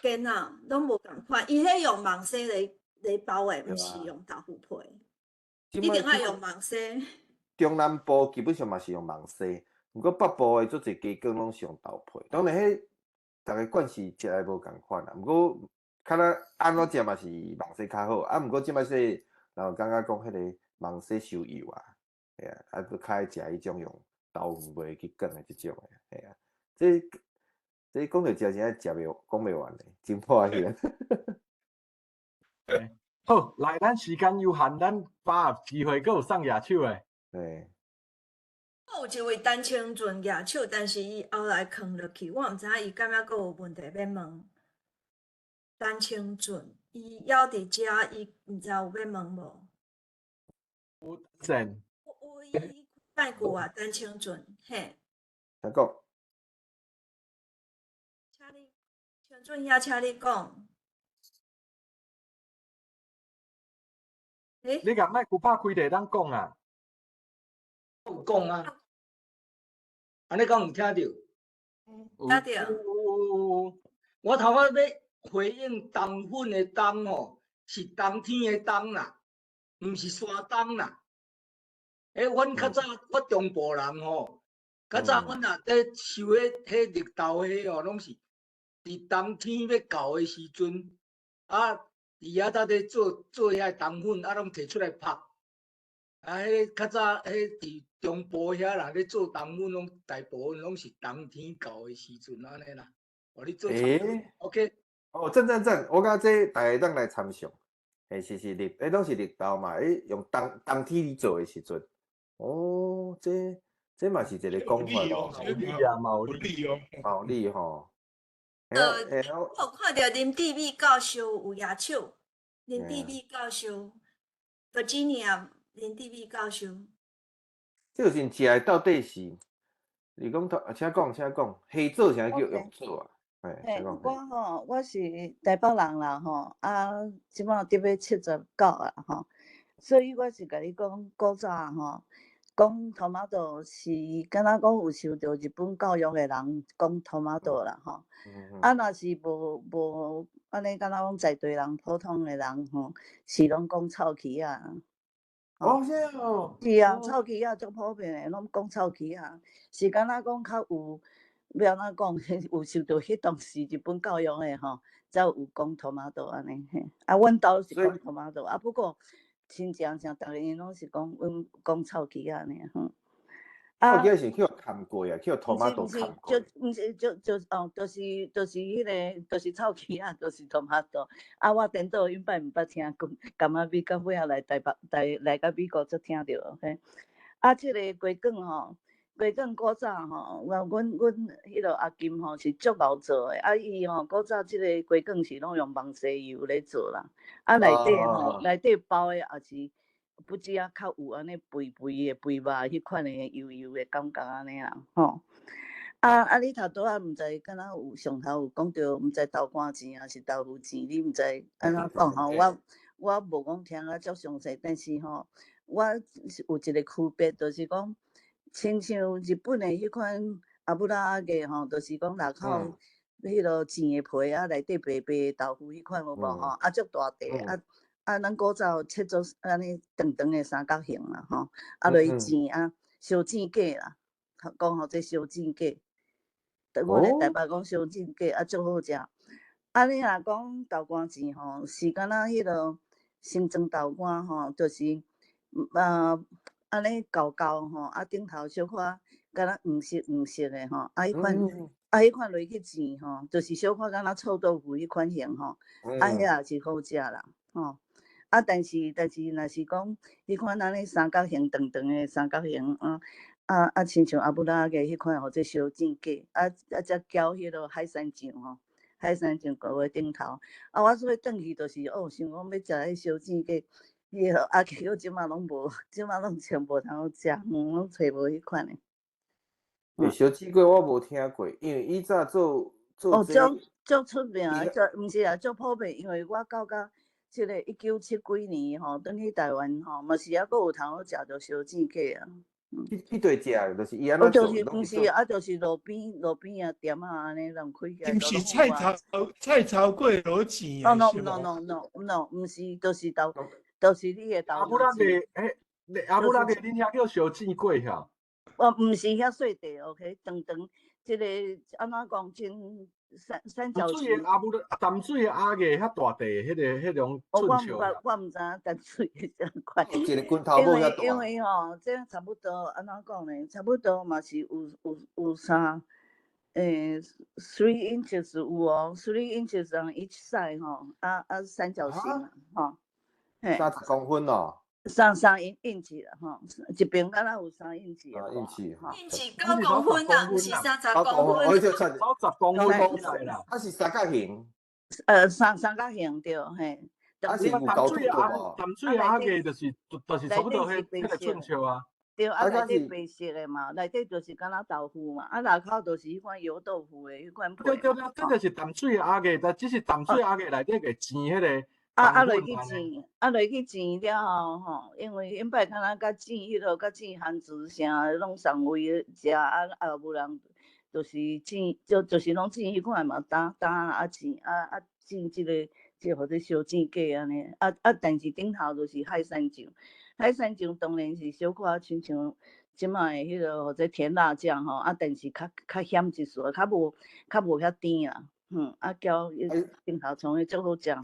煎啊，拢无共款。伊迄用网丝来包的，毋是用豆腐皮，一定爱用网丝。中南部基本上嘛是用网丝，不过北部的做侪鸡卷拢是用豆皮。当然，迄逐个惯势食来无共款啦。不过，看咱安怎食嘛是网丝较好。啊，不过即摆说，然后感觉讲迄个网丝收油啊，系啊，啊，佮较爱食迄种用豆腐皮去卷的即种的，系啊。这讲到食真爱食袂讲袂完嘞，真破险。好，来，咱时间有限，咱把握机会，佮有送野手诶。对。我有一位陈清俊野手，但是伊后来囥落去，我毋知影伊敢若佫有问题要问。陈清俊，伊还伫遮，伊毋知有要问无？有真。有伊拜过啊，陈清俊，嘿。啥讲？请你，清俊遐，请你讲。你甲麦克拍开地当讲啊？有讲啊，安尼讲有听到？听到。我头仔要回应冬粉的冬吼，是冬天的冬啦，毋是山冬啦。阮较早我中部人吼，较早阮也在收迄绿豆迄吼，拢是伫冬天要到的时阵，啊，伫遐搭咧做遐冬粉，啊，拢摕出来拍。啊，迄较早迄伫中部遐人咧做冬粉，拢大部分拢是冬天到的时阵安尼啦。互你做OK。哦，赞，我感觉这大家当来参详。是绿，拢是绿豆嘛，用冬天里做的时阵。哦，这嘛是一个讲法咯。有理啊，有理哦。有理吼。我有看到林志美教授有野手，林志美教授 ，Virginia 林志美教授。这个是食的到底是？你讲请讲，虾做啥叫用做啊？我是台北人啦吼，啊，即摆伫要79啊吼，所以我是甲你讲古早吼，讲토마토是敢若讲有受到日本教育的人讲토마토啦吼，啊，若是无安尼，敢若讲在地人普通的人吼，是拢讲臭棋啊。哦，是哦。是啊，臭棋啊，足普遍的，拢讲臭棋啊，是敢若讲较有要安怎讲，有受到迄当时日本教育的吼，才有讲 tomato 安尼嘿。啊，阮兜是讲 tomato，啊不过亲戚啥，逐个因拢是讲臭鸡安尼吼。臭鸡是去砍过啊，去 tomato 砍过。毋是哦，就是迄个，就是臭鸡啊，就是 tomato。啊，我颠倒因摆毋捌听讲，干嘛美到尾仔来台北来到美国才听着嘿。啊，即个鸡卷吼。鸡卷古早吼，阮迄落阿金吼是足敖做诶，啊伊吼古早即个鸡卷是拢用芒西油咧做啦，啊内底包诶也是不止啊较有安尼肥诶肥肉迄款诶油诶感觉安尼啦吼。你头拄仔毋知敢若有上头有讲着，毋知豆干钱还是豆腐钱，你毋知安怎讲吼？我无讲听啊足详细，但是吼，我有一个区别，就是讲。亲像日本的迄款阿布拉阿个吼，就是讲内口迄落钱的皮啊，内底白白豆腐迄款有无吼？啊，足大块咱古早切做安尼长长的三角形啦吼，啊，落去煎啊，烧煎鸡啦，讲吼这烧煎鸡，阮咧台北讲烧煎鸡啊，足好食。啊，你若讲豆干钱吼，是敢若迄落新庄豆干吼，就是安尼厚吼，啊顶头小可敢若黄色的吼，啊迄款落去煎吼，就是小可敢若臭豆腐迄款型吼，啊迄也是好食啦吼。啊，但是若是讲迄款安尼三角形长长的三角形，亲像阿布拉个迄款或者烧煎鸡，则搅迄落海山酱吼，海山酱搁喺顶头。啊，我所以转去就是想讲要食迄烧煎鸡。伊个阿舅即马拢无，即马拢全无通好食，拢找无迄款诶。小鸡龟我无听过，因为以早做足出名啊，毋是啊，足普遍。因为我到即个1970几年吼，转去台湾吼，嘛是还阁有通好食着烧煎鸡啊。去对食，就是伊安怎做？毋是啊，就是路边啊店啊安尼人开起来。毋是菜头粿落钱啊？No，毋是，就是你诶豆。阿布拉个，阿布拉个，恁遐叫烧煎粿遐？毋是遐细地 ，OK，长，即个安怎讲真三角形。淡水诶阿个遐大地，迄种寸树。我毋知影淡水诶啥款。一个拳头无遐大。因为吼，这差不多安怎讲呢？差不多嘛是有啥？3 inches 有哦，3 inches on each side 吼，三角形吼。30公分哦。3英尺啦吼，一边敢若有3英尺。3英尺哈。英尺9公分啦，毋是30公分。我就差10公分起来啦。它是三角形。三角形对，嘿。啊是有高度无？淡水阿个就是差不多迄个寸树啊。对，内底白色的嘛，内底就是敢若豆腐嘛，内口就是迄款油豆腐的迄款皮。对，这就是淡水阿个，但只是淡水阿个内底个煎迄个。落去煎了后吼，因为因摆敢若甲煎迄落，甲煎番薯啥，拢送位食无人就是煎，就是拢煎迄款嘛，打煎煎即个或者烧煎鸡安尼，但是顶头就是海山酱，海山酱当然是小可亲像即卖迄个或者甜辣酱吼，但是较咸一丝，较无遐甜啦，搅顶头葱诶足好食。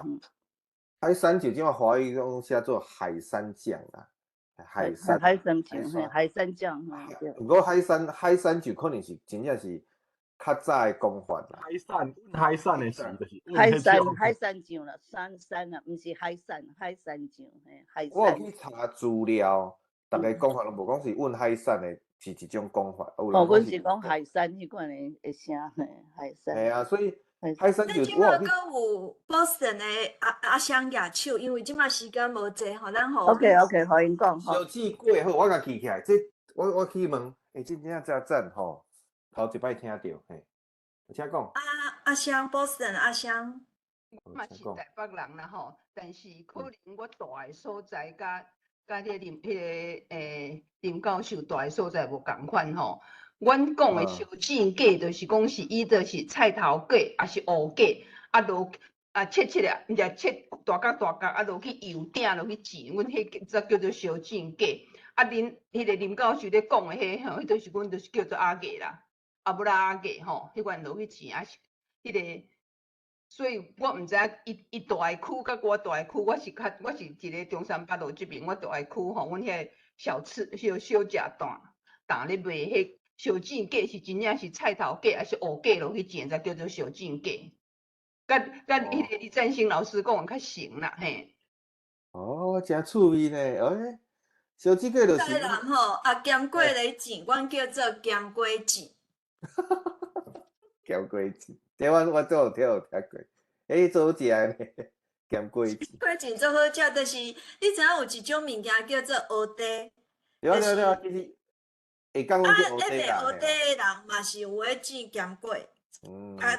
海山酱即马华语讲写做海山酱啊，海山酱。不过海山酱可能是真正是较早的讲法啦。海山的是就是海山酱啦，山啊，毋是海山酱，海山。我有去查资料，大家讲法拢无讲是问海山的是一种讲法。阮是讲海山迄款的声，海山。系啊，所以。海山就即马阁有 Boston 的阿香亚手，因为即马时间无济吼，咱好。OK，互因讲吼。烧煎粿好，我甲记起来，这我去问，真正真赞吼，头一摆听到，嘿，请讲。阿香 Boston 阿香，我嘛是台北人啦吼，但是可能我住的所在甲林教授住的所在无共款吼。阮讲的烧煎鸡，就是讲是伊就是菜头粿，也是乌鸡，切啊，毋是切大角，落去油鼎落去煎，阮迄则叫做烧煎鸡。恁迄个林教授咧讲的迄就是阮就是叫做阿鸡啦。啊不拉个吼，迄款落去钱啊是迄个。所以我毋知影伊大个区甲我大个区，我是一个中山北路这边，我大个区吼，阮遐小吃小食档咧卖迄小煎粿是真正是菜头粿，还是乌粿落去煎才叫做小煎粿？甲迄个李占星老师讲较成啦，嘿。哦，真趣味呢，哎，小煎粿就是台南吼咸粿来煎，阮叫做咸粿煎。咸粿煎，台湾我都有听过，哎，做好食呢，咸粿煎。粿煎做好食，就是你知影有一种物件叫做蚵嗲，对，其实会讲阮叫乌迄茶啦，卖蚵嗲的人嘛是有咧煎咸粿，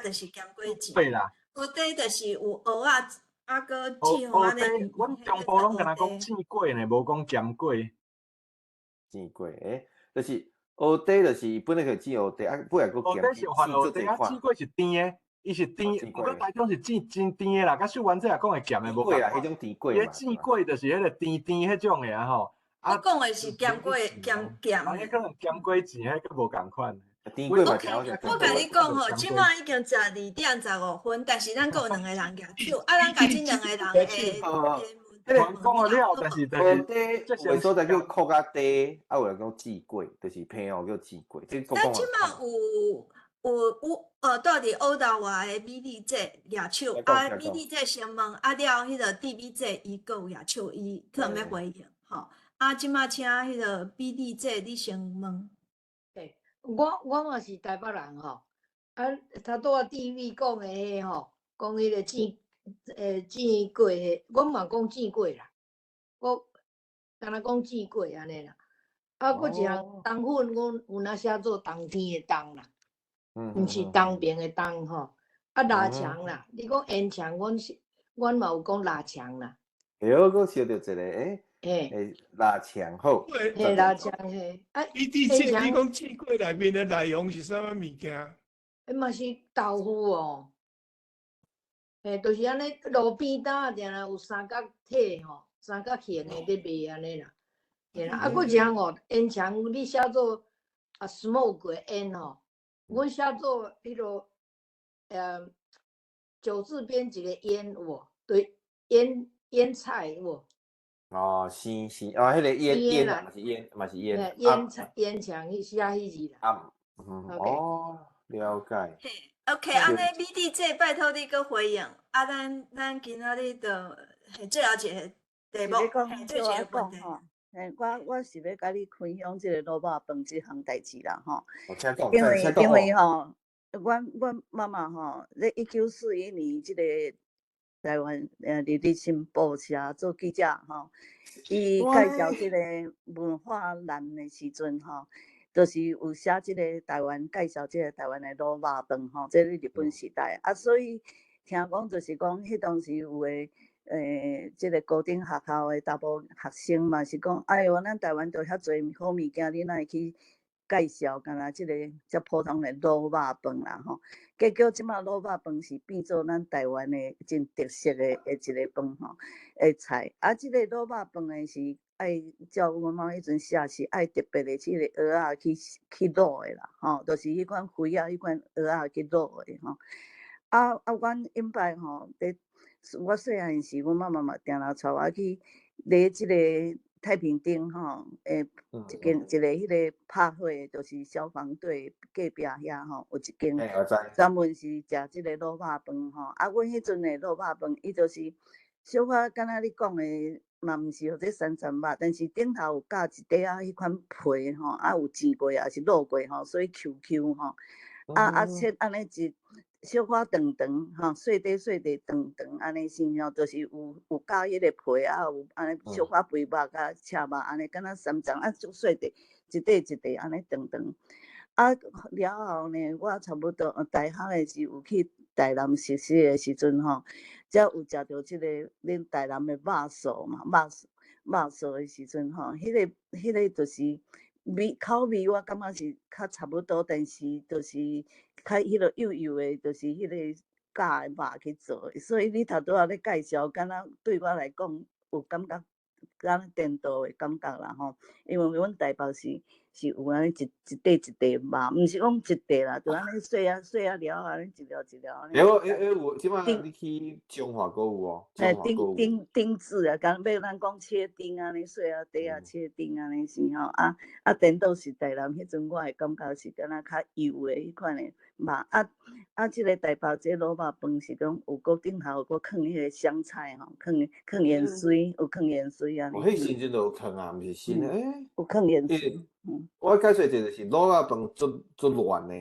就是咸粿煎。对啦，蚵嗲就是有蚵仔，搁乌煎互安尼。茶，阮中部拢敢若讲煎粿呢，无讲咸粿。煎粿，就是乌茶，就是伊本来就煎乌茶，啊，尾来佫乌茶是有番乌茶，啊，煎粿是甜的，伊是甜，不过大种是煎真甜的啦，甲秀丸这也讲的咸的无共啦，迄种甜粿嘛。伊煎粿就是迄个甜迄种的啊吼。我讲的是咸粿咸迄可能咸粿煎迄个无共款。甜粿嘛，真好食。我甲你讲吼，即摆已经12:15，但是咱佫有2个人举手，啊，咱甲即2个人讲了了，但是有所在叫烤甲底，啊，有人讲煎粿，就是平哦叫煎粿。咱即摆有住伫欧岛外的美丽姐举手，啊，美丽姐先问，啊了迄个 DB 姐伊佫有举手，伊可能要回应吼。啊，即摆请迄个美丽姐你先问。我嘛是台北人吼，啊，头拄啊弟妹讲的迄吼，讲迄个煎粿，我嘛讲煎粿啦，我敢若讲煎粿安尼啦。啊，佫一项冬粉，阮有那写做冬天的冬啦，毋是东边的冬吼。啊，腊肠啦，你讲烟肠，阮嘛有讲腊肠啦。哎呦，佫烧着一个腊肠好。腊肠嘿，啊，你讲煎粿内面的内容是啥物物件？嘛是豆腐哦。就是安尼路边摊定有三角体吼，三角形的咧卖安尼啦。啊，佫一项哦，烟肠你写做smoke 的烟吼，阮写做迄落九字边一个烟有无？对，腌菜有无？哦，生迄个腌嘛是腌。腌肠写迄字啦。哦，了解。OK， 安尼美丽姐拜托你搁回应，啊，咱今仔日就最后一个题目，最后一个问题。我是要甲你分享即个卤肉饭即项代志啦吼。因为吼，阮妈妈吼，咧1941年即个台湾日日新报社做记者吼，伊介绍即个文化栏的时阵吼。就是有写即个台湾介绍即个台湾的卤肉饭吼，即个日本时代啊，所以听讲就是讲，迄当时有诶即个高等学校的大部学生嘛是讲，哎哟，咱台湾都遐侪好物件，你哪会去介绍？敢若即个遮普通的卤肉饭啦吼。结果即马卤肉饭是变做咱台湾的真特色的一个饭吼，菜。啊，即个卤肉饭的是。爱照阮妈迄阵写是爱特别的即个蚵仔去卤的啦，吼，就是迄款鱼啊，迄款蚵仔去卤的吼。阮因摆吼，我细汉时，阮妈妈嘛定定带我去咧即个太平顶吼，一个迄个拍火，就是消防队隔壁遐吼，有一间专门是食即个卤肉饭吼。啊，阮迄阵的卤肉饭，伊就是小可敢若你讲的。嘛毋是或者山珍肉，但是顶头有加一块啊，迄款皮吼，啊有煎过，也是卤过吼，所以 QQ 吼，切安尼一小可长长吼，细块长长安尼先吼，就是有加迄个皮啊，有安尼小可肥肉甲赤肉安尼，敢若三层啊，足细块，一块安尼长长。啊了后呢，我差不多大学的时有去台南实习的时阵吼。才有食到即个恁台南的肉臊嘛，肉臊的时阵吼，迄个就是口味，我感觉是较差不多，但是就是较迄个幼幼的，就是迄个假的肉去做的，所以你头拄仔咧介绍，敢若对我来讲有感觉，敢若颠倒的感觉啦吼，因为阮台北是是有安尼一块一块肉，毋是讲一块啦，就安尼细啊了安尼一条一条安尼。有，即摆你去中华购有哦，中华购有。丁子啊，讲要咱讲切丁安尼细啊块啊切丁安尼是吼颠倒是台南迄阵，我会感觉是敢若较油的迄款的肉即个台北这卤肉饭是讲有搁顶头有搁放迄个香菜吼，放盐水，有放盐水安尼。迄时阵就有放啊，毋是新的有放盐水。我解说者就是卤肉饭足乱的，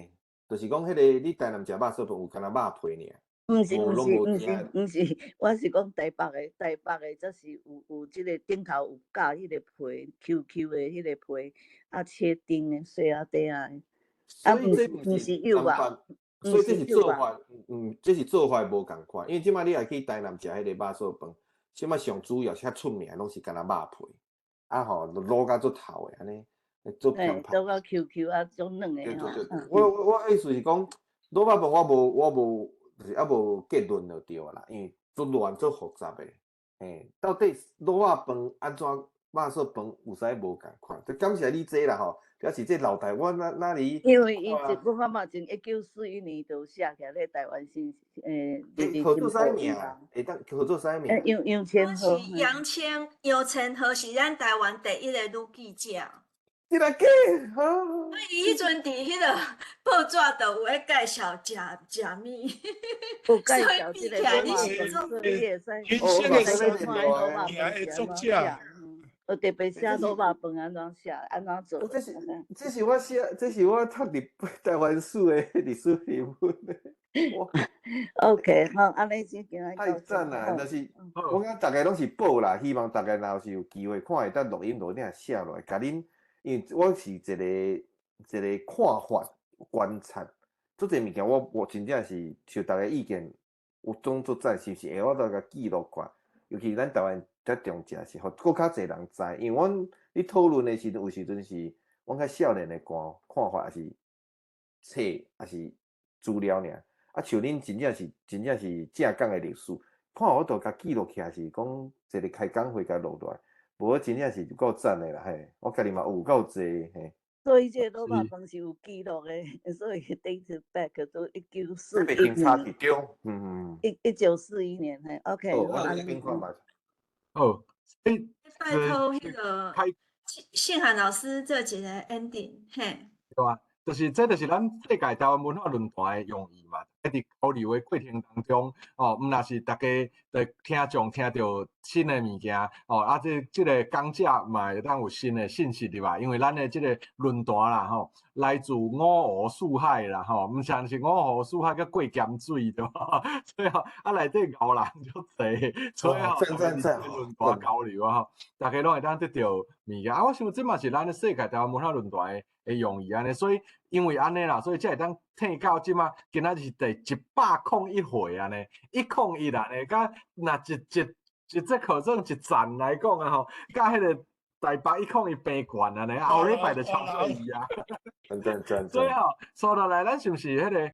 就是讲迄个你台南食肉燥饭有干若肉皮尔。毋是，我是讲台北的，则是有即个顶头有夹迄个皮 QQ 的迄个皮，切丁的细啊块啊的，毋是油啊，所以这是做法，这是做法无共款。因为即摆你来去台南食迄个肉燥饭，即摆上主要较出名拢是干若肉皮，卤甲足透的安尼，足香香。卤到 QQ 足软的吼。我意思是讲，卤肉饭我无。就是无结论就对啦，因为足乱足复杂的，到底卤肉饭安怎肉燥饭有使无共款？就感谢你这啦吼，表示这老台湾那里。因为伊我感觉从1941年就写起来咧台湾新合作啥名？会当合作啥名？杨千和。杨千和是咱台湾第一个女记者。你来假，伊迄阵伫迄个报纸都有咧介绍食物，有介绍即个所以会使。有特别写卤肉饭安怎写，安怎做。这是我读台湾史的历史题目。OK， 好，安尼先今日太赞啦！但是我感大家拢是报啦，希望大家若是有机会看会当录音写落来，甲恁。因为我是一个看法观察，做这物件我真正是受大家意见有种作赞，是不是？我都甲记录看，尤其咱台湾较重视是，互搁较侪人知。因为阮咧讨论的时阵，有时阵是阮较少年的看法，还是册，还是资料尔。像恁真正是正港的历史，看我都甲记录起来，是讲一个开讲会甲录落来。无真正是够赞的啦，嘿！我家己嘛有够济，嘿。所以这卤肉饭是有记录的，所以 date back 到1941年。1941年，嘿 ，OK。安尼变看嘛。拜托迄个信涵老师做一个 ending， 嘿。对啊，就是这就是咱世界台湾文化论坛的用意嘛。伫交流的过程当中，毋若是大家的听众听到新的物件，这个讲者嘛会当有新的信息对吧？因为咱的这个论坛啦，来自五湖四海啦，毋像是五湖四海佮过咸水对吧？所以内底牛人就侪，所以论坛交流大家拢会当得到物件。我想这嘛是咱的世界台湾文化论坛的用意安尼，所以因为安尼啦，所以才会当听到即嘛，今仔日第101回安尼，101安尼，甲若一节课算一站来讲甲迄个台北101平悬安尼，后礼拜就超过伊啊。真。所以说落来，咱是毋是迄个